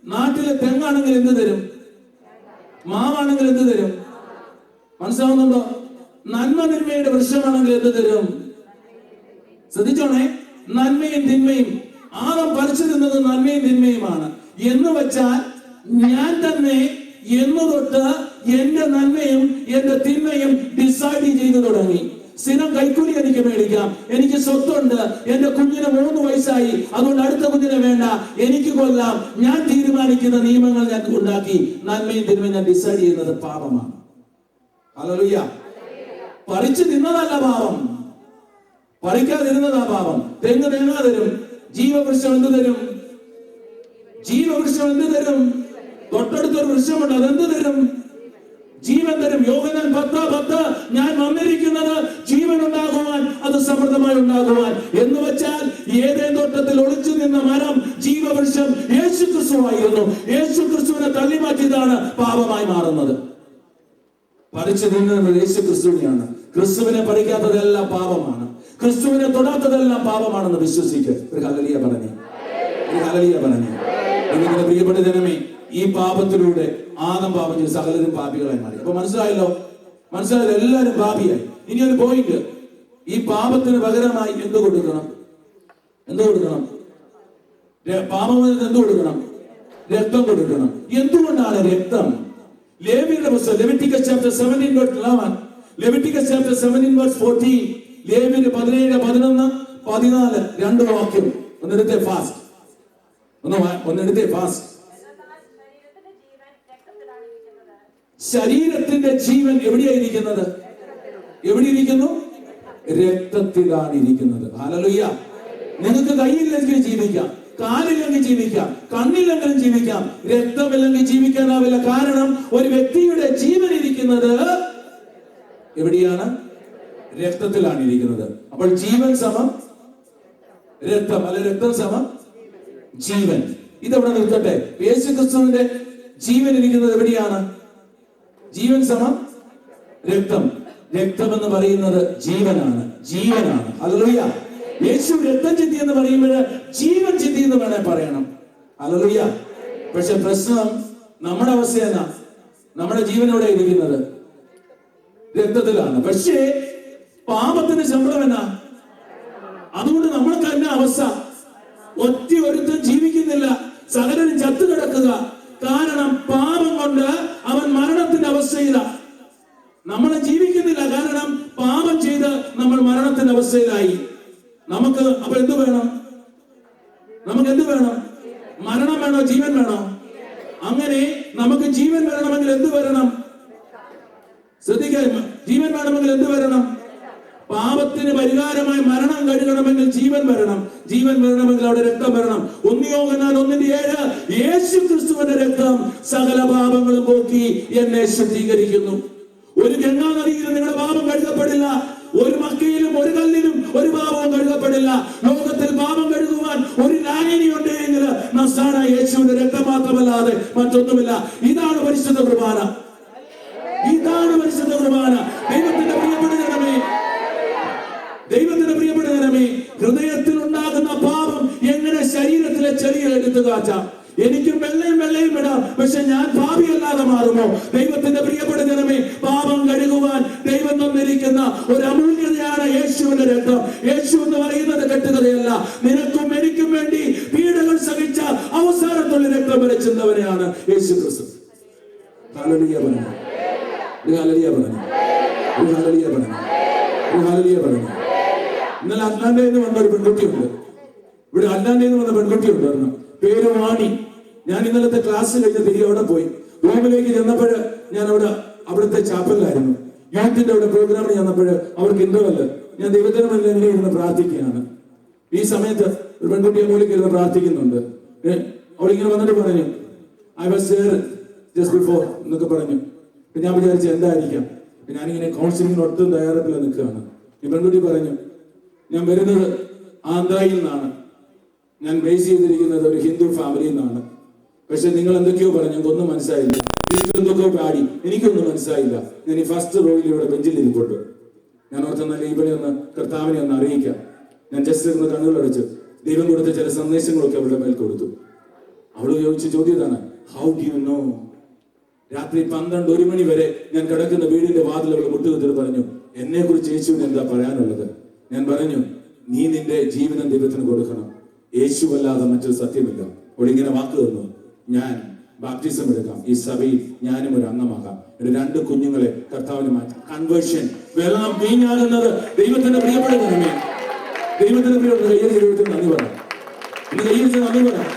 നാട്ടിലെ തെങ്ങാണെങ്കിൽ എന്ത് തരും? മാവാണെങ്കിൽ എന്ത് തരും? മനസ്സിലാവുന്നുണ്ടോ? നന്മ തിന്മയുടെ വൃക്ഷമാണെങ്കിൽ എന്ത് തരും? ശ്രദ്ധിച്ചോണേ, നന്മയും തിന്മയും. ആദം പറിച്ചു തിന്നത് നന്മയും തിന്മയുമാണ്. എന്ന് വെച്ചാൽ ഞാൻ തന്നെ എന്ന് തൊട്ട് എന്റെ നന്മയും എന്റെ തിന്മയും ഡിസൈഡ് ചെയ്തു തുടങ്ങി. സ്ഥിരം കൈക്കൂലി എനിക്ക് മേടിക്കാം, എനിക്ക് സ്വത്തുണ്ട്, എന്റെ കുഞ്ഞിന് 3 വയസ്സായി, അതുകൊണ്ട് അടുത്ത കുഞ്ഞിനെ വേണ്ട, എനിക്ക് കൊല്ലാം. ഞാൻ തീരുമാനിക്കുന്ന നിയമങ്ങൾ ഞാൻ ഉണ്ടാക്കി നന്മയും തിന്മയും ഞാൻ ഡിസൈഡ് ചെയ്യുന്നത് പാപമാണ്. ഹല്ലേലൂയ. പറിച്ചു തിന്നതല്ല പാപം, പറിക്കാതിരുന്നതാ പാപം. തെങ്ങ് തേങ്ങ തരും. ജീവവൃക്ഷം എന്ത് തരും? ജീവവൃക്ഷം എന്ത് തരും? തൊട്ടടുത്തൊരു വൃക്ഷമുണ്ട്, അതെന്ത് തരും? ജീവൻ തരും. യോഹന്നാൻ 10:10 ഞാൻ വന്നിരിക്കുന്നത് ജീവൻ ഉണ്ടാകുവാൻ, അത് സമൃദ്ധമായി ഉണ്ടാകുവാൻ. എന്ന് വെച്ചാൽ ഏതേൻ തോട്ടത്തിൽ ഒളിച്ചു നിന്ന മരം, ജീവവൃക്ഷം യേശുക്രിസ്തുവായിരുന്നു. യേശുക്രിസ്തുവിനെ തള്ളിമാറ്റിയതാണ് പാപമായി മാറുന്നത്. പറിച്ചു തിന്നുന്നത് യേശുക്രിസ്തുവിനെയാണ്. ക്രിസ്തുവിനെ പറിക്കാത്തതെല്ലാം പാപമാണ്. ക്രിസ്തുവിനെ തൊടാത്തതെല്ലാം പാപമാണെന്ന് വിശ്വസിക്കുക. ഒരു ഹല്ലേലൂയ പറഞ്ഞേ. ഇതിന്റെ പ്രിയപ്പെട്ട ജനമേ, ഈ പാപത്തിലൂടെ ആദം പാപം ചെയ്ത് സകലരും പാപികളായി മാറി. അപ്പൊ മനസ്സിലായല്ലോ? എല്ലാരും പാപിയായി. ഇനി ഒരു പോയിന്റ്, ഈ പാപത്തിന് പകരമായി എന്ത് കൊടുക്കണം? പാപത്തിന് എന്ത് കൊടുക്കണം? രക്തം കൊടുക്കണം. എന്തുകൊണ്ടാണ് രക്തം? ലേവിയുടെ പുസ്തകം ലെവിറ്റിക്കസ് ചാപ്റ്റർ 17:11, ലെവിറ്റിക്കസ് ചാപ്റ്റർ 17:14, ലേവിയർ 17:11, 14, 2 വാക്യം. ഒന്നെടുത്തേ ഫാസ്റ്റ്. ശരീരത്തിന്റെ ജീവൻ എവിടെയായിരിക്കുന്നത്? എവിടെയിരിക്കുന്നു? രക്തത്തിലാണ് ഇരിക്കുന്നത്. ഹല്ലേലൂയ. നിങ്ങൾക്ക് കൈയില്ലെങ്കിൽ ജീവിക്കാം, കാലില്ലെങ്കിൽ ജീവിക്കാം, കണ്ണില്ലെങ്കിലും ജീവിക്കാം. രക്തമില്ലെങ്കിൽ ജീവിക്കാനാവില്ല. കാരണം ഒരു വ്യക്തിയുടെ ജീവൻ ഇരിക്കുന്നത് എവിടെയാണ്? രക്തത്തിലാണ് ഇരിക്കുന്നത്. അപ്പോൾ ജീവൻ സമം രക്തം, അല്ലെ രക്തം സമം ജീവൻ. ഇതെവിടെ നിൽക്കട്ടെ. യേശുക്രിസ്തുവിന്റെ ജീവൻ ഇരിക്കുന്നത് എവിടെയാണ്? ജീവൻ സമം രക്തം. രക്തം എന്ന് പറയുന്നത് ജീവനാണ്. ഹല്ലേലൂയ. യേശു രക്തം ചിന്തി എന്ന് പറയുമ്പോൾ ജീവൻ ചിന്തി എന്ന് വേണേ പറയണം. ഹല്ലേലൂയ. പക്ഷെ പ്രശ്നം നമ്മുടെ അവസ്ഥയല്ല. നമ്മുടെ ജീവനോടെ ഇരിക്കുന്നത് രക്തത്തിലാണ്. പക്ഷേ പാപത്തിന് ശമ്പളം എന്നാ? അവസ്ഥ. ഒറ്റ ഒരുത്തും ജീവിക്കുന്നില്ല, സകലരും ചത്തു കിടക്കുക. കാരണം പാപം കൊണ്ട് അവൻ മരണത്തിന്റെ അവസ്ഥയിലാണ്. നമ്മൾ ജീവിക്കുന്നില്ല, കാരണം പാപം ചെയ്ത് നമ്മൾ മരണത്തിന്റെ അവസ്ഥയിലായി. നമുക്ക് അപ്പൊ എന്ത് വേണം? നമുക്ക് എന്ത് വേണം? മരണം വേണോ, ജീവൻ വേണോ? അങ്ങനെ നമുക്ക് ജീവൻ വരണമെങ്കിൽ എന്ത് വരണം? ശ്രദ്ധിക്കാൻ, ജീവൻ വേണമെങ്കിൽ എന്ത് വരണം? പാപത്തിന് പരിഹാരമായി മരണം കഴുകണമെങ്കിൽ ജീവൻ വരണം. ജീവൻ വരണമെങ്കിൽ അവിടെ രക്തം വരണം. 1 യോഹന്നാൻ 1:7 യേശു ക്രിസ്തുവിന്റെ രക്തം സകല പാപങ്ങളും പോക്കി എന്നെ ശുദ്ധീകരിക്കുന്നു. ഒരു ഗംഗാ നദിയിലും നിങ്ങളുടെ പാപം കഴുകപ്പെടില്ല. ഒരു മക്കയിലും ഒരു കല്ലിലും ഒരു പാപവും കഴുകപ്പെടില്ല. ലോകത്തിൽ പാപം കഴുകുവാൻ ഒരു ലായനി ഉണ്ടെങ്കിൽ നസ്രായ യേശുവിന്റെ രക്തം മാത്രമല്ലാതെ മറ്റൊന്നുമില്ല. ഇതാണ് പരിശുദ്ധ കുർബാന. ഇതാണ് പരിശുദ്ധ കുർബാന. ദൈവത്തിന്റെ പ്രിയപ്പെടുന്നവരമേ, ദൈവത്തിന്റെ പ്രിയപ്പെടുന്നവരമേ, ഹൃദയത്തിൽ ഉണ്ടാകുന്ന പാപം എങ്ങനെ ശരീരത്തിലെ ചെറിയ എടുത്തു കാച്ചാം? എനിക്കും വെള്ളയും ഇടാം, പക്ഷെ ഞാൻ പാപിയല്ലാതെ മാറുമോ? ദൈവത്തിന്റെ പ്രിയപ്പെടുന്നവരമേ, പാപം കഴുകുവാൻ ദൈവം തന്നിരിക്കുന്ന ഒരു അമൂല്യതയാണ് യേശുവിന്റെ രക്തം. യേശു എന്ന് പറയുന്നത് കെട്ടുകഥയല്ല. നിനക്കും എനിക്കും വേണ്ടി പീഡകൾ സഹിച്ച അവസാനത്തുള്ള രക്തം വരച്ചുന്നവനെയാണ് യേശു ക്രിസ്തു. ഹല്ലേലൂയ പറഞ്ഞു, ഹല്ലേലൂയ പറഞ്ഞു, ഹല്ലേലൂയ പറഞ്ഞു, ഹല്ലേലൂയ പറഞ്ഞു. ഇന്നലെ അറ്റ്ലാന്റയിൽ നിന്ന് വന്ന ഒരു പെൺകുട്ടിയുണ്ട്. ഇവിടെ അറ്റ്ലാന്റയിൽ നിന്ന് വന്ന പെൺകുട്ടിയുണ്ട്, പേര് വാണി. ഞാൻ ഇന്നലത്തെ ക്ലാസ് കഴിഞ്ഞ് തിരികെ അവിടെ പോയി. റൂമിലേക്ക് ചെന്നപ്പോൾ ഞാൻ അവിടുത്തെ ചാപ്പലിലായിരുന്നു. യൂത്തിന്റെ അവിടെ പ്രോഗ്രാമിന് ചെന്നപ്പോൾ അവർക്ക് ഇന്റർവെല്. ഞാൻ ദൈവത്തിന് മുന്നിൽ എങ്ങനെ ഇരുന്ന് പ്രാർത്ഥിക്കുകയാണ്. ഈ സമയത്ത് ഒരു പെൺകുട്ടിയെ മൂലയ്ക്ക് ഇരുന്ന് പ്രാർത്ഥിക്കുന്നുണ്ട്. അവളിങ്ങനെ വന്നിട്ട് പറഞ്ഞു, I was there just before എന്നൊക്കെ പറഞ്ഞു. ഞാൻ വിചാരിച്ചു എന്തായിരിക്കാം. ഞാനിങ്ങനെ കൗൺസിലിങ്ങിന് ഒട്ടും തയ്യാറെടുപ്പിൽ നിൽക്കുകയാണ്. ഈ പെൺകുട്ടി പറഞ്ഞു, ഞാൻ വരുന്നത് ആന്ധ്രയിൽ നിന്നാണ്, ഞാൻ ബേസ് ചെയ്തിരിക്കുന്നത് ഒരു ഹിന്ദു ഫാമിലിയിൽ നിന്നാണ്. പക്ഷെ നിങ്ങൾ എന്തൊക്കെയോ പറഞ്ഞു, എനിക്കൊന്നും മനസ്സിലായില്ല. എന്തൊക്കെയോ പാടി, എനിക്കൊന്നും മനസ്സിലായില്ല. ഞാൻ ഈ ഫസ്റ്റ് റോയിൽ ഇവിടെ ബെഞ്ചിൽ ഇരിപ്പുണ്ട്. ഞാൻ ഓർത്തുന്നല്ല ഇവിടെ ഒന്ന് കർത്താവിനെ ഒന്ന് അറിയിക്കാം. ഞാൻ ജസ്റ്റ് ഇരുന്ന് കണ്ണുകളടച്ച് ദൈവം കൊടുത്ത ചില സന്ദേശങ്ങളൊക്കെ അവളുടെ മേൽ കൊടുത്തു. അവള് ചോദിച്ച ചോദ്യം ഇതാണ്, ഹൗ ഡു യു നോ? രാത്രി 12-1 മണി വരെ ഞാൻ കിടക്കുന്ന വീടിന്റെ വാതിൽ അവൾ മുട്ടുകുത്തിട്ട് പറഞ്ഞു, എന്നെ കുറിച്ച് യേശുവിന് എന്താ പറയാനുള്ളത്? ഞാൻ പറഞ്ഞു, നീ നിന്റെ ജീവിതം ദൈവത്തിന് കൊടുക്കണം. യേശുവല്ലാതെ മറ്റൊരു സത്യമില്ല. അവളിങ്ങനെ വാക്ക് തന്നു, ഞാൻ ബാപ്റ്റിസം എടുക്കാം, ഈ സഭയിൽ ഞാനും ഒരു അംഗമാകാം, ഒരു 2 കുഞ്ഞുങ്ങളെ കർത്താവിന് മാറ്റാം. കൺവേർഷൻ, വെള്ളം വീഞ്ഞാകുന്നത് ദൈവത്തിന്റെ പ്രിയപ്പെടുന്നേ. ദൈവത്തിന്റെ പ്രിയപ്പെടുന്ന ദൈവത്തിന് നന്ദി പറയാം. ഇന്ന് ദൈവത്തിന് നന്ദി പറയാം.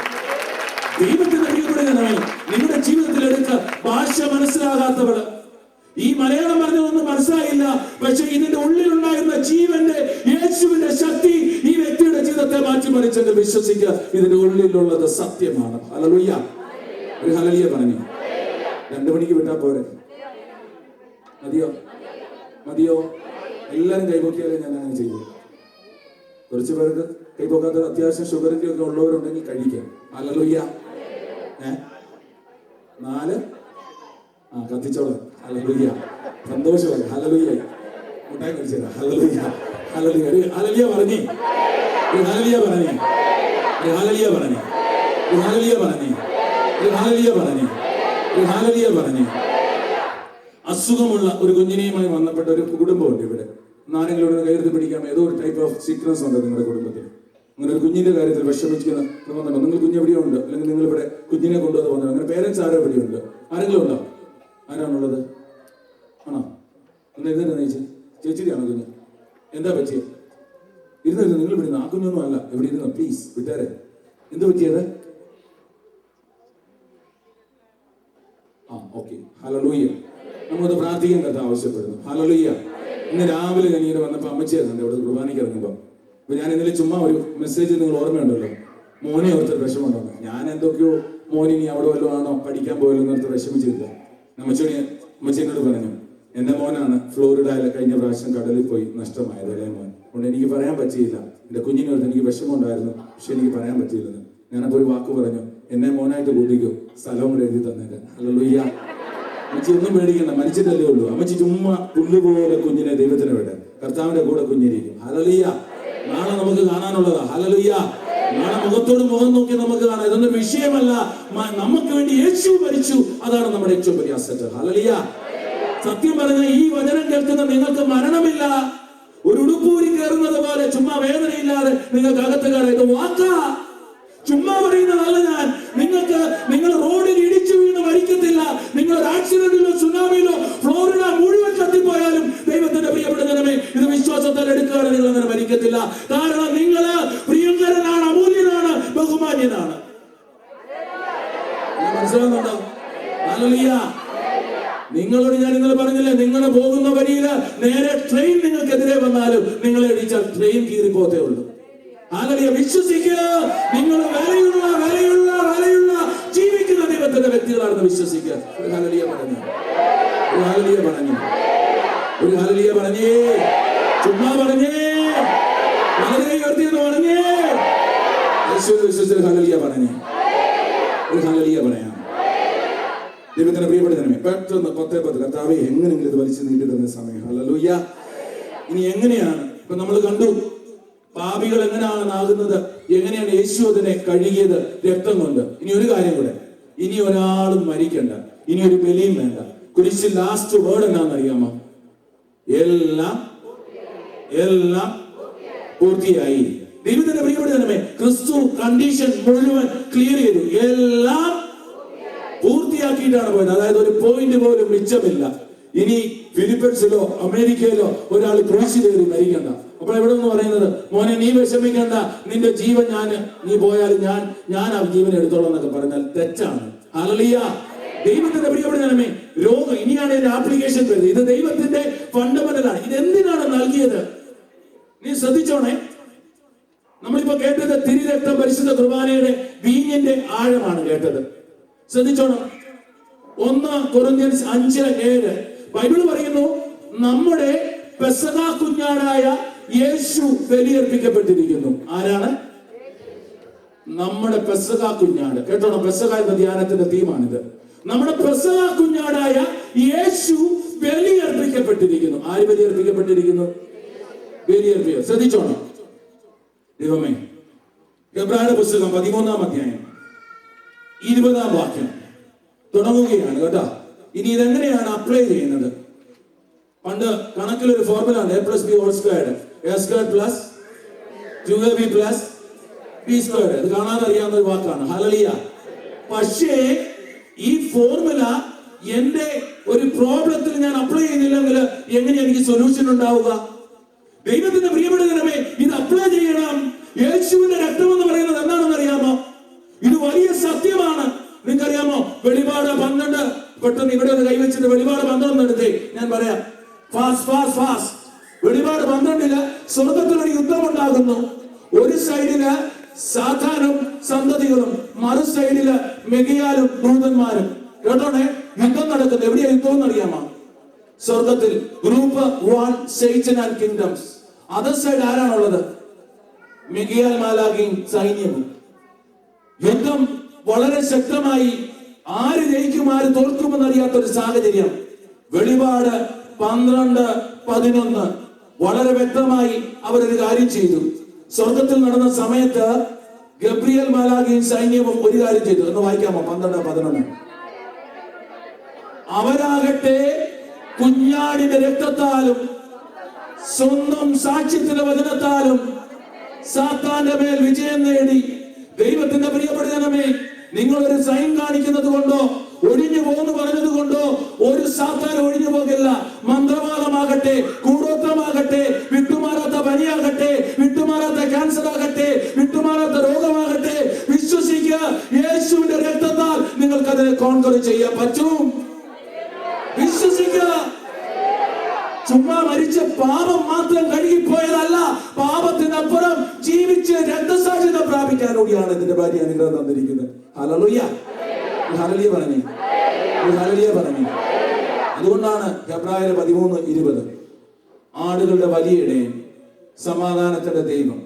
ദൈവത്തിന്റെ പ്രിയപ്പെടുന്നേ, നിങ്ങളുടെ ജീവിതത്തിൽ എടുക്ക. ഭാഷ മനസ്സിലാകാത്തവള്, ഈ മലയാളം പറഞ്ഞതൊന്നും മനസ്സിലായില്ല, പക്ഷെ ഇതിന്റെ ഉള്ളിലുണ്ടായിരുന്ന ജീവന്റെ യേശുവിന്റെ ശക്തി ഈ വ്യക്തിയുടെ ജീവിതത്തെ മാറ്റിമറിച്ചെന്ന് വിശ്വസിക്കുക. ഇതിന്റെ ഉള്ളിലുള്ളത് സത്യമാണ്. ഹല്ലേലൂയ. ഒരു ഹല്ലേലൂയ പറഞ്ഞു. 2 മണിക്ക് വിട്ടാ പോരെ? മതിയോ? എല്ലാരും കൈപൊക്കിയാലേ ഞാൻ അങ്ങനെ ചെയ്യും. കുറച്ച് പേർക്ക് കൈപൊക്കാത്ത അത്യാവശ്യം ഷുഗറിന്റെ ഒക്കെ ഉള്ളവരുണ്ടെങ്കിൽ കഴിക്കാം. ഹല്ലേലൂയ. 4 കത്തിച്ചോളാം. ഹല്ലേലൂയ. സന്തോഷമായി. ഹല്ലേലൂയ. മുട്ടായി കഴിച്ചേരാ. ഹല്ലേലൂയ. ഹല്ലേലൂയ. ഹല്ലേലൂയ പറഞ്ഞേ. ഹല്ലേലൂയ പറഞ്ഞേ. ഹല്ലേലൂയ പറഞ്ഞേ. ഹല്ലേലൂയ പറഞ്ഞേ. ഹല്ലേലൂയ പറഞ്ഞേ. ഹല്ലേലൂയ പറഞ്ഞേ. അസുഖമുള്ള ഒരു കുഞ്ഞിനെയുമായി വന്നപ്പെട്ട ഒരു കുടുംബമുണ്ട് ഇവിടെ. ആരെങ്കിലും ഇവിടെ കയറി പിടിക്കാം. ഏതോ ഒരു ടൈപ്പ് ഓഫ് സിക്നസ് ഉണ്ട് നിങ്ങളുടെ കുടുംബത്തിൽ. അങ്ങനെ ഒരു കുഞ്ഞിന്റെ കാര്യത്തിൽ വിഷമിക്കുന്ന വന്നിട്ടുണ്ടോ? നിങ്ങൾ കുഞ്ഞ് എവിടെയോ ഉണ്ട്, അല്ലെങ്കിൽ നിങ്ങൾ ഇവിടെ കുഞ്ഞിനെ കൊണ്ടുവന്ന് വന്നിട്ടുണ്ട്. അങ്ങനെ പേരൻസ് ആരോ എവിടെയുണ്ട്? ആരെങ്കിലും ഉണ്ടോ? ആരാണുള്ളത്? ആണോ? ഒന്ന് എഴുന്നേറ്റ് നയിച്ച്. ചേച്ചിയാണോ കുഞ്ഞ്? എന്താ പറ്റിയ? ഇരുന്ന് നിങ്ങൾ ഇവിടെ ആ കുഞ്ഞൊന്നും അല്ല. എവിടെ ഇരുന്നോ പ്ലീസ്, വിട്ടാരെ. എന്ത് പറ്റിയത്? ഓക്കെ. ഹല്ലേലൂയ. നമുക്കത് പ്രാർത്ഥിക്കാൻ കഥ ആവശ്യപ്പെടുന്നു. ഹല്ലേലൂയ. ഇന്ന് രാവിലെ ഞാൻ ഇങ്ങനെ വന്നപ്പോൾ അമ്മച്ചിയായിരുന്നു അവിടെ കുർബാനയ്ക്ക് ഇറങ്ങുമ്പോൾ. അപ്പൊ ഞാൻ ഇന്നലെ ചുമ്മാ ഒരു മെസ്സേജ്, നിങ്ങൾ ഓർമ്മയുണ്ടല്ലോ, മോനെ ഓർത്ത് വിഷമമുണ്ടോ? ഞാൻ എന്തൊക്കെയോ മോനിനി അവിടെ വല്ലതും ആണോ പഠിക്കാൻ പോയല്ലോ എന്നോർത്ത് വിഷമിച്ചില്ല. അമ്മച്ചിയോട് പറഞ്ഞു, എന്റെ മോനാണ് ഫ്ലോറിഡയിൽ കഴിഞ്ഞ പ്രാവശ്യം കടലിൽ പോയി നഷ്ടമായത്, ഇളയ മോൻ. അതുകൊണ്ട് എനിക്ക് പറയാൻ പറ്റിയില്ല. എന്റെ കുഞ്ഞിനോർത്ത് എനിക്ക് വിഷമമുണ്ടായിരുന്നു, പക്ഷെ എനിക്ക് പറയാൻ പറ്റിയില്ലെന്ന്. ഞാനപ്പോൾ ഒരു വാക്ക് പറഞ്ഞു, എന്നെ മോനായിട്ട് കൂട്ടിക്കോ, സ്ഥലവും കൂടെ എഴുതി തന്നേക്കാൻ. ഹല്ലേലൂയ. അമ്മച്ചി ഒന്നും പേടിക്കണ്ട, മരിച്ചിട്ടല്ലേ ഉള്ളൂ. അമ്മച്ചി ചുമ്മാ പുല്ലുപോലെ കുഞ്ഞിനെ ദൈവത്തിന് വിടാൻ, കർത്താവിന്റെ കൂടെ കുഞ്ഞിരിക്കും. ഹല്ലേലൂയ. നാളെ നമുക്ക് കാണാനുള്ളതാ. ഹല്ലേലൂയ. നാളെ മുഖത്തോട് മുഖം നോക്കി നമുക്ക് കാണാം. ഇതൊന്നും വിഷയമല്ല. നമുക്ക് വേണ്ടി യേശു മരിച്ചു. അതാണ് നമ്മുടെ ഏറ്റവും വലിയ അസറ്റ്. ഹല്ലേലൂയ. സത്യം പറഞ്ഞ ഈ വചനം കേൾക്കുന്ന നിങ്ങൾക്ക് മരണമില്ല. ഒരു ഉടുപ്പൂരി കയറുന്നത് പോലെ ചുമ്മാ വേദനയില്ല, ഇല്ലാതെ നിങ്ങൾക്ക് അകത്ത് കയറാം. ഇത് വാക്കാ, ചുമ്മാ പറയുന്നതല്ല ഞാൻ. നിങ്ങൾ റോഡിൽ ഇടിച്ചു വീണ് മരിക്കത്തില്ല. നിങ്ങൾ ഒരു ആക്സിഡന്റിലോ സുനാമിയിലോ ഫ്ലോറിഡ മുഴുവൻ കത്തിപ്പോയാലും ദൈവത്തിന്റെ പ്രിയപ്പെട്ട ജനമേ, ഇത് വിശ്വാസത്താൽ എടുക്കുകയാണ്, നിങ്ങൾ അങ്ങനെ മരിക്കത്തില്ല. കാരണം നിങ്ങൾ പ്രിയങ്കരനാണ്, അമൂല്യനാണ്, ബഹുമാന്യനാണ്. മനസ്സിലാകുന്നുണ്ടോ? ഹല്ലേലൂയ. നിങ്ങളോട് ഞാൻ ഇന്നലെ പറഞ്ഞില്ലേ, നിങ്ങൾ പോകുന്ന വഴിയിൽ നേരെ ട്രെയിൻ നിങ്ങൾക്കെതിരെ വന്നാലും നിങ്ങളെ ഇടിച്ചാൽ ട്രെയിൻ കീറിപ്പോത്തേ ഉള്ളൂ. ഹല്ലേലൂയ. വിശ്വസിക്കുക, നിങ്ങൾ വിലയുള്ള ജീവിക്കുന്ന ദൈവത്തിന്റെ വ്യക്തികളാണെന്ന് വിശ്വസിക്കുക. ഒരു ഹല്ലേലൂയ പറഞ്ഞു, ഒരു ഹല്ലേലൂയ പറഞ്ഞു, ഒരു ഹല്ലേലൂയ പറഞ്ഞേ, ചുമ്മാ പറഞ്ഞേ, വളരെ ഉയർത്തിയെന്ന് പറഞ്ഞേ, യേശുവിനെ വിശ്വസിച്ച് ഹല്ലേലൂയ പറഞ്ഞേ, ഒരു ഹല്ലേലൂയ പറയാം. ദൈവത്തിന്റെ പ്രിയപ്പെട്ടവനെ പെട്ടെന്ന് 10 കർത്താവേ എങ്ങനെയെങ്കിലും ഇത് വലിച്ചു നീട്ടി തന്ന സമയം. ഹല്ലേലൂയ. ഇനി എങ്ങനെയാണ് ഇപ്പൊ നമ്മൾ കണ്ടു പാപികൾ എങ്ങനെയാണെന്നാകുന്നത്, എങ്ങനെയാണ് യേശു അതിനെ കഴുകിയത് രക്തം കൊണ്ട്. ഇനി ഒരു കാര്യം കൂടെ, ഇനി ഒരാളും മരിക്കണ്ട, ഇനി ഒരു ബലിയും വേണ്ട. കുരിശിൽ ലാസ്റ്റ് വേർഡ് എന്നാണെന്നറിയാമോ? എല്ലാം പൂർത്തിയായി. ദൈവത്തിന്റെ പ്രിയപ്പെട്ടവനെ ക്രിസ്തു കണ്ടീഷൻ മുഴുവൻ ക്ലിയർ ചെയ്തു. എല്ലാം പൂർത്തിയാക്കിയിട്ടാണ് പോയത്. അതായത് ഒരു പോയിന്റ് പോലും മിച്ചമില്ല. ഇനി ഫിലിപ്പീൻസിലോ അമേരിക്കയിലോ ഒരാൾ ക്രൂശിൽ കയറി മരിക്കണ്ട. അപ്പോൾ എവിടെ നിന്ന് പറയുന്നത്, മോനെ നീ വിഷമിക്കണ്ട, നിന്റെ ജീവൻ നീ പോയാലും ഞാൻ ആ ജീവൻ എടുത്തോളാം എന്നൊക്കെ പറഞ്ഞാൽ തെറ്റാണ്. ഹല്ലേലൂയ. ദൈവത്തിന്റെ പ്രിയപ്പെട്ട ജനമേ, രോഗം ഇനിയാണ് ഇതിന്റെ ആപ്ലിക്കേഷൻ വരുന്നത്. ഇത് ദൈവത്തിന്റെ ഫണ്ടമെന്റലാണ്. ഇത് എന്തിനാണ് നൽകിയത്? നീ ശ്രദ്ധിച്ചോണേ. നമ്മളിപ്പോ കേട്ടത് തിരുരക്തം, പരിശുദ്ധ കുർബാനയുടെ വീഞ്ഞിന്റെ ആഴമാണ് കേട്ടത്. ശ്രദ്ധിച്ചോണം. 1 കൊരിന്ത്യൻസ് 5:7 ബൈബിൾ പറയുന്നു, നമ്മുടെ പെസഹ കുഞ്ഞാടായ യേശു ബലിയർപ്പിക്കപ്പെട്ടിരിക്കുന്നു. ആരാണ്? നമ്മുടെ പെസഹ കുഞ്ഞാട്. കേട്ടോണം, പെസഹ എന്ന ധ്യാനത്തിന്റെ തീമാണിത്. നമ്മുടെ പെസഹ കുഞ്ഞാടായ യേശു ബലിയർപ്പിക്കപ്പെട്ടിരിക്കുന്നു. ആര് ബലിയർപ്പിക്കപ്പെട്ടിരിക്കുന്നു? ബലിയർപ്പിക്കുക. ശ്രദ്ധിച്ചോണം. ദൈവമേ, എബ്രായരുടെ പുസ്തകം 13-ാം അധ്യായം 20-ാം വാക്യം തുടങ്ങുകയാണ് കേട്ടോ. ഇനി ഇതെങ്ങനെയാണ് അപ്ലൈ ചെയ്യുന്നത്? പണ്ട് കണക്കിലൊരു ഫോർമുല ഉണ്ട്, A+B² A² plus 2AB plus B². ഇത് കാണാതെ അറിയാവുന്ന ഒരു വാക്കാണ്. ഹല്ലേലൂയ. പക്ഷേ ഈ ഫോർമുല എന്റെ ഒരു പ്രോബ്ലത്തിൽ ഞാൻ അപ്ലൈ ചെയ്യുന്നില്ലെങ്കിൽ എങ്ങനെ എനിക്ക് സൊല്യൂഷൻ ഉണ്ടാവുക? ദൈവത്തിന്റെ പ്രിയപ്പെട്ടവരെ, ഇത് അപ്ലൈ ചെയ്യണം. യേശുവിന്റെ രക്തം എന്ന് പറയുന്നത് എന്താണെന്ന് അറിയാമോ? ഇത് വലിയ സത്യമാണ്. നിങ്ങൾക്കറിയാമോ? വെളിപാട് 12, പെട്ടെന്ന് ഇവിടെ ഒന്ന് കൈവച്ചിട്ട് വെളിപാട് 12 എടുത്തേ, ഞാൻ പറയാം. ഫാസ്റ്റ്. വെളിപാട് 12 സ്വർഗത്തിലൊരു യുദ്ധം ഉണ്ടാകുന്നു. ഒരു സൈഡില് സാത്താനും സന്തതികളും, മറു സൈഡില് മെഗിയാലും ദൂതന്മാരും. കേട്ടോണേ, യുദ്ധം നടക്കുന്നത്. എവിടെയാ യുദ്ധം എന്ന് അറിയാമോ? സ്വർഗത്തിൽ. Group 1 Satan and kingdoms. Other side ആരാണുള്ളത്? മിഖായേൽ മാലാഖയും സൈന്യവും. യുദ്ധം വളരെ ശക്തമായി. ആര് ജയിക്കും ആര് തോൽക്കുമെന്നറിയാത്ത ഒരു സാഹചര്യം. വെളിപാട് 12-11 വളരെ വ്യക്തമായി അവരൊരു കാര്യം ചെയ്തു. സ്വർഗത്തിൽ നടന്ന സമയത്ത് ഗബ്രിയേൽ മാലാഖയും സൈന്യവും ഒരു കാര്യം ചെയ്തു. എന്ന് വായിക്കാമോ? 12-11. അവരാകട്ടെ കുഞ്ഞാടിന്റെ രക്തത്താലും സ്വന്തം സാക്ഷ്യത്തിന്റെ വചനത്താലും സാത്താന്റെ മേൽ വിജയം നേടി. ദൈവത്തിന്റെ പ്രിയപ്പെട്ട ജനമേ, നിങ്ങൾ ഒരു സൈൻ കാണിക്കുന്നത് കൊണ്ടോ ഒഴിഞ്ഞു പോകുന്നു പറഞ്ഞത് കൊണ്ടോ ഒരു സാത്താൻ ഒഴിഞ്ഞു പോകില്ല. മന്ത്രവാദമാകട്ടെ, കൂടോത്രമാകട്ടെ, വിട്ടുമാറാത്ത പനിയാകട്ടെ, വിട്ടുമാറാത്ത ക്യാൻസർ ആകട്ടെ, വിട്ടുമാറാത്ത രോഗമാകട്ടെ, വിശ്വസിക്കുക, യേശുവിന്റെ രക്തത്താൽ നിങ്ങൾക്ക് അതിനെ കോൺകർ ചെയ്യാൻ പറ്റും. വിശ്വസിക്കുക. ചുമ്മാ മരിച്ച പാപം മാത്രം കഴുകിപ്പോയതല്ല, പാപത്തിനപ്പുറം ജീവിച്ച് രക്തസാക്ഷിത പ്രാപിക്കാനൂടിയാണ് ഇതിന്റെ ഭാര്യ അനുഗ്രഹം തന്നിരിക്കുന്നത്. ഹല്ലേലൂയ. ഹല്ലേലൂയ പറഞ്ഞു, ഹല്ലേലൂയ പറഞ്ഞു. അതുകൊണ്ടാണ് എബ്രായർ 13:20 ആടുകളുടെ വലിയ ഇടയൻ, സമാധാനത്തിന്റെ ദൈവം.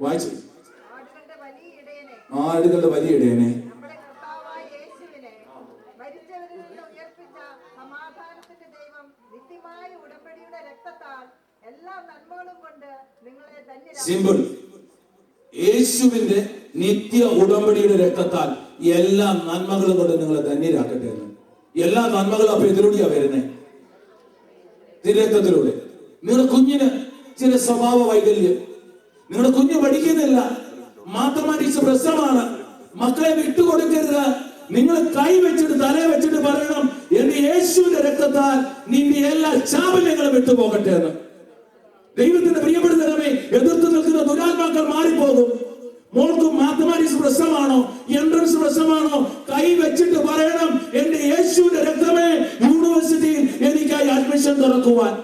വായിച്ചു. ആടുകളുടെ വലിയ ഇടയനെ സിമ്പിൾ. യേശുവിന്റെ നിത്യ ഉടമ്പടിയുടെ രക്തത്താൽ എല്ലാ നന്മകളും കൊണ്ട് നിങ്ങളെ ധന്യരാക്കട്ടെ. എല്ലാ നന്മകളും അപ്പൊ ഇതിലൂടെയാ വരുന്നേ, തിരക്തത്തിലൂടെ. നിങ്ങളുടെ കുഞ്ഞിന് ചില സ്വഭാവ വൈകല്യം, നിങ്ങളുടെ കുഞ്ഞു പഠിക്കുന്നില്ല, മാത്തമാറ്റിക്സ് പ്രശ്നമാണ്, മക്കളെ വിട്ടുകൊടുക്കരുത്. നിങ്ങൾ കൈ വെച്ചിട്ട് തലയെ വെച്ചിട്ട് പറയണം, എന്റെ യേശുവിന്റെ രക്തത്താൽ നിന്റെ എല്ലാ ചാപല്യങ്ങളും വിട്ടുപോകട്ടെ എന്ന്. ദൈവത്തിന്റെ പ്രിയപ്പെടുന്നവരെ, എതിർത്ത് നിൽക്കുന്ന ദുരാത്മാക്കൾ മാറിപ്പോകും. മോൾക്കും മാത്തമാറ്റിക്സ് പ്രശ്നമാണോ, എൻട്രൻസ് പ്രശ്നമാണോ, കൈ വെച്ചിട്ട് പറയണം, എന്റെ യേശുവിന്റെ രക്തമേ യൂണിവേഴ്സിറ്റിയിൽ എനിക്കായി അഡ്മിഷൻ തുറക്കുവാൻ.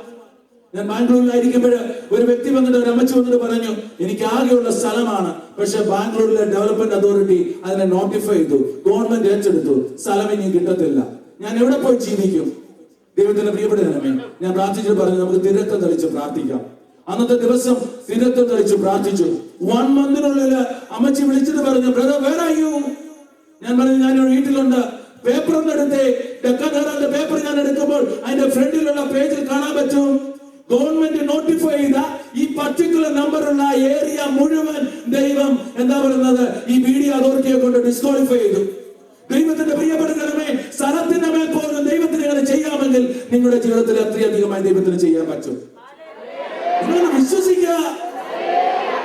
ഞാൻ ബാംഗ്ലൂരിലായിരിക്കുമ്പോൾ ഒരു വ്യക്തി വന്നിട്ട്, ഒരു അമ്മച്ചി വന്നിട്ട് പറഞ്ഞു, എനിക്ക് ആകെയുള്ള സ്ഥലമാണ്, പക്ഷെ ബാംഗ്ലൂരിലെ ഡെവലപ്മെന്റ് അതോറിറ്റി അതിനെ നോട്ടിഫൈ ചെയ്തു, ഗവൺമെന്റ് ഏറ്റെടുത്തു, സ്ഥലം ഇനി കിട്ടത്തില്ല, ഞാൻ എവിടെ പോയി ജീവിക്കും? ദൈവത്തിന്റെ പ്രിയപ്പെട്ടവരെ, ഞാൻ പ്രാർത്ഥിച്ചിട്ട് പറഞ്ഞു, നമുക്ക് തിരക്കം തെളിച്ച് പ്രാർത്ഥിക്കാം. അന്നത്തെ ദിവസം തിരക്കം തെളിച്ച് പ്രാർത്ഥിച്ചു. 1 monthിനുള്ളിൽ അമ്മച്ചി വിളിച്ചിട്ട് പറഞ്ഞു, ബ്രദർ വേർ ആർ യു? ഞാൻ പറഞ്ഞു, ഞാൻ വീട്ടിലുണ്ട്. പേപ്പർ ഒന്ന് എടുത്തേ. ഡെക്കാൻ ഹെറാൾഡ് പേപ്പർ ഞാൻ എടുക്കുമ്പോൾ അതിന്റെ ഫ്രണ്ടിലുള്ള പേജിൽ കാണാൻ പറ്റും, ഗവൺമെന്റ് നോട്ടിഫൈ ചെയ്ത ഈ പർട്ടിക്കുലർ നമ്പറുള്ള ഏരിയ മുഴുവൻ ദൈവം എന്താ പറയുന്നത്, ഈ BD അതോറിറ്റിയെ കൊണ്ട് ഡിസ്ക്വാളിഫൈ ചെയ്തു. ദൈവത്തിന്റെ പ്രിയപ്പെട്ടവരെ, സ്ഥലത്തിന്റെ മേൽ പോലും ദൈവത്തിന് ഇങ്ങനെ ചെയ്യാമെങ്കിൽ നിങ്ങളുടെ ജീവിതത്തിൽ അത്രയധികമായി ദൈവത്തിന് ചെയ്യാൻ പറ്റും. നിങ്ങൾ വിശ്വസിക്കുക.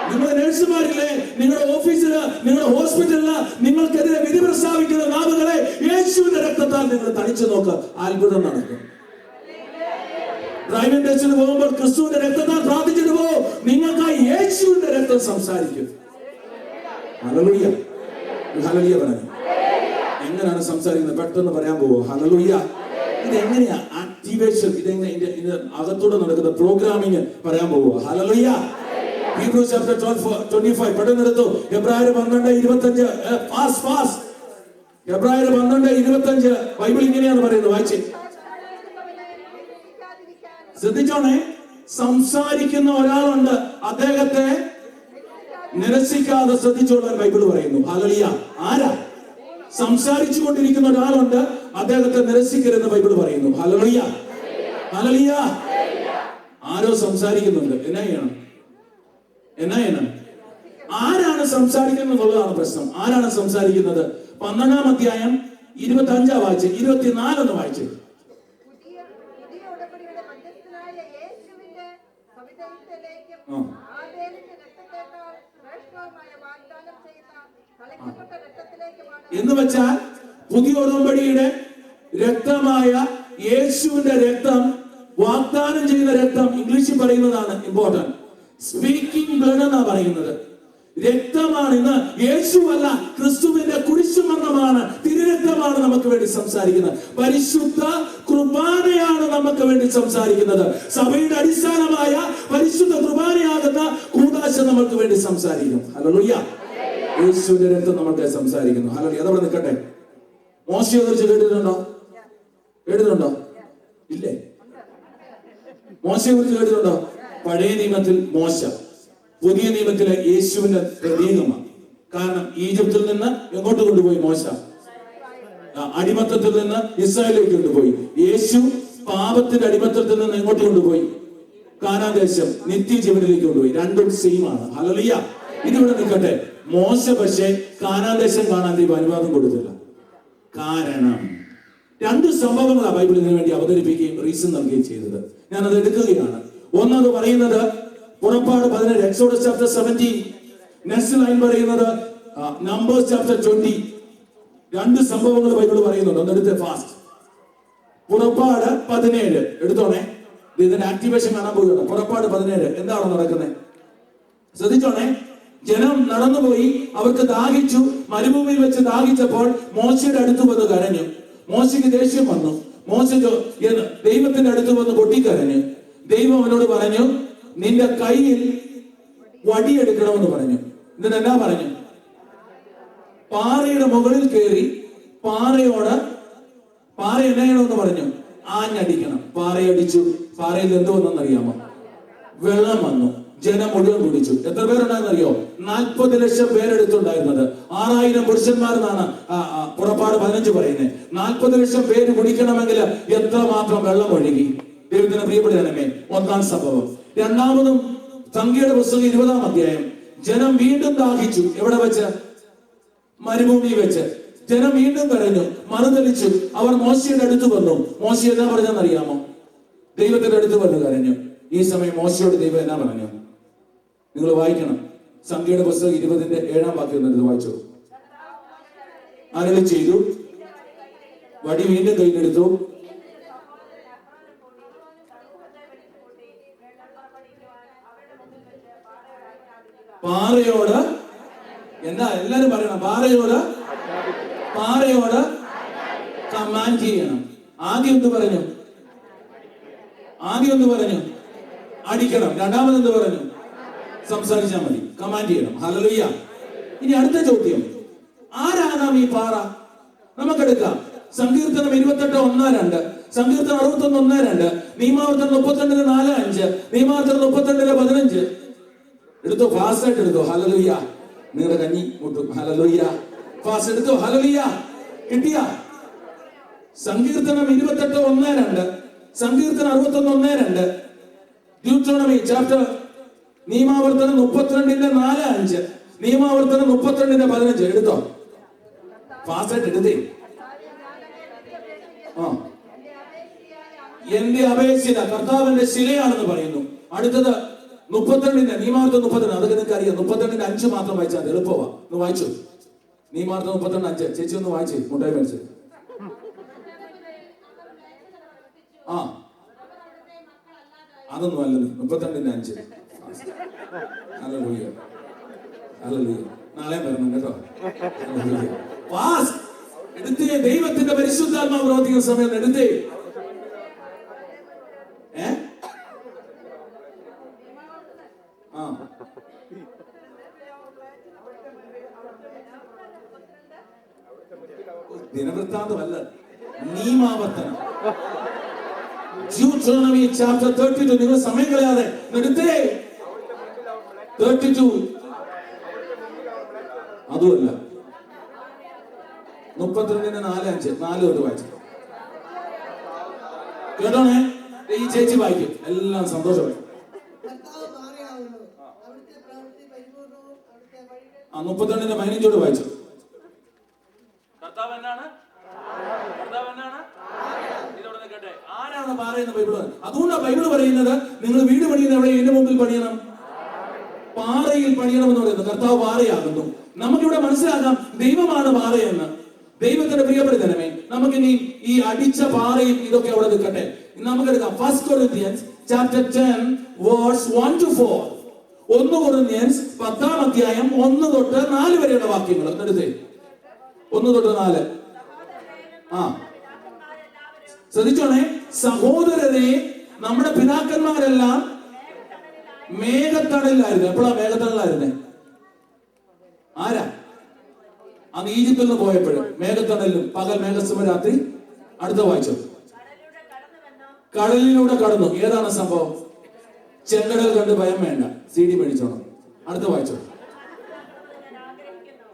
നിങ്ങളുടെ നഴ്സുമാരില്ലേ, നിങ്ങളുടെ ഓഫീസില്, നിങ്ങളുടെ ഹോസ്പിറ്റലില് നിങ്ങൾക്കെതിരെ വിധി പ്രസ്താവിക്കുന്ന നാവുകളെ യേശുവിന്റെ രക്തത്താൽ നിങ്ങൾ തണിച്ചു നോക്കുക, അത്ഭുതം നടക്കും. ഡ്രൈവിംഗ് ടെസ്റ്റിന് പോകുമ്പോൾ ക്രിസ്തുവിന്റെ രക്തത്താൽ പ്രാർത്ഥിച്ചിട്ട് പോകും, നിങ്ങൾക്കായി യേശുവിന്റെ രക്തം സംസാരിക്കും. ഹല്ലേലൂയ, ഹല്ലേലൂയ പറഞ്ഞു. എങ്ങനെയാണ് സംസാരിക്കുന്നത്? പെട്ടെന്ന് പറയാൻ പോവോ? ഹല്ലേലൂയ. ഇത് എങ്ങനെയാ ആക്ടിവേഷൻ? ഇത് അകത്തൂടെ നടക്കുന്ന പ്രോഗ്രാമിങ് പറയാൻ പോവോ? ഹല്ലേലൂയ. ഹീബ്രൂസ് ചാപ്റ്റർ 12:25 പെട്ടെന്ന് എടുത്തു. എബ്രായർ 12:25 ഫാസ്റ്റ്. എബ്രായർ 12:25 ബൈബിൾ ഇങ്ങനെയാണ് പറയുന്നത്, വായിച്ചേ. ശ്രദ്ധിച്ചോണേ, സംസാരിക്കുന്ന ഒരാളുണ്ട്, അദ്ദേഹത്തെ നിരസിക്കാതെ ശ്രദ്ധിച്ചോളാൻ ബൈബിൾ പറയുന്നു. ഹല്ലേലൂയ. ആരാ? സംസാരിച്ചു കൊണ്ടിരിക്കുന്ന ഒരാളുണ്ട്, അദ്ദേഹത്തെ നിരസിക്കരുതെന്ന് ബൈബിൾ പറയുന്നു. Hallelujah, hallelujah. ആരോ സംസാരിക്കുന്നുണ്ട്, എന്നാ ചെയ്യണം? ആരാണ് സംസാരിക്കുന്നത് എന്നുള്ളതാണ് പ്രശ്നം. ആരാണ് സംസാരിക്കുന്നത്? 12-ാം അധ്യായം 25 വായിച്ച് 24 വായിച്ച്. എന്ന് വെച്ചാൽ പുതിയ ഉടമ്പടിയുടെ രക്തമായ യേശുവിന്റെ രക്തം, വാഗ്ദാനം ചെയ്യുന്ന രക്തം, ഇംഗ്ലീഷിൽ പറയുന്നതാണ് ഇമ്പോർട്ടന്റ്, സ്പീക്കിംഗ് ബ്ലഡ് എന്നാ പറയുന്നത്. രക്തമാണ്. ഇന്ന് യേശുവല്ല, ക്രിസ്തുവിന്റെ കുരിശുമരണമാണ്, തിരുരക്തമാണ് നമുക്ക് വേണ്ടി സംസാരിക്കുന്നത്. പരിശുദ്ധ കുർബാനയാണ് നമുക്ക് വേണ്ടി സംസാരിക്കുന്നത്. സഭയുടെ അടിസ്ഥാനമായ പരിശുദ്ധ കുർബാനയാകുന്ന കൂദാശ നമുക്ക് വേണ്ടി സംസാരിക്കും. ഹല്ലേലൂയ. യേശുവിന്റെ രക്തം നമുക്ക് സംസാരിക്കുന്നു. ഹല്ലേലൂയ. അതവിടെ നിൽക്കട്ടെ. മോശയെ കുറിച്ച് കേട്ടിട്ടുണ്ടോ? ഇല്ലേ? മോശയെ കുറിച്ച് കേട്ടിട്ടുണ്ടോ? പഴയ നിയമത്തിൽ മോശ, പുതിയ നിയമത്തിലെ യേശുവിന്റെ പ്രതീകമാണ്. കാരണം ഈജിപ്തിൽ നിന്ന് എങ്ങോട്ട് കൊണ്ടുപോയി മോശ? അടിമത്തത്തിൽ നിന്ന് ഇസ്രായേലിലേക്ക് കൊണ്ടുപോയി. യേശു പാപത്തിന്റെ അടിമത്തത്തിൽ നിന്ന് എങ്ങോട്ട് കൊണ്ടുപോയി? കാനാൻ ദേശം, നിത്യജീവനിലേക്ക് കൊണ്ടുപോയി. രണ്ടും സെയിം ആണ്. ഹല്ലേലൂയ. ഇതിവിടെ നിൽക്കട്ടെ. മോശ പക്ഷേ കാനാൻ ദേശം കാണാൻ ദൈവം അനുവാദം കൊടുത്തില്ല. കാരണം 2 സംഭവങ്ങളാണ് ബൈബിളിന് വേണ്ടി അവതരിപ്പിക്കുകയും റീസൺ നൽകുകയും ചെയ്തത്. ഞാനത് എടുക്കുകയാണ്. ഒന്നത് പറയുന്നത് പുറപ്പാട് 17, എക്സോഡസ് ചാപ്റ്റർ 17. നെക്സ്റ്റ് ലൈൻ പറയുന്നത് നമ്പേഴ്സ് ചാപ്റ്റർ 20. 2 സംഭവങ്ങൾ ബൈബിൾ പറയുന്നുണ്ട്. ഒന്നെടുത്ത് ഫാസ്റ്റ്. പുറപ്പാട് 17 എടുത്തോണേ. ഇതിന്റെ ആക്ടിവേഷൻ കാണാൻ പോവുകയാണ്. പുറപ്പാട് 17 എന്താണ് നടക്കുന്നത്? ശ്രദ്ധിച്ചോണേ. ജനം നടന്നുപോയി, അവർക്ക് ദാഹിച്ചു. മരുഭൂമിയിൽ വെച്ച് ദാഹിച്ചപ്പോൾ മോശയുടെ അടുത്ത് വന്ന് കരഞ്ഞു. മോശയ്ക്ക് ദേഷ്യം വന്നു. മോശ ദൈവത്തിന്റെ അടുത്ത് വന്ന് പൊട്ടിക്കരഞ്ഞു. ദൈവം അവനോട് പറഞ്ഞു, നിന്റെ കയ്യിൽ വടിയെടുക്കണമെന്ന് പറഞ്ഞു. എന്നിട്ട് എന്നാ പറഞ്ഞു? പാറയുടെ മുകളിൽ കയറി പാറ എന്നാ ചെയ്യണമെന്ന് പറഞ്ഞു? ആഞ്ഞടിക്കണം. പാറയടിച്ചു. പാറയിൽ എന്ത് വന്നെന്നറിയാമോ? വെള്ളം വന്നു. ജനം മുഴുവൻ കുടിച്ചു. എത്ര പേരുണ്ടായെന്നറിയോ? 40 ലക്ഷം പേരെടുത്തുണ്ടായിരുന്നത്. 6000 പുരുഷന്മാരെന്നാണ് പുറപ്പാട് 15 പറയുന്നത്. 40 ലക്ഷം പേര് കുടിക്കണമെങ്കിൽ എത്രമാത്രം വെള്ളം ഒഴുകി? ദൈവത്തിന് പ്രിയപ്പെട്ടവനെ, ഒന്നാം സംഭവം. രണ്ടാമതും സംഖ്യയുടെ പുസ്തകം 20-ാം അധ്യായം. ജനം വീണ്ടും ദാഹിച്ചു. എവിടെ വെച്ച്? മരുഭൂമി വെച്ച്. ജനം വീണ്ടും കരഞ്ഞു, മറുതലിച്ചു. അവർ മോശയുടെ അടുത്ത് വന്നു. മോശ എന്നാ പറഞ്ഞെന്നറിയാമോ? ദൈവത്തിന്റെ അടുത്ത് വന്ന് കരഞ്ഞു. ഈ സമയം മോശയോട് ദൈവം എന്നാ പറഞ്ഞു? നിങ്ങൾ വായിക്കണം. സംഖ്യയുടെ പുസ്തകം 20-7 വാക്യം എന്നത് വായിച്ചു. അരുളി ചെയ്തു, വടി വീണ്ടും കയ്യിലെടുത്തു, പാറയോട്, എന്താ എല്ലാരും പറയണം, പാറയോട് കമാൻഡ് ചെയ്യണം. ആദ്യം എന്ത് പറഞ്ഞു? അടിക്കണം. രണ്ടാമത് എന്ത് പറഞ്ഞു? സംസാരിച്ചാൽ മതി. കമാൻഡ് ചെയ്യണം. ഹല്ലേലൂയ. ഇനി അടുത്ത ചോദ്യം, ആരാകാം ഈ പാറ? നമുക്കെടുക്കാം സങ്കീർത്തനം 28:1-2, സങ്കീർത്തനം 61:1-2, നിയമാവർത്തനം 32:4-5, നിയമാവർത്തനം 32:15. എടുത്തോ, ഫാസ്റ്റ് ആയിട്ട് എടുത്തോ. ഹല്ലേലൂയ. നിങ്ങളുടെ കഞ്ഞി മുട്ടും. ഹല്ലേലൂയ. ഫാസ്റ്റ് എടുത്തോ. ഹല്ലേലൂയ. കിട്ടിയ സങ്കീർത്തനം 28:1-2, സങ്കീർത്തനം 61:1-2, ഡ്യൂട്രോണമി ചാപ്റ്റർ, നിയമാവർത്തനം 32:4-5, നിയമാവർത്തനം 32:15. എടുത്തോ, ഫാസ്റ്റ് ആയിട്ട് എടുത്തേ. എന്റെ അപേക്ഷിത കർത്താവിന്റെ ശിലയാണെന്ന് പറയുന്നു. അടുത്തത് 32, നിയമാവർത്തനം 32. അതൊക്കെ നിങ്ങൾക്ക് അറിയാം. 32:5 മാത്രം വായിച്ചാൽ മതി, എളുപ്പമാ. ഒന്ന് വായിച്ചു. നിയമാവർത്തനം 32:5. ചേച്ചി ഒന്ന് വായിച്ചേ, മുട്ടായി മേടിച്ച്. അതൊന്നും അല്ലെന്ന്. 32:5. ഹല്ലേലൂയ. നാളെ വരണം കേട്ടോ. എടുത്തേ. ദൈവത്തിന്റെ പരിശുദ്ധാത്മാവ് പ്രവർത്തിക്കുന്ന സമയം എടുത്തേ. ദിനവൃത്താന്തമല്ല, നിയമാവർത്തനം. Deuteronomy chapter 32. നിങ്ങൾ സമയം കളയാതെ എടുത്തേ. 32. അതുമല്ല, 32:4-5, 4 തൊട്ട് വായിച്ചു. കേട്ടോണേ, ഈ ചേച്ചി വായിക്കും, എല്ലാം സന്തോഷമായി. 32:15 വായിച്ചു. കർത്താവ് എന്നാണ്? ആരാണ് പാറയെന്ന് ബൈബിള്? അതുകൊണ്ടാണ് ബൈബിള് പറയുന്നത്, നിങ്ങൾ വീട് പണിയുന്ന എവിടെ? എന്റെ മുമ്പിൽ പണിയണം, പാറയിൽ പണിയണം എന്ന് പറയുന്നത്. കർത്താവ് പാറയാകുന്നു. നമുക്കിവിടെ മനസ്സിലാക്കാം ദൈവമാണ് പാറയെന്ന്. ദൈവത്തിന്റെ പ്രിയപ്പെടുത്തണമേ, നമുക്കിനി ഈ അടിച്ച പാറയും ഇതൊക്കെ അവിടെ നിൽക്കട്ടെ. നമുക്കെടുക്കാം 1 Corinthians chapter 10 verse 1-4. 1 Corinthians 10-ാം 1 തൊട്ട് 4 വരെയുള്ള വാക്യങ്ങൾ എടുത്തേ. 1 തൊട്ട് 4. ശ്രദ്ധിച്ചോണേ, സഹോദരരെ, നമ്മുടെ പിതാക്കന്മാരെല്ലാം മേഘത്തണലിലായിരുന്നു. എപ്പോഴാ മേഘത്തണലായിരുന്നേ? ആരാ? അന്ന് ഈജിപ്തിൽ നിന്ന് പോയപ്പോഴും മേഘത്തണലിലും, പകൽ മേഘസ്തമം, രാത്രി. അടുത്ത വായിച്ചോ. കടലിലൂടെ കടന്നു. ഏതാണ് സംഭവം? ചെങ്കടൽ കണ്ട് ഭയം വേണ്ട, CD മേടിച്ചോണം. അടുത്ത വായിച്ചോ.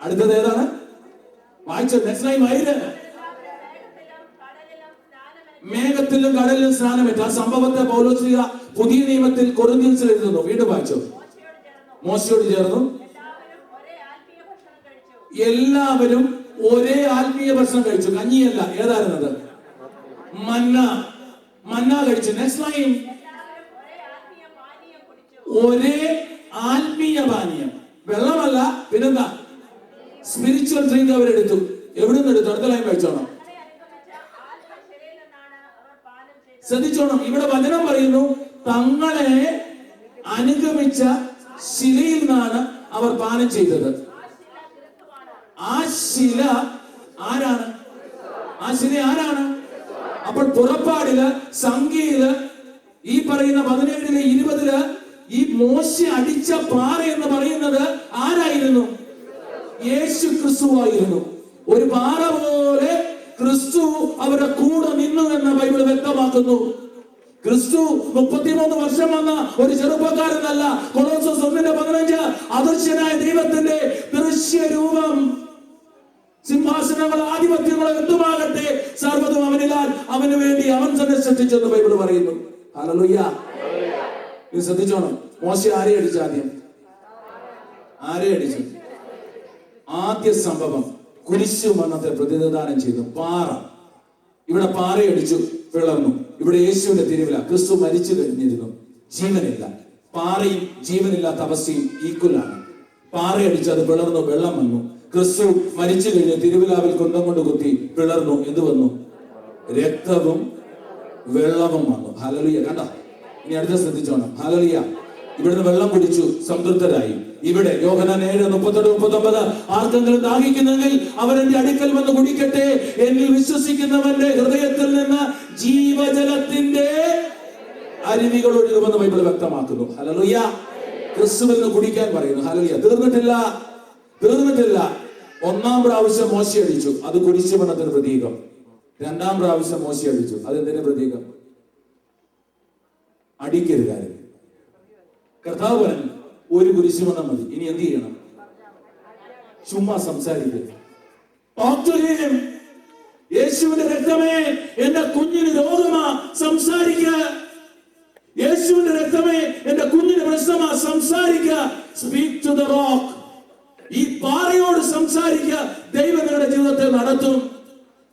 അടുത്തത് ഏതാണ്? വായിച്ചോ. Next line വൈര്. മേഘത്തിലും കടലിലും സ്നാനമേറ്റ ആ സംഭവത്തെ പൗലോസ് പുതിയ നിയമത്തിൽ കൊരിന്ത്യൻസിൽ എഴുതുന്നു. വീണ്ടും വായിച്ചോ. മോശയോട് ചേർന്നു എല്ലാവരും ഒരേ ആത്മീയ ഭക്ഷണം കഴിച്ചു. കഞ്ഞിയല്ല, ഏതായിരുന്നത്? മന്ന കഴിച്ചു. നെക്സ്റ്റ് ലൈൻ, ഒരേ ആത്മീയ പാനീയം. വെള്ളമല്ല, പിന്നെന്താ? സ്പിരിച്വൽ ഡ്രിങ്ക് അവരെടുത്തു. എവിടെ നിന്ന് എടുത്തു? അടുത്ത ലൈൻ വായിച്ചോണം. ശ്രദ്ധിച്ചോണം, ഇവിടെ വചനം പറയുന്നു, തങ്ങളെ അനുഗമിച്ച ശിലയിൽ നിന്നാണ് അവർ പാനം ചെയ്തത്. ആ ശില ആരാണ്? ആ ശില ആരാണ്? അപ്പോൾ പുറപ്പാടില്, സംഖ്യയില്, ഈ പറയുന്ന 17-ലെ 20-ല് ഈ മോശെ അടിച്ച പാറ എന്ന് പറയുന്നത് ആരായിരുന്നു? യേശു ക്രിസ്തുവായിരുന്നു. ഒരു പാറ പോലെ ക്രിസ്തു അവരുടെ കൂടെ നിന്നു എന്ന് ബൈബിൾ വ്യക്തമാക്കുന്നു. ക്രിസ്തു 33 വർഷം വന്ന ഒരു ചെറുപ്പക്കാരനല്ല. കൊളോസ്സോസ് 1:15 അദൃശ്യനായ ദൈവത്തിന്റെ ദൃശ്യരൂപം. സിംഹാസനങ്ങൾ, ആധിപത്യങ്ങൾ എന്തുമാകട്ടെ, സർവ്വതും അവനിലാൽ അവന് വേണ്ടി അവൻ തന്നെ സൃഷ്ടിച്ചെന്ന് ബൈബിൾ പറയുന്നു. ഹല്ലേലൂയ. ഇത് ശ്രദ്ധിച്ചോണം. മോശെ ആരെ അടിച്ചു? ആരെ അടിച്ചു? ആദ്യ സംഭവം കുരിശു മരണത്തെ പ്രതിനിധാനം ചെയ്തു. പാറ. ഇവിടെ പാറയടിച്ചു, പിളർന്നു. ഇവിടെ യേശുവിന്റെ തിരുവില. ക്രിസ്തു മരിച്ചു കഴിഞ്ഞിരുന്നു, ജീവനില്ല. പാറയും ജീവനില്ലാത്ത അവസ്ഥയും ഈക്വലാണ്. പാറയടിച്ച് അത് പിളർന്നു, വെള്ളം വന്നു. ക്രിസ്തു മരിച്ചു കഴിഞ്ഞ് തിരുവിലാവിൽ കുന്തം കൊണ്ട് കുത്തി പിളർന്നു, എന്ത് വന്നു? രക്തവും വെള്ളവും വന്നു. ഹല്ലേലൂയ. കണ്ട, ഇനി അടുത്ത ശ്രദ്ധിച്ചോണം. ഹല്ലേലൂയ. ഇവിടുന്ന് വെള്ളം കുടിച്ചു, സംതൃപ്തരായി. ഇവിടെ യോഹന്നാൻ 7:38-39 ആർക്കെങ്കിലും ദാഹിക്കുന്നെങ്കിൽ അവൻ എന്റെ അടുക്കൽ വന്ന് കുടിക്കട്ടെ, എന്നിൽ വിശ്വസിക്കുന്നവന്റെ ഹൃദയത്തിൽ നിന്ന് ജീവജലത്തിന്റെ അരുവികൾ ഒഴുകുമെന്ന് ബൈബിൾ വ്യക്തമാക്കുന്നു. ഹല്ലേലൂയ. ക്രിസ്തുവിൽ നിന്ന് കുടിക്കാൻ പറയുന്നു. ഹല്ലേലൂയ. തീർന്നിട്ടില്ല. ഒന്നാം പ്രാവശ്യം മോശ അടിച്ചു, അത് കുരിശുമരണത്തിന് പ്രതീകം. രണ്ടാം പ്രാവശ്യം മോശ അടിച്ചു, അതെന്തിന്റെ പ്രതീകം? അടിക്കരുത്. കർത്താവ് പറഞ്ഞു ഒരു കുരിശുമരണം മതി. ഇനി എന്ത് ചെയ്യണം? ചുമ്മാ സംസാരിക്കുക. യേശുവിന്റെ രക്തമേ എന്റെ കുഞ്ഞിന് രോഗമാ, സംസാരിക്ക. യേശുവിന്റെ രക്തമേ എന്റെ കുഞ്ഞിന് പ്രശ്നമാ, സംസാരിക്ക. Speak to the rock. ഈ പാറയോട് സംസാരിക്ക. ദൈവം നിങ്ങളുടെ ജീവിതത്തെ നടത്തും.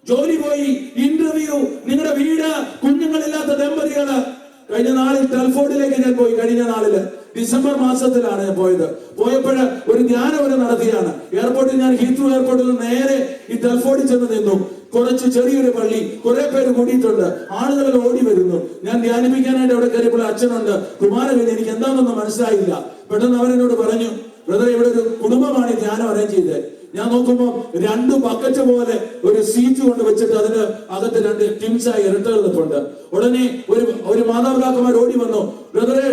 ജോലി പോയി, ഇന്റർവ്യൂ, നിങ്ങളുടെ വീട്, കുഞ്ഞുങ്ങളില്ലാത്ത ദമ്പതികള്. കഴിഞ്ഞ നാളിൽ ടെൽഫോർഡിലേക്ക് ഞാൻ പോയി. കഴിഞ്ഞ നാളില് ഡിസംബർ മാസത്തിലാണ് ഞാൻ പോയത്. പോയപ്പോഴ് ഒരു ധ്യാനം വരെ നടത്തിയാണ്. എയർപോർട്ടിൽ ഞാൻ ഹീത്രൂ എയർപോർട്ടിൽ നിന്ന് നേരെ ഈ ടെൽഫോർഡിൽ ചെന്ന് നിന്നു. കുറച്ച് ചെറിയൊരു പള്ളി, കുറെ പേര് കൂടിയിട്ടുണ്ട്, ആളുകൾ ഓടി വരുന്നു. ഞാൻ ധ്യാനിപ്പിക്കാനായിട്ട് അവിടെ കയറിയപ്പോൾ അച്ഛനുണ്ട്. കുമാരവേദി എനിക്ക് എന്താണെന്നൊന്നും മനസ്സിലായില്ല. പെട്ടെന്ന് അവരെന്നോട് പറഞ്ഞു, ബ്രദറെ, ഇവിടെ ഒരു കുടുംബമാണ് ഈ ധ്യാനം അറേഞ്ച് ചെയ്തത്. ഞാൻ നോക്കുമ്പോൾ 2 ബക്കറ്റ് പോലെ ഒരു സീറ്റ് കൊണ്ട് വെച്ചിട്ട് അതിന് അകത്ത് 2 ടിൻസായി ഇരട്ടകൾ നിൽപ്പുണ്ട്. ഉടനെ ഒരു മാതാപിതാക്കന്മാർ ഓടി വന്നു. ബ്രദറെ,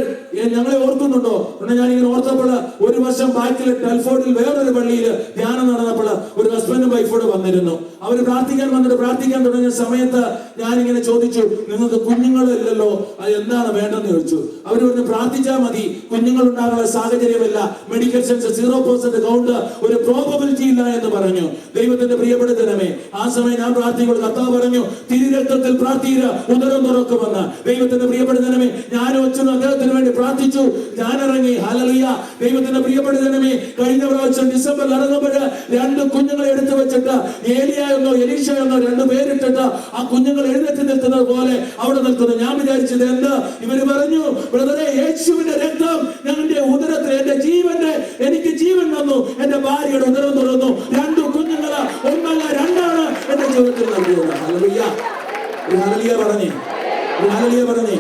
ഞങ്ങളെ ഓർക്കുന്നുണ്ടോ? ഉടനെ ഞാൻ ഇങ്ങനെ ഓർത്തപ്പോൾ ഒരു വർഷം ബാക്കിൽ ടെൽഫോർഡിൽ വേറൊരു പള്ളിയിൽ ധ്യാനം നടന്നപ്പോൾ ഒരു ഹസ്ബൻഡും വൈഫോട് വന്നിരുന്നു. അവര് പ്രാർത്ഥിക്കാൻ തുടങ്ങിയ സമയത്ത് ഞാനിങ്ങനെ ചോദിച്ചു, നിങ്ങൾക്ക് കുഞ്ഞുങ്ങളില്ലല്ലോ, അത് എന്താണ് വേണ്ടെന്ന് ചോദിച്ചു. അവർ പറഞ്ഞു, പ്രാർത്ഥിച്ചാൽ മതി, കുഞ്ഞുങ്ങൾ ഉണ്ടാകാനുള്ള സാഹചര്യമില്ല, മെഡിക്കൽ സെൻസ് 0% കൗണ്ട്, ഒരു പ്രോബബിലിറ്റി ഇല്ല എന്ന് പറഞ്ഞു. ദൈവത്തിന്റെ പ്രിയപ്പെടുത്തണമേ, ആ സമയം ഞാൻ പ്രാർത്ഥിക്കുമ്പോൾ കർത്താവ് പറഞ്ഞു, തിരുരക്തത്തിൽ പ്രാർത്ഥിക്കുക, ഉദരം തുറക്കുമെന്ന്. ദൈവത്തിന്റെ പ്രിയപ്പെടുത്തണമേ, ഞാനും അച്ഛനും അദ്ദേഹത്തിന് വേണ്ടി പ്രാർത്ഥിച്ചു. ഞാൻ ഇറങ്ങി. ഹല്ലേലൂയ. ദൈവത്തിന്റെ പ്രിയപ്പെടുത്തണമേ, കഴിഞ്ഞ പ്രാവശ്യം ഡിസംബറിൽ ഇറങ്ങുമ്പോൾ 2 കുഞ്ഞുങ്ങളെ എടുത്തു വെച്ചിട്ട് ഏലിയ എന്നോ എലീഷ എന്നോ 2 പേരിട്ടിട്ട് ആ കുഞ്ഞുങ്ങൾ എഴുന്നേറ്റ് നിൽക്കുന്നത് പോലെ അവിടെ നിൽക്കുന്നു. ഞാൻ വിചാരിച്ചത് എന്ത്? ഇവര് പറഞ്ഞു, ബ്രദറെ, യേശുവിന്റെ രക്തം ഞങ്ങളുടെ ഉദരത്തിൽ, എന്റെ ജീവന്റെ, എനിക്ക് ജീവൻ വന്നു, എന്റെ ഭാര്യയുടെ ഉദരം തുറന്നു. 2 കുഞ്ഞുങ്ങള്, ഒന്നല്ല 2 എന്റെ ജീവിതത്തിൽ നൽകിയത്. ഹല്ലേലൂയ. ഹല്ലേലൂയ പറഞ്ഞേ, ഹല്ലേലൂയ പറഞ്ഞേ.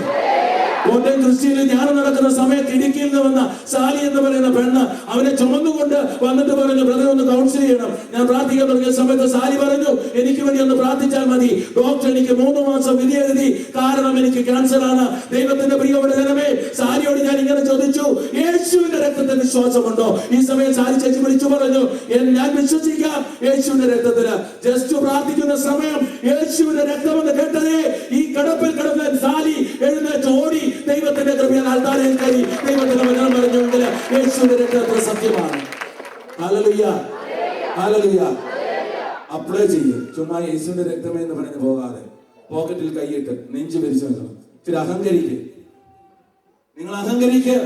കോട്ടയം ക്രിസ്ത്യനിൽ ധ്യാനം നടക്കുന്ന സമയത്ത് ഇടുക്കിയിൽ നിന്ന് വന്ന സാലി എന്ന് പറയുന്ന പെണ്ണ് അവനെ ചുമന്നുകൊണ്ട് വന്നിട്ട് പറഞ്ഞു, ബ്രദറെ, ഒന്ന് കൗൺസിൽ ചെയ്യണം. ഞാൻ പ്രാർത്ഥിക്കാൻ തുടങ്ങിയ സമയത്ത് സാലി പറഞ്ഞു, എനിക്ക് വേണ്ടി ഒന്ന് പ്രാർത്ഥിച്ചാൽ മതി. ഡോക്ടർ എനിക്ക് 3 മാസം വിധി എഴുതി, കാരണം എനിക്ക് ക്യാൻസർ ആണ്. ദൈവത്തിന്റെ പ്രിയപ്പെട്ട ജനമേ, സാലിയോട് ഞാൻ ഇങ്ങനെ ചോദിച്ചു, യേശുവിന്റെ രക്തത്തിൽ വിശ്വാസമുണ്ടോ? ഈ സമയം സാലി ചേച്ചി വിളിച്ചു പറഞ്ഞു, ഞാൻ വിശ്വസിക്കാം യേശുവിന്റെ രക്തത്തില്. ജസ്റ്റ് പ്രാർത്ഥിക്കുന്ന സമയം യേശുവിന്റെ രക്തമെന്ന് കേട്ടതേ ഈ കിടപ്പിൽ കിടന്ന സാലി എഴുന്നേറ്റ് ഓടി ദൈവത്തിന്റെ കൃപയാൽ ആൾക്കാരിൽ കയറി ദൈവത്തിന്റെ വചനം പറഞ്ഞുകൊണ്ട് യേശുവിന്റെ രക്തത്തിൽ സത്യമാണ്. ഹല്ലേലൂയ. ഹല്ലേലൂയ. അപ്ലൈ ചെയ്യും. ചുമ്മാ യേശുവിന്റെ രക്തമേ എന്ന് പറഞ്ഞു പോകാതെ പോക്കറ്റിൽ കൈയിട്ട് നെഞ്ചു പിരിച്ചു വെക്കണം. ഇത്തിരി അഹങ്കരിക്കുക. നിങ്ങൾ അഹങ്കരിക്കുക.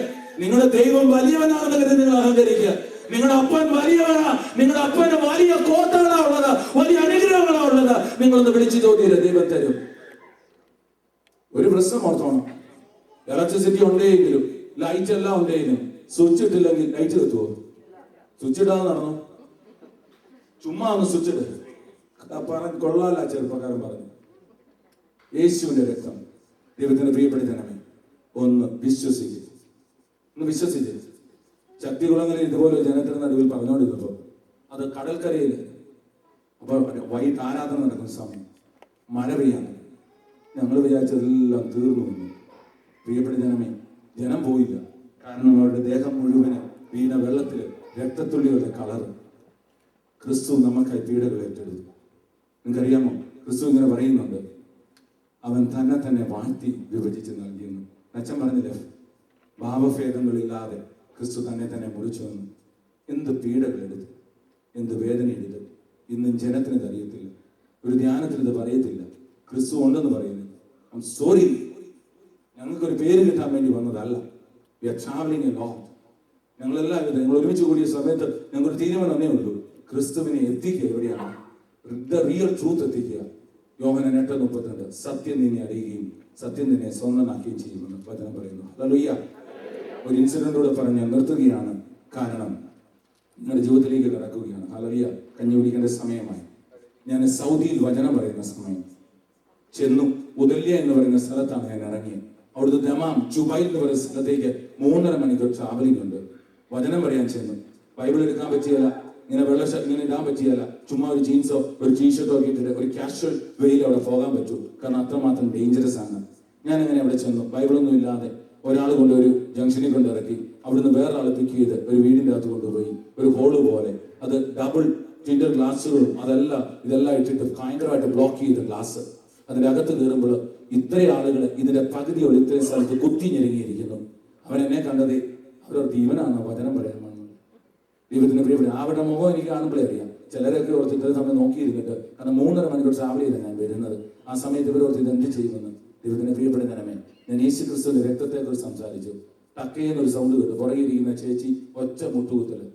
നിങ്ങളുടെ ദൈവം വലിയവനാണെന്ന് കരുതി നിങ്ങൾ അഹങ്കരിക്കുക. നിങ്ങളുടെ അപ്പൻ വലിയവനാ. നിങ്ങളുടെ അപ്പന് വലിയ കോട്ടകളാ ഉള്ളത്, വലിയ അനുഗ്രഹങ്ങളാ ഉള്ളത്. നിങ്ങളൊന്ന് വിളിച്ചു ചോദ്യം ദൈവം തരും. ഒരു പ്രശ്നം ഓർത്തോണം, ഇലക്ട്രിസിറ്റി ഉണ്ടെങ്കിലും ലൈറ്റ് എല്ലാം ഉണ്ടെങ്കിലും സ്വിച്ച് ഇട്ടില്ലെങ്കിൽ ലൈറ്റ് കത്തുവോ? സ്വിച്ച് ഇടാതെ നടന്നു. ചുമ്മാ ഒന്ന് സ്വിച്ച് ഇട്. പറഞ്ഞ് കൊള്ളാല്ല ചെറുപ്പക്കാരൻ പറഞ്ഞു. യേശുവിന്റെ രക്തം. ദൈവത്തിന്റെ പ്രിയപ്പെടുത്തണമേ, ഒന്ന് വിശ്വസിക്കുക. ഒന്ന് വിശ്വസിച്ച് ശക്തികുളങ്ങളിൽ ഇതുപോലെ ജനത്തിന് നടുവിൽ പറഞ്ഞുകൊണ്ടിരുന്നപ്പോ അത് കടൽക്കരയിൽ അപ്പൊ വൈകിട്ട് ആരാധന നടക്കുന്ന സമയം മഴ പെയ്യാണ്. ഞങ്ങൾ വിചാരിച്ചതെല്ലാം തീർന്നു. പ്രിയപ്പെട്ട ജനമേ, ജനം പോയില്ല. കാരണം അവരുടെ ദേഹം മുഴുവന് വീണ വെള്ളത്തില് രക്തത്തുള്ളികളുടെ കളറ്. ക്രിസ്തു നമുക്കായി പീഡകൾ ഏറ്റെടുത്തു. നിങ്ങൾക്കറിയാമോ, ക്രിസ്തു ഇങ്ങനെ പറയുന്നുണ്ട്, അവൻ തന്നെ വാഴ്ത്തി വിഭജിച്ച് നൽകിയെന്ന്. അച്ഛൻ പറഞ്ഞില്ലേ, ഭാവഭേദങ്ങളില്ലാതെ ക്രിസ്തു തന്നെ മുറിച്ചു വന്നു. എന്ത് പീഡകൾ എടുത്തു, എന്ത് വേദന എടുത്തു. ഇന്നും ജനത്തിന് ഇത് അറിയത്തില്ല, ഒരു ധ്യാനത്തിന് ഇത് പറയത്തില്ല. ക്രിസ്തു ഉണ്ടെന്ന് പറയുന്നു. ഐ ആം സോറി, ഞങ്ങൾക്കൊരു പേര് കിട്ടാൻ വേണ്ടി വന്നതല്ല. We are travelling a lot. ഞങ്ങളെല്ലാവരും ഞങ്ങൾ ഒരുമിച്ച് കൂടിയ സമയത്ത് ഞങ്ങൾക്കൊരു തീരുമാനം ഒന്നേ ഉള്ളൂ, ക്രിസ്തുവിനെ എത്തിക്കുക. എവിടെയാണ് ദ റിയൽ ട്രൂത്ത് എത്തിക്കുക. യോഹന്നാൻ 8:32 സത്യം നിന്നെ അറിയുകയും സത്യം നിന്നെ സ്വന്തമാക്കുകയും ചെയ്യുമെന്ന് വചനം പറയുന്നു. ഹല്ലേലൂയ. ഒരു ഇൻസിഡന്റോടെ പറഞ്ഞ് നിർത്തുകയാണ്. കാരണം നിങ്ങളുടെ ജീവിതത്തിലേക്ക് കടക്കുകയാണ്. ഹല്ലേലൂയ. കഞ്ഞി കുടിക്കേണ്ട സമയമായി. ഞാൻ സൗദിയിൽ വചനം പറയുന്ന സമയം ചെന്നു. ഉദല്യ എന്ന് പറയുന്ന സ്ഥലത്താണ് ഞാൻ ഇറങ്ങിയത്. അവിടുത്തെ ദമാം ജുബൈൽ എന്ന് പറയുന്ന സ്ഥലത്തേക്ക് 3.5 മണിക്കൂർ ട്രാവലിംഗ് ഉണ്ട്. വചനം പറയാൻ ചെന്നു. ബൈബിൾ എടുക്കാൻ പറ്റിയല്ല, ഇങ്ങനെ ഇങ്ങനെ ഇടാൻ പറ്റിയല്ല. ചുമ്മാ ഒരു ജീൻസോ ഒരു ടീഷർട്ടോ ഒക്കെ ഇട്ടിട്ട് ഒരു കാഷ്വൽ വെയിൽ അവിടെ പോകാൻ പറ്റൂ, കാരണം അത്രമാത്രം ഡേഞ്ചറസ് ആണ്. ഞാൻ അങ്ങനെ അവിടെ ചെന്നു. ബൈബിളൊന്നും ഇല്ലാതെ ഒരാൾ കൊണ്ട് ഒരു ജംഗ്ഷനിൽ കൊണ്ട് ഇറക്കി. അവിടുന്ന് വേറൊരാൾ പിക്ക് ചെയ്ത് ഒരു വീടിന്റെ അകത്ത് കൊണ്ടുപോയി. ഒരു ഹോള് പോലെ, അത് ഡബിൾ ടിൻഡർ ഗ്ലാസുകളും ഇതെല്ലാം ഇട്ടിട്ട് ഭയങ്കരമായിട്ട് ബ്ലോക്ക് ചെയ്ത ഗ്ലാസ്. അതിന്റെ അകത്ത് കയറുമ്പോൾ ഇത്രയും ആളുകൾ ഇതിന്റെ പകുതിയോട് ഇത്രയും സ്ഥലത്ത് കുത്തി ഞെരുങ്ങിയിരിക്കുന്നു. അവൻ എന്നെ കണ്ടത് അവരൊരു ദീവനാണ് വചനം പറയാൻ വന്നത്. ദൈവത്തിന് പ്രിയപ്പെട്ട അവരുടെ മുഖം എനിക്ക് കാണുമ്പോഴേ അറിയാം. ചിലരൊക്കെ ഓർത്ത് ഇത്ര സമയം നോക്കിയിരുന്നിട്ട്, കാരണം 3.5 മണിക്കൂർ ട്രാവൽ ചെയ്താണ് ഞാൻ വരുന്നത്. ആ സമയത്ത് ഇവരോർത്ത് ഇത് എന്ത് ചെയ്യുമെന്ന്. ദൈവത്തിന് പ്രിയപ്പെട്ട ജനമേ, ഞാൻ യേശു ക്രിസ്തുവിന്റെ രക്തത്തെക്കുറിച്ച് സംസാരിച്ചു. ടക്കേന്നൊരു സൗണ്ട് കേട്ടു. പുറകിരിക്കുന്ന ചേച്ചി ഒറ്റ മുട്ടുകുത്തല്.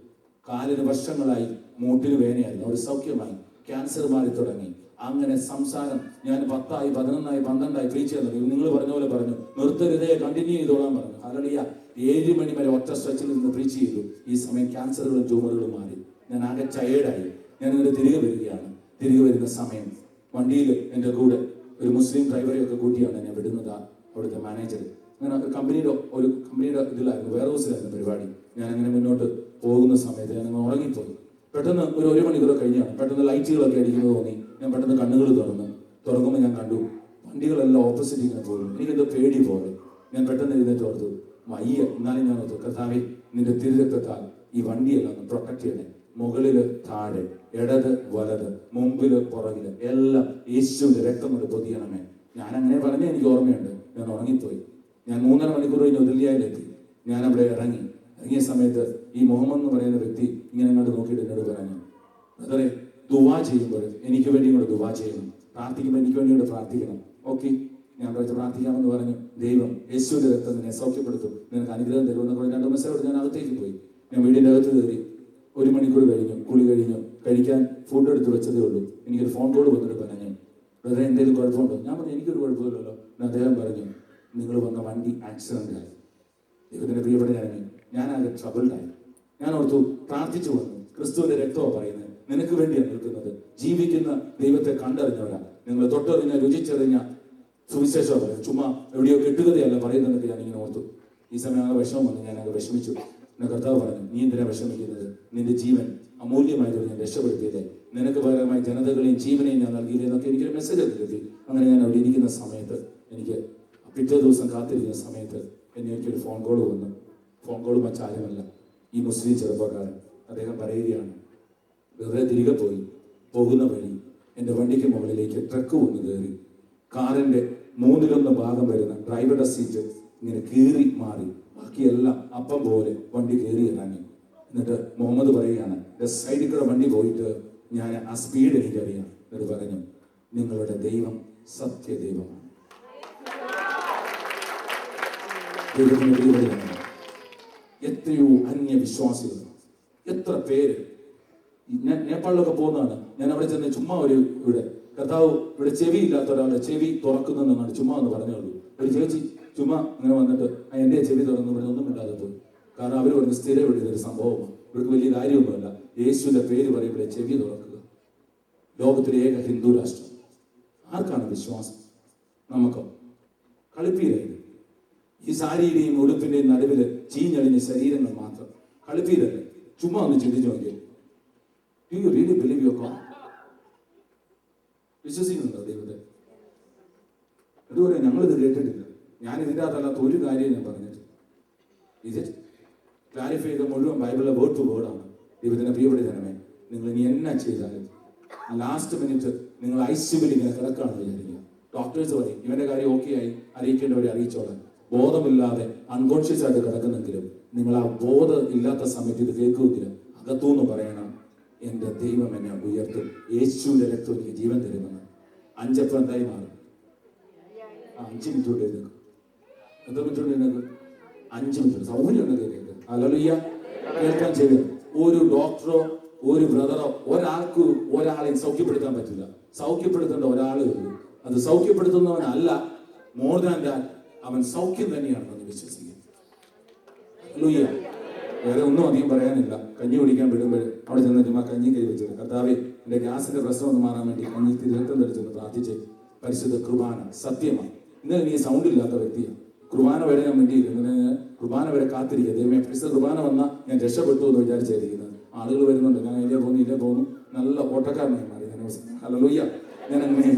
കാലിന് വർഷങ്ങളായി മൂട്ടിന് വേനയായിരുന്നു. അവർ സൗഖ്യമായി. ക്യാൻസർ മാറി തുടങ്ങി. അങ്ങനെ സംസാരം ഞാൻ 10, 11, 12 പ്രീച്ച് ചെയ്യുന്നത്. നിങ്ങൾ പറഞ്ഞ പോലെ പറഞ്ഞു, നിർത്തരുതേ, കണ്ടിന്യൂ ചെയ്തോളാൻ പറഞ്ഞു. ഹല്ലേലൂയ. 7 മണി വരെ ഒറ്റ സ്ട്രെച്ചിൽ നിന്ന് പ്രീച്ച് ചെയ്തു. ഈ സമയം ക്യാൻസറുകളും ട്യൂമറുകളും മാറി. ഞാൻ ആകെ ടയേർഡായി. ഞാൻ ഇങ്ങനെ തിരികെ വരികയാണ്. തിരികെ വരുന്ന സമയം വണ്ടിയിൽ എൻ്റെ കൂടെ ഒരു മുസ്ലിം ഡ്രൈവറെ ഒക്കെ കൂട്ടിയാണ് എന്നെ വിടുന്നത്. അവിടുത്തെ മാനേജർ. അങ്ങനെ കമ്പനിയുടെ ഇതിലായിരുന്നു, വെയർ ഹൗസിലായിരുന്നു പരിപാടി. ഞാൻ അങ്ങനെ മുന്നോട്ട് പോകുന്ന സമയത്ത് ഞാൻ അങ്ങനെ ഉറങ്ങിപ്പോയി. പെട്ടെന്ന് ഒരു 1 മണിക്കൂർ കഴിഞ്ഞാണ് പെട്ടെന്ന് ലൈറ്റുകളൊക്കെ അടിക്കുന്നത് തോന്നി. ഞാൻ പെട്ടെന്ന് കണ്ണുകൾ തുറക്കുമ്പോൾ ഞാൻ കണ്ടു വണ്ടികളെല്ലാം ഓപ്പോസിറ്റ് ഇങ്ങനെ പോകുന്നു. എനിക്കെന്തോ പേടി പോലെ. ഞാൻ പെട്ടെന്ന് എഴുന്നേറ്റ് ഓർത്തു, വയ്യ. എന്നാലും ഞാൻ ഓർത്തു, കർത്താവേ, നിന്റെ തിരുരക്തത്താൽ ഈ വണ്ടിയെല്ലാം ഒന്ന് പ്രൊട്ടക്ട് ചെയ്യണേ. മുകളില് താഴെ, ഇടത് വലത്, മുമ്പില് പുറകില് എല്ലാം യേശുവിന്റെ രക്തം കൊണ്ട് പൊതിയണമേ. ഞാൻ അങ്ങനെ പറഞ്ഞ എനിക്ക് ഓർമ്മയുണ്ട്. ഞാൻ ഉറങ്ങിപ്പോയി. ഞാൻ 3.5 മണിക്കൂർ കഴിഞ്ഞ് ഉദല്യായിലെത്തി. ഞാൻ അവിടെ ഇറങ്ങിയ സമയത്ത് ഈ മുഹമ്മദ് എന്ന് പറയുന്ന വ്യക്തി ഇങ്ങനെ അങ്ങോട്ട് നോക്കിയിട്ട് എന്നോട് പറഞ്ഞു, ബ്രദറെ, ദുവാ ചെയ്യുമ്പോൾ എനിക്ക് വേണ്ടി കൂടെ ദുവാ ചെയ്യണം, പ്രാർത്ഥിക്കുമ്പോൾ എനിക്ക് വേണ്ടി കൂടെ പ്രാർത്ഥിക്കണം. ഓക്കെ, ഞാൻ പ്രാർത്ഥിക്കാമെന്ന് പറഞ്ഞു. ദൈവം യേശുവിന്റെ രക്തം നിന്നെ സൗഖ്യപ്പെടുത്തും, നിനക്ക് അനുഗ്രഹം തരുമെന്ന് പറഞ്ഞ് 2 മെസ്സേജ് ഞാൻ അകത്തേക്ക് പോയി. ഞാൻ വീടിന്റെ അകത്ത് കയറി. 1 മണിക്കൂർ കഴിഞ്ഞു, കുളി കഴിഞ്ഞു, കഴിക്കാൻ ഫുഡ് എടുത്ത് വെച്ചതേ ഉള്ളൂ. എനിക്കൊരു ഫോൺ കോൾ വന്നിട്ട് പറഞ്ഞു, ബ്രദറെ, എന്തെങ്കിലും കുഴപ്പമുണ്ടോ? ഞാൻ പറഞ്ഞു, എനിക്കൊരു കുഴപ്പമില്ലല്ലോ. അദ്ദേഹം പറഞ്ഞു, നിങ്ങൾ വന്ന വണ്ടി ആക്സിഡന്റ് ആയി. ദൈവത്തിന്റെ പ്രിയപ്പെട്ട ഞാനാകെ ട്രബിൾഡായി. ഞാൻ ഓർത്തു, പ്രാർത്ഥിച്ചു വന്നു. ക്രിസ്തുവിന്റെ രക്തമാണ് പറയുന്നത്, നിനക്ക് വേണ്ടിയാണ് നിൽക്കുന്നത്. ജീവിക്കുന്ന ദൈവത്തെ കണ്ടറിഞ്ഞവരാ നിങ്ങൾ, തൊട്ടറിഞ്ഞ രുചിച്ചറിഞ്ഞ സുവിശേഷം പറയുന്നത്. ചുമ്മാ എവിടെയോ കെട്ടുകതയല്ല പറയുന്നതൊക്കെ ഞാൻ ഇങ്ങനെ ഓർത്തു. ഈ സമയം ആകെ വിഷമം വന്നു. ഞാനാകെ വിഷമിച്ചു. എന്നെ കർത്താവ് പറഞ്ഞു, നീ എന്തിനാ വിഷമിക്കുന്നത്? നിന്റെ ജീവൻ അമൂല്യമായിട്ട് ഞാൻ രക്ഷപ്പെടുത്തിയതേ, നിനക്ക് പകരമായി ജനതകളെയും ജീവനെയും ഞാൻ നൽകിയില്ലേ എന്നൊക്കെ എനിക്കൊരു മെസ്സേജ് ഒക്കെ കിട്ടി. അങ്ങനെ ഞാൻ അവിടെ ഇരിക്കുന്ന സമയത്ത്, എനിക്ക് പിറ്റേ ദിവസം കാത്തിരിക്കുന്ന സമയത്ത് എന്നെ എനിക്കൊരു ഫോൺ കോൾ വന്നു. ഫോൺ കോൾ മറ്റാരുമല്ല, ഈ മുസ്ലിം ചെറുപ്പക്കാരൻ. അദ്ദേഹം പറയുകയാണ്, വെറുതെ തിരികെ പോകുന്ന വഴി എൻ്റെ വണ്ടിക്ക് മുകളിലേക്ക് ട്രക്ക് വന്ന് കയറി. കാറിന്റെ 3/1 ഭാഗം വരുന്ന ഡ്രൈവറുടെ സീറ്റ് ഇങ്ങനെ കീറി മാറി, ബാക്കിയെല്ലാം അപ്പം പോലെ വണ്ടി കയറി ഇറങ്ങി. എന്നിട്ട് മുഹമ്മദ് പറയുകയാണ്, സൈഡിൽ കൂടെ വണ്ടി പോയിട്ട് ഞാൻ ആ സ്പീഡ് എനിക്കറിയാം. എന്നിട്ട് പറഞ്ഞു, നിങ്ങളുടെ ദൈവം സത്യദൈവമാണ്. എത്രയോ അന്യവിശ്വാസികൾ, എത്ര പേര്. ഞാൻ നേപ്പാളിലൊക്കെ പോകുന്നതാണ്. ഞാൻ അവിടെ ചെന്ന് ചുമ്മാ ഇവിടെ കർത്താവ് ഇവിടെ ചെവി ഇല്ലാത്ത ഒരാളുടെ ചെവി തുറക്കുന്നതെന്നാണ് ചുമ്മാ എന്ന് പറഞ്ഞുള്ളൂ. ഒരു ചേച്ചി ചുമ്മാ ഇങ്ങനെ വന്നിട്ട് എൻ്റെ ചെവി തുറന്നു പറഞ്ഞ് ഒന്നും ഇല്ലാതെ പോയി. കാരണം അവർ പറഞ്ഞ് സ്ഥിരം ഇവിടെ ഇതൊരു സംഭവമാണ്, ഇവർക്ക് വലിയ കാര്യമൊന്നുമല്ല. യേശുവിന്റെ പേര് പറയുമ്പോൾ ചെവി തുറക്കുക. ലോകത്തിലെ ഏക ഹിന്ദു രാഷ്ട്രം. ആർക്കാണ് വിശ്വാസം? നമുക്കോ? കളിപ്പീരായത്. ഈ സാരിയുടെയും ഉടുപ്പിന്റെയും നടുവിൽ ചീഞ്ഞളിഞ്ഞ ശരീരങ്ങൾ മാത്രം. കളിപ്പീരല്ലേ? ചുമ്മാ ഒന്ന് ചിന്തിച്ചു നോക്കിയാൽ, do you really believe your God? വിശ്വസിക്കുന്നുണ്ടോ ദൈവത്തെ? ഇതുവരെ ഞങ്ങളിത് കേട്ടിട്ടില്ല. ഞാൻ ഇതിൻ്റെ അകത്തല്ലാത്ത ഒരു കാര്യം ഞാൻ പറഞ്ഞിട്ട് ഇത് ക്ലാരിഫൈ ചെയ്ത മുഴുവൻ ബൈബിളിലെ വേർഡ് ടു വേർഡാണ്. ദൈവത്തിന്റെ പ്രിയപ്പെട്ട ജനമേ, നിങ്ങൾ ഇനി എന്നാ ചെയ്താലും ലാസ്റ്റ് മിനിറ്റ് നിങ്ങൾ ഐസിയുവിൽ ഇങ്ങനെ കിടക്കുകയാണെന്ന് വിചാരിക്കുക. ഡോക്ടേഴ്സ് പറയും ഇവന്റെ കാര്യം ഓക്കെ ആയി, അറിയിക്കേണ്ടവരെ അറിയിച്ചോളാൻ. ബോധമില്ലാതെ അൺകോൺഷ്യസ് ആയിട്ട് കിടക്കുന്നെങ്കിലും നിങ്ങൾ ആ ബോധം ഇല്ലാത്ത സമയത്ത് ഇത് കേൾക്കുമെങ്കിലും അകത്തുനിന്ന് പറയണം, എൻ്റെ ദൈവം എന്നെ ഉയർത്തും, യേശുവിന്റെ രക്തം എനിക്ക് ജീവൻ തരുമെന്ന്. 5 അപ്പം എന്തായി മാറും? 5 മിനിറ്റ് കൊണ്ട് എഴുന്നേക്കും. എത്ര മിനിറ്റ് കൊണ്ട് എഴുന്നേക്കും? 5 മിനിറ്റ്. സൗകര്യം ഉണ്ടെങ്കിൽ കേൾക്കുക. ഹല്ലേലൂയ. കേൾക്കാൻ ചെയ്ത് ഒരു ഡോക്ടറോ ഒരു ബ്രദറോ ഒരാളെയും സൗഖ്യപ്പെടുത്താൻ പറ്റില്ല. സൗഖ്യപ്പെടുത്തേണ്ട ഒരാളേ ഉള്ളൂ. അത് സൗഖ്യപ്പെടുത്തുന്നവനല്ല, മോർ ദാൻ ദാറ്റ് അവൻ സൗഖ്യം തന്നെയാണെന്ന് വിശ്വസിക്കുക. ഹല്ലേലൂയ. വേറെ ഒന്നും അധികം പറയാനില്ല. കഞ്ഞി കുടിക്കാൻ വിടുമ്പോൾ അവിടെ ചെന്ന് ചുമ്മാ കഞ്ഞി കൈ വെച്ചത്, കർത്താവേ എൻ്റെ ഗ്യാസിന്റെ പ്രശ്നം ഒന്ന് മാറാൻ വേണ്ടി കഞ്ഞി രക്തം തെളിച്ചെന്ന് പ്രാർത്ഥിച്ച്. പരിശുദ്ധ കുർബാന സത്യമാണ്. ഇന്നലെ നീ സൗണ്ട് ഇല്ലാത്ത വ്യക്തിയാണ്. കുർബാന വരെ ഞാൻ വേണ്ടിയില്ല, ഇങ്ങനെ കുർബാന വരെ കാത്തിരിക്കുക. ദൈവമേ പരിശുദ്ധ കുർബാന വന്നാൽ ഞാൻ രക്ഷപ്പെട്ടു എന്ന് വിചാരിച്ചായിരിക്കുന്നത്. ആളുകൾ വരുന്നുണ്ട്, ഞാൻ ഇല്ലേ പോകുന്നു നല്ല ഓട്ടക്കാരനായി മാറി. ഹല്ലേലൂയ. ഞാൻ അങ്ങനെ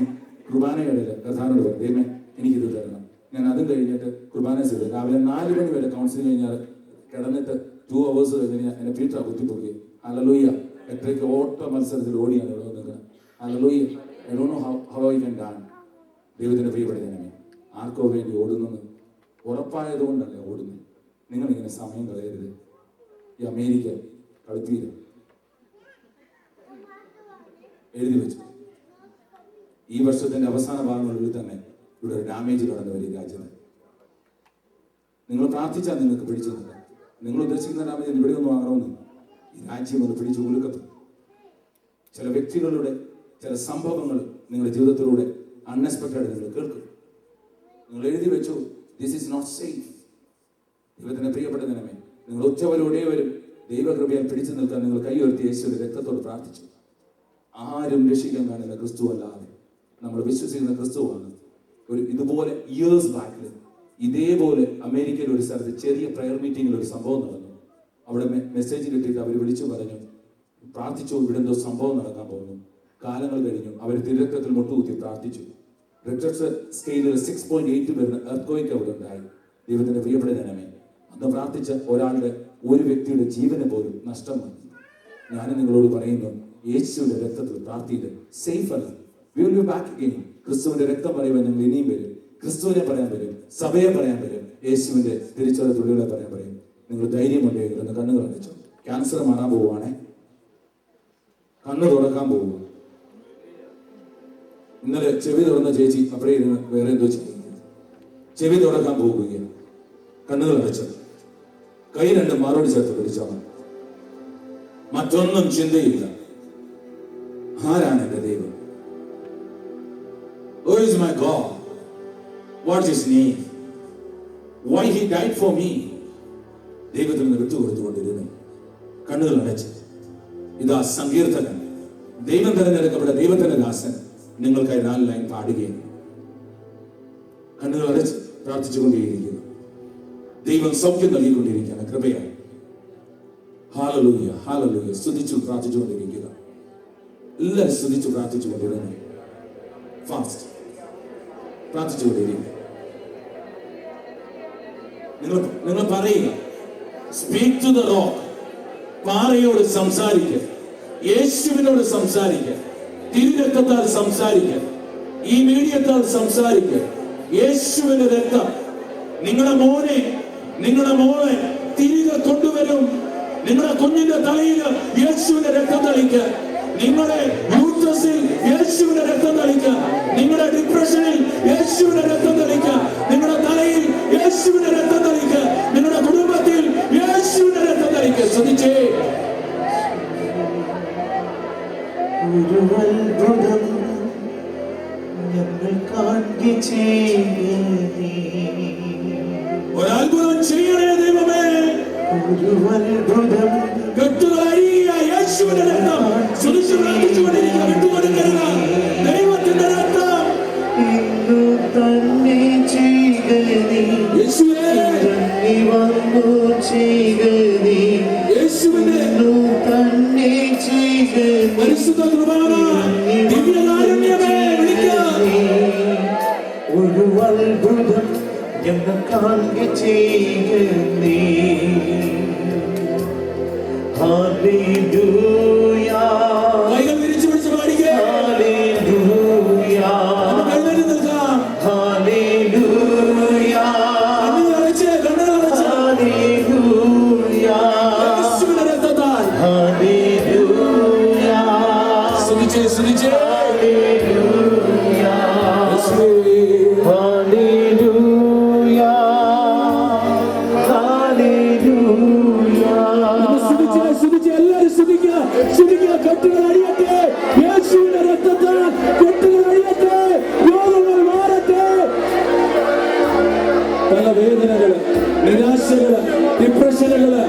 കുർബാനയുടെ കർത്താവിനോട് പറയും, ദൈവമേ എനിക്കിത് തരണം. ഞാൻ അതും കഴിഞ്ഞിട്ട് കുർബാന ചെയ്തു. രാവിലെ 4 മണി വരെ കൗൺസിലിംഗ് കഴിഞ്ഞാൽ കിടന്നിട്ട് 2 hours കഴിഞ്ഞ് എന്നെ പീറ്റർ കുത്തിപ്പോയി. ഹല്ലേലൂയ. എത്രയ്ക്ക് ഓട്ട മത്സരത്തിൽ ഓടിയാണ് ഇവിടെ നിൽക്കുന്നത്. Hallelujah. I don't know how I can done. ദൈവത്തിന്റെ പ്രിയപ്പെടുന്നതിനെ ആർക്കോ വേണ്ടി ഓടുന്നത് ഉറപ്പായതുകൊണ്ടല്ല ഓടുന്നത്. നിങ്ങളിങ്ങനെ സമയം കളയരുത്. ഈ അമേരിക്ക കളിപ്പീര എഴുതി വെച്ചു. ഈ വർഷത്തിന്റെ അവസാന ഭാഗങ്ങളിൽ തന്നെ ഇവിടെ ഒരു ഡാമേജ് കടന്നു വരും ഈ രാജ്യത്ത്. നിങ്ങൾ പ്രാർത്ഥിച്ചാൽ നിങ്ങൾക്ക് പിടിച്ചു നിൽക്കാം. നിങ്ങൾ ഉദ്ദേശിക്കുന്ന ഡാമേജ് ഇവിടെ ഒന്നും ആകണമെന്നില്ല. ഈ രാജ്യം ഒന്ന് പിടിച്ചു കൊടുക്കത്തും. ചില വ്യക്തികളുടെ ചില സംഭവങ്ങൾ നിങ്ങളുടെ ജീവിതത്തിലൂടെ അൺഎക്സ്പെക്റ്റഡ് നിങ്ങൾ കേൾക്കും. നിങ്ങൾ എഴുതി വെച്ചു, ദിസ് ഈസ് നോട്ട് സേഫ്. ദൈവത്തിന്റെ പ്രിയപ്പെട്ട ജനമേ, നിങ്ങൾ ഉച്ചവരോടെ വരും ദൈവകൃപയാൽ പിടിച്ചു നിൽക്കാൻ നിങ്ങൾ കൈ ഉയർത്തി യേശുവിന്റെ രക്തത്തോട് പ്രാർത്ഥിച്ചു. ആരും രക്ഷിക്കാൻ കാണില്ല ക്രിസ്തു അല്ലാതെ. നമ്മൾ വിശ്വസിക്കുന്ന ക്രിസ്തുവാണ്. ഒരു ഇതുപോലെ ഇയേഴ്സ് ബാക്കിൽ ഇതേപോലെ അമേരിക്കയിൽ ഒരു സ്ഥലത്ത് ചെറിയ പ്രയർ മീറ്റിംഗിൽ ഒരു സംഭവം നടന്നു. അവിടെ മെസ്സേജ് കിട്ടിയിട്ട് അവർ വിളിച്ചു പറഞ്ഞു, പ്രാർത്ഥിച്ചു, ഇവിടെ എന്തോ സംഭവം നടക്കാൻ പോകുന്നു. കാലങ്ങൾ കഴിഞ്ഞു, അവർ തിരക്കത്തിൽ മുട്ടുകുത്തി പ്രാർത്ഥിച്ചു. റിക്ടർ സ്കെയിലിൽ 6.8 വരുന്ന എർത്ത് അവിടെ ഉണ്ടായി. ദൈവത്തിന്റെ പ്രിയപ്പെട്ട ജനമേ, അന്ന് പ്രാർത്ഥിച്ച ഒരാളുടെ ഒരു വ്യക്തിയുടെ ജീവന് പോലും നഷ്ടം വന്നു. ഞാൻ നിങ്ങളോട് പറയുന്നു, യേശുവിന്റെ രക്തത്തിൽ പ്രാർത്ഥിയത് സേഫ് അല്ല. We will be back again. ക്രിസ്തുവിന്റെ രക്തം പറയുമ്പോൾ ഞങ്ങൾ ഇനിയും വരും. ക്രിസ്തുവിനെ പറയാൻ വരും, സഭയെ പറയാൻ വരും, യേശുവിന്റെ തിരിച്ചുള്ള തുള്ളികളെ പറയാൻ പറയും. നിങ്ങൾ ധൈര്യമുണ്ടെങ്കിൽ ഒന്ന് കണ്ണുകൾ അടച്ചു. ക്യാൻസർ മാറാൻ പോവുകയാണേ, കണ്ണ് തുറക്കാൻ പോവുക. ഇന്നലെ ചെവി തുറന്ന ചേച്ചി അപ്പഴേ ഇരുന്ന് വേറെ എന്തോ ചെയ്യുക. ചെവി തുറക്കാൻ പോകുകയാണ്. കണ്ണുകൾ അടച്ചത്, കൈ രണ്ടും മാറോട് ചേർത്ത് പിടിച്ചാൽ മറ്റൊന്നും ചിന്തയില്ല. ആരാണ് എന്റെ ദൈവം? Who is my God? What is his name? Why he died for me? ദൈവത്തിൽ നിന്ന് വിട്ടുകൊടുത്തുകൊണ്ടിരുന്നു. കണ്ണുകൾ അടച്ച് ഇതാ സങ്കീർത്തകൻ, ദൈവം തെരഞ്ഞെടുക്കപ്പെട്ട ദൈവത്തിന്റെ ദാസൻ നിങ്ങൾക്കായി 4 ലൈൻ പാടുകയാണ്. കണ്ണുകൾ അടച്ച് പ്രാർത്ഥിച്ചുകൊണ്ടേയിരിക്കുന്നു. ദൈവം സൗഖ്യം നൽകിക്കൊണ്ടിരിക്കുകയാണ് കൃപയായി. Hallelujah, hallelujah. സ്തുതിച്ചു പ്രാർത്ഥിച്ചുകൊണ്ടിരിക്കുക. എല്ലാവരും സ്തുതിച്ചു പ്രാർത്ഥിച്ചുകൊണ്ടിരുന്നു. ഫാസ്റ്റ് പ്രാർത്ഥിച്ചുകൊണ്ടിരിക്കുക. നിങ്ങൾ പറയുക, സ്പീക്ക് ടു ദ റോക്ക്. പാറയോട് സംസാരിക്കുക, യേശുവിനോട് സംസാരിക്കുക, തിരുരക്തത്താൽ സംസാരിക്കുക, ഈ മീഡിയത്താൽ സംസാരിക്കുക. യേശുവിന്റെ രക്തം നിങ്ങളുടെ മോനെ നിങ്ങളുടെ മോളെ തിരികെ കൊണ്ടുവരും. നിങ്ങളുടെ കുഞ്ഞിന്റെ തലയിൽ യേശുവിന്റെ രക്തം തളിക്കുക. നിങ്ങളുടെ യൂട്രസിൽ യേശുവിന്റെ രക്തം തളിക്കുക. നിങ്ങളുടെ ഡിപ്രഷനിൽ യേശുവിന്റെ രക്തം തളിക്കുക. നിങ്ങളുടെ തലയിൽ യേശുവിന്റെ രക്തം തളിക്കുക. നിങ്ങളുടെ കുടുംബത്തിൽ യേശുവിന്റെ രക്തം തളിക്കുക. ശ്രദ്ധിച്ചേ, ഒരു അത്ഭുതം ഞങ്ങൾ കാണിച്ചേ. ഒരത്ഭുതം ചെയ്യണേ ദൈവമേ. ഒരു അത്ഭുതം കെട്ടുകളഴിയ യേശുവിന്റെ രക്തം സ്തുതിച്ചു പ്രാർത്ഥിച്ചുകൊണ്ടിരിക്കുക. വിട്ടുകൊടുക്കരുത്. ദൈവത്തിന്റെ രക്തം ഇന്നു തന്നെ ചെയ്യണേ. യേശുവേ, ഇറങ്ങി വന്നു ചെയ്യണേ. യേശുവിന്റെ ഇന്നു തന്നെ ചെയ്യണേ. പരിശുദ്ധ കുർബാന ദിവ്യകാരുണ്യമേ വിളിക്കാം. ഒരു അത്ഭുതം ഞങ്ങൾ കാണിച്ചേ. ഹല്ലേലൂയ, കൈകൾ വിരിച്ചു പിടിച്ച് പാടിക്കുക. ഹല്ലേലൂയ, കണ്ണുനീര് നിൽക്കാം. ഹല്ലേലൂയ, കണ്ണുകൾ അടച്ച്, കണ്ണുകൾ അടച്ച്. ഹല്ലേലൂയ, യേശുവിന്റെ രക്തത്താൽ ഹല്ലേലൂയ, സ്തുതിച്ചേ, സ്തുതിച്ചേ. ഹല്ലേലൂയ, യേശുവേ, ഹല്ലേലൂയ, ഹല്ലേലൂയ. സ്തുതിച്ചേ, സ്തുതിച്ചേ. എല്ലാവരും സ്തുതിക്കുക, സ്തുതിക്കുക. കെട്ടുകൾ അഴിയട്ടെ. യേശുവിന്റെ രക്തത്താൽ കെട്ടുകൾ അഴിയട്ടെ. രോഗങ്ങൾ മാറട്ടെ. പല വേദനകള്, നിരാശകള്, ഡിപ്രഷനുകള്,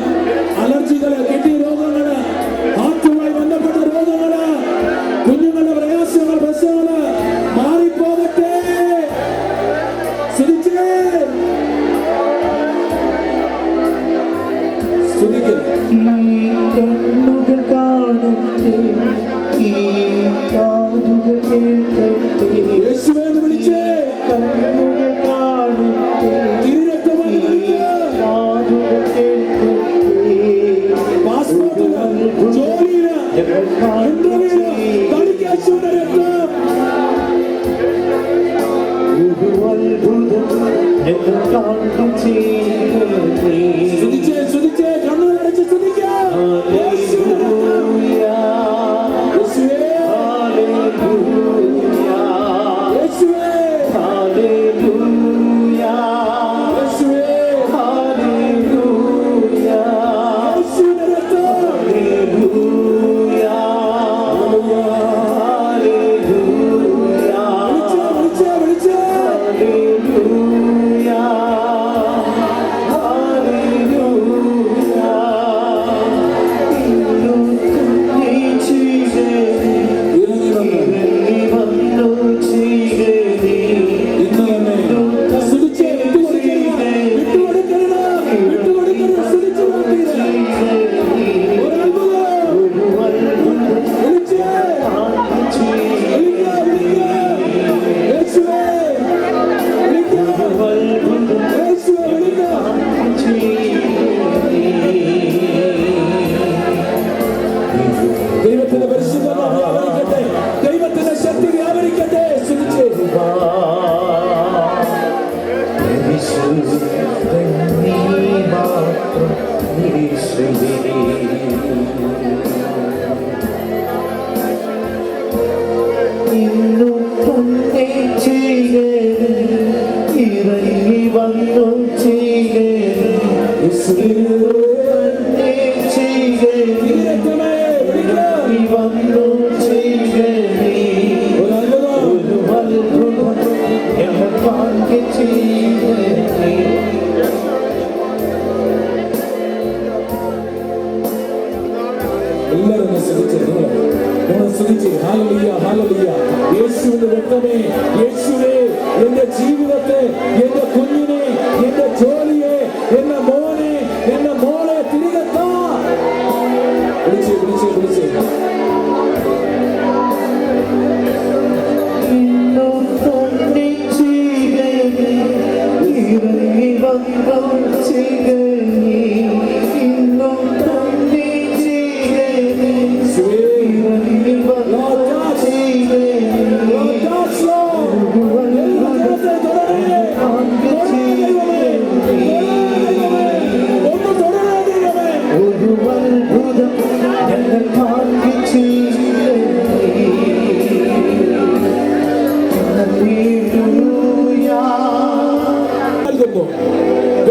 എല്ലാവരും ഒന്ന് ശ്രദ്ധിച്ചേ. നിങ്ങൾ ശ്രദ്ധിച്ചേ. Hallelujah, hallelujah. യേശുവിന്റെ രക്തമേ, യേശുവേ, എന്റെ ജീവിതത്തെ, എന്റെ കുഞ്ഞിനെ, എന്റെ ജോലിയെ, എന്റെ മോനെ, എന്റെ മോളെ തിരികെ താ. വിളിച്ചേ, വിളിച്ചേ, വിളിച്ചേ.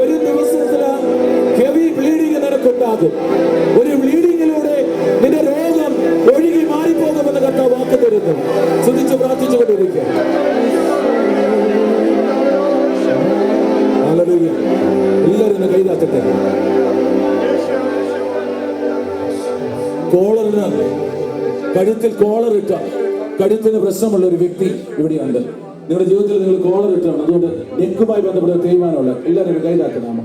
ഒരു ദിവസത്തില് ഹെവി ബ്ലീഡിംഗ് നിനക്കുണ്ടാകും. ഒരു ബ്ലീഡിങ്ങിലൂടെ നിന്റെ രോഗം ഒഴുകി മാറിപ്പോകുമെന്ന് കർത്താവ് വാക്ക് തരുന്നു. ശ്രദ്ധിച്ച് പ്രാർത്ഥിച്ചുകൊണ്ടിരിക്കുക. ഹല്ലേലൂയ. എല്ലാവരും കൈതാക്കട്ടെ. കോളറിന് കഴുത്തിൽ കോളറിട്ട കഴുത്തിന് പ്രശ്നമുള്ള ഒരു വ്യക്തി ഇവിടെയുണ്ട്. നിങ്ങളുടെ ജീവിതത്തിൽ നിങ്ങൾ കോളർ ഇട്ടാണ്, അതുകൊണ്ട് നെക്കുമായി ബന്ധപ്പെട്ട തീരുമാനമുള്ള എല്ലാവരും കൈതാക്കണമോ?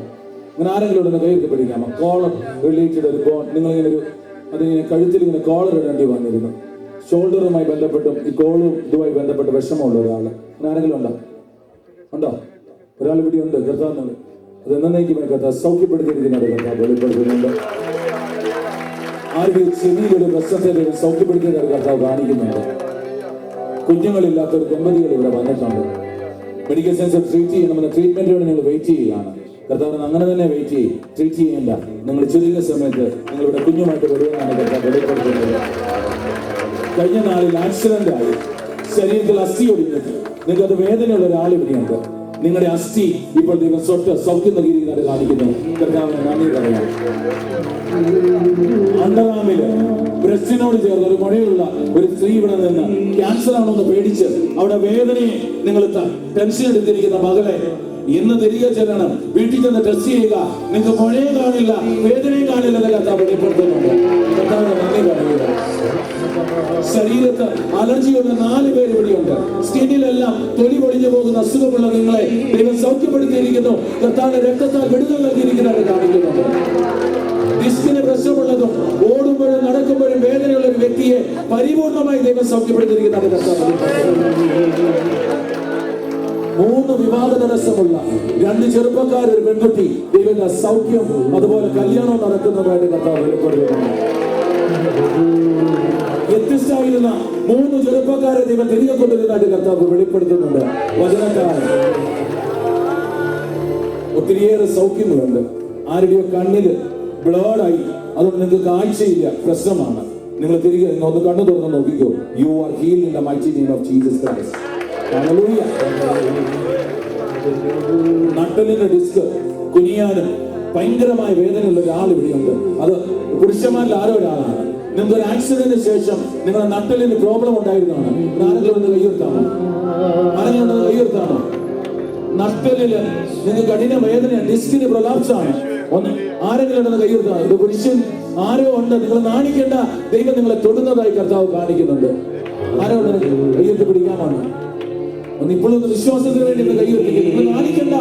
അങ്ങനെ ആരെങ്കിലും ഉണ്ടെന്ന് കൈയ്ക്ക് പിടിക്കാമോ? കോളർ റിലേറ്റഡ് ഒരു ബോൺ നിങ്ങളിങ്ങനെ ഒരു അതിങ്ങനെ കഴുത്തിൽ ഇങ്ങനെ കോളർ ഇടേണ്ടി വന്നിരുന്നു. ഷോൾഡറുമായി ബന്ധപ്പെട്ടും ഈ കോളും ഇതുമായി ബന്ധപ്പെട്ട് വിഷമമുള്ള ഒരാൾ അങ്ങനെ ആരെങ്കിലും ഉണ്ടോ? ഉണ്ടോ? ഒരാൾ ഇവിടെ ഉണ്ട്. കർത്താവ് അത് എന്നേക്കുമായി കർത്താവ് സൗഖ്യപ്പെടുത്തിയിരിക്കുന്നത് കർത്താവ് വെളിപ്പെടുത്തുന്നുണ്ട്. ആരുടെ ചെവിയിലൊരു പ്രശ്നത്തെ സൗഖ്യപ്പെടുത്തിയത് കർത്താവ് കാണിക്കുന്നുണ്ട്. കുഞ്ഞുങ്ങളില്ലാത്ത ഒരു ദമ്പതികൾ ഇവിടെ വന്നിട്ടുണ്ട്. മെഡിക്കൽ സയൻസ് ട്രീറ്റ് ചെയ്യണമെന്ന് ട്രീറ്റ്മെന്റിനോട് നിങ്ങൾ വെയിറ്റ് ചെയ്യുകയാണ്. കർത്താവ് അങ്ങനെ തന്നെ വെയിറ്റ് ചെയ്യും, ട്രീറ്റ് ചെയ്യില്ല. നിങ്ങൾ ചുരുങ്ങിയ സമയത്ത് നിങ്ങൾ ഇവിടെ കുഞ്ഞുമായിട്ട് വരുവാനാണ് കർത്താവ് വെളിപ്പെടുത്തുന്നത്. കഴിഞ്ഞ നാളിൽ ആക്സിഡന്റ് ആയി ശരീരത്തിൽ അസ്ഥി ഒടിഞ്ഞിട്ട് നിങ്ങൾക്ക് അത് വേദനയുള്ള ഒരാൾ ഇവിടെയുണ്ട്. നിങ്ങളുടെ അസ്ഥി ഇപ്പോൾ നിങ്ങൾ സൗഖ്യം നൽകിയിരിക്കുന്നത് കാണിക്കുന്നു. കർത്താവിനെ നന്ദി പറയാം. അണ്ടറാമില് ബ്രസ്റ്റിനോട് ചേർന്ന് ഒരു മുഴയുള്ള ഒരു സ്ത്രീ ഇവിടെ നിന്ന് ക്യാൻസർ ആണോ എന്ന് പേടിച്ച് അവിടെ വേദനയെ നിങ്ങൾ ടെൻഷൻ എടുത്തിരിക്കുന്ന മകളെ ഇന്ന് തിരികെ ചെല്ലണം. വീട്ടിൽ ചെന്ന് ടെസ്റ്റ് ചെയ്യുക. നിങ്ങൾക്ക് മുഴയും കാണില്ല, വേദനയും കാണില്ല എന്ന് കർത്താവ് വെളിപ്പെടുത്തുന്നുണ്ട്. കർത്താവിനെ നന്ദി പറയുക. ശരീരത്ത് അലർജിയുള്ള 4 പേര് ഇവിടെയുണ്ട്. സ്കിന്നിലെല്ലാം തൊലി പൊളിഞ്ഞു പോകുന്ന അസുഖമുള്ള നിങ്ങളെ ദൈവം സൗഖ്യപ്പെടുത്തിയിരിക്കുന്നു. കർത്താവിന്റെ രക്തത്താൽ വിടുതൽ നൽകിയിരിക്കുന്നത് കാണിക്കുന്നുണ്ട്. ഡിസ്കിന് പ്രശ്നമുള്ളതും ഓടുമ്പോഴും നടക്കുമ്പോഴും വേദനയുള്ള ഒരു വ്യക്തിയെ പരിപൂർണമായി ദൈവം സൗഖ്യപ്പെടുത്തിയിരിക്കുന്നത് കർത്താവ്. 3 വിവാദ തടസ്സമുള്ള 2 ചെറുപ്പക്കാർ, ഒരു പെൺകുട്ടി ദൈവത്തിന്റെ സൗഖ്യം അതുപോലെ കല്യാണം നടക്കുന്നതായിട്ട് കർത്താവ് വെളിപ്പെടുത്തുന്നു. വ്യത്യസ്തമായിരുന്ന 3 ചെറുപ്പക്കാരെ ദൈവം തിരികെ കൊണ്ടുവരുന്നതായിട്ട് കർത്താവ് വെളിപ്പെടുത്തുന്നുണ്ട്. വചനത്താൽ ഒത്തിരിയേറെ സൗഖ്യങ്ങളുണ്ട്. ആരുടെയോ കണ്ണില് ബ്ലേഡായി, അതുകൊണ്ട് നിങ്ങൾക്ക് കാഴ്ചയില്ല, പ്രശ്നമാണ്. നിങ്ങൾ തിരികെ ഒന്ന് കണ്ണു തുറന്ന് നോക്കിക്കോ. You are healed in the mighty name of Jesus Christ. Hallelujah. നട്ടലിന്റെ ഡിസ്ക് കുനിയാനും ഭയങ്കരമായ വേദനയുള്ള ഒരാൾ ഇവിടെയുണ്ട്. അത് പുരുഷന്മാരിൽ ആരോ ഒരാളാണ്. നിങ്ങൾക്ക് ഒരു ആക്സിഡന്റിന് ശേഷം നിങ്ങളുടെ നട്ടലിന് പ്രോബ്ലം ഉണ്ടായിരുന്നതാണ്. ആരെങ്കിലും ഒന്ന് കൈയ്യെടുത്താണോ? ആരെങ്കിലും ഒന്ന് കൈയ്യെടുത്താണോ? നട്ടലില് നിങ്ങൾക്ക് കഠിന വേദന, ഡിസ്കിന് പ്രൊലാപ്സാണ്. ഒന്ന് ആരെങ്കിലും ഒന്ന് കൈയ്യെടുത്താണ്. ഒരു പുരുഷൻ ആരോ ഉണ്ട്. നിങ്ങൾ നാണിക്കേണ്ട, ദൈവം നിങ്ങളെ തൊടുന്നതായി കർത്താവ് കാണിക്കുന്നുണ്ട്. ആരോ കൈയ്യെടുത്ത് പിടിക്കാനാണ്. ഒന്ന് ഇപ്പോഴൊന്ന് വിശ്വാസത്തിന് വേണ്ടി ഒന്ന് കൈയ്യെടുത്തിരിക്കും. നിങ്ങൾ നാണിക്കേണ്ട,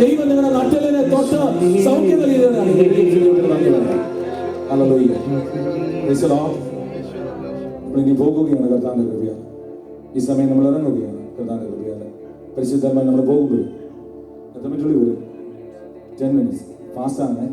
ദൈവം നിങ്ങളുടെ നട്ടലിനെ തൊട്ട് സൗഖ്യം നൽകിയതാണ്. ഇനി പോകുകയാണ് കർത്താവിന്റെ കൃപയാൽ. ഈ സമയം നമ്മൾ ഇറങ്ങുകയാണ് കർത്താവിന്റെ കൃപയാൽ. പരിശുദ്ധമായി നമ്മൾ പോകുമ്പോഴും 10 minutes ഫാസ്റ്റ് ആണ്.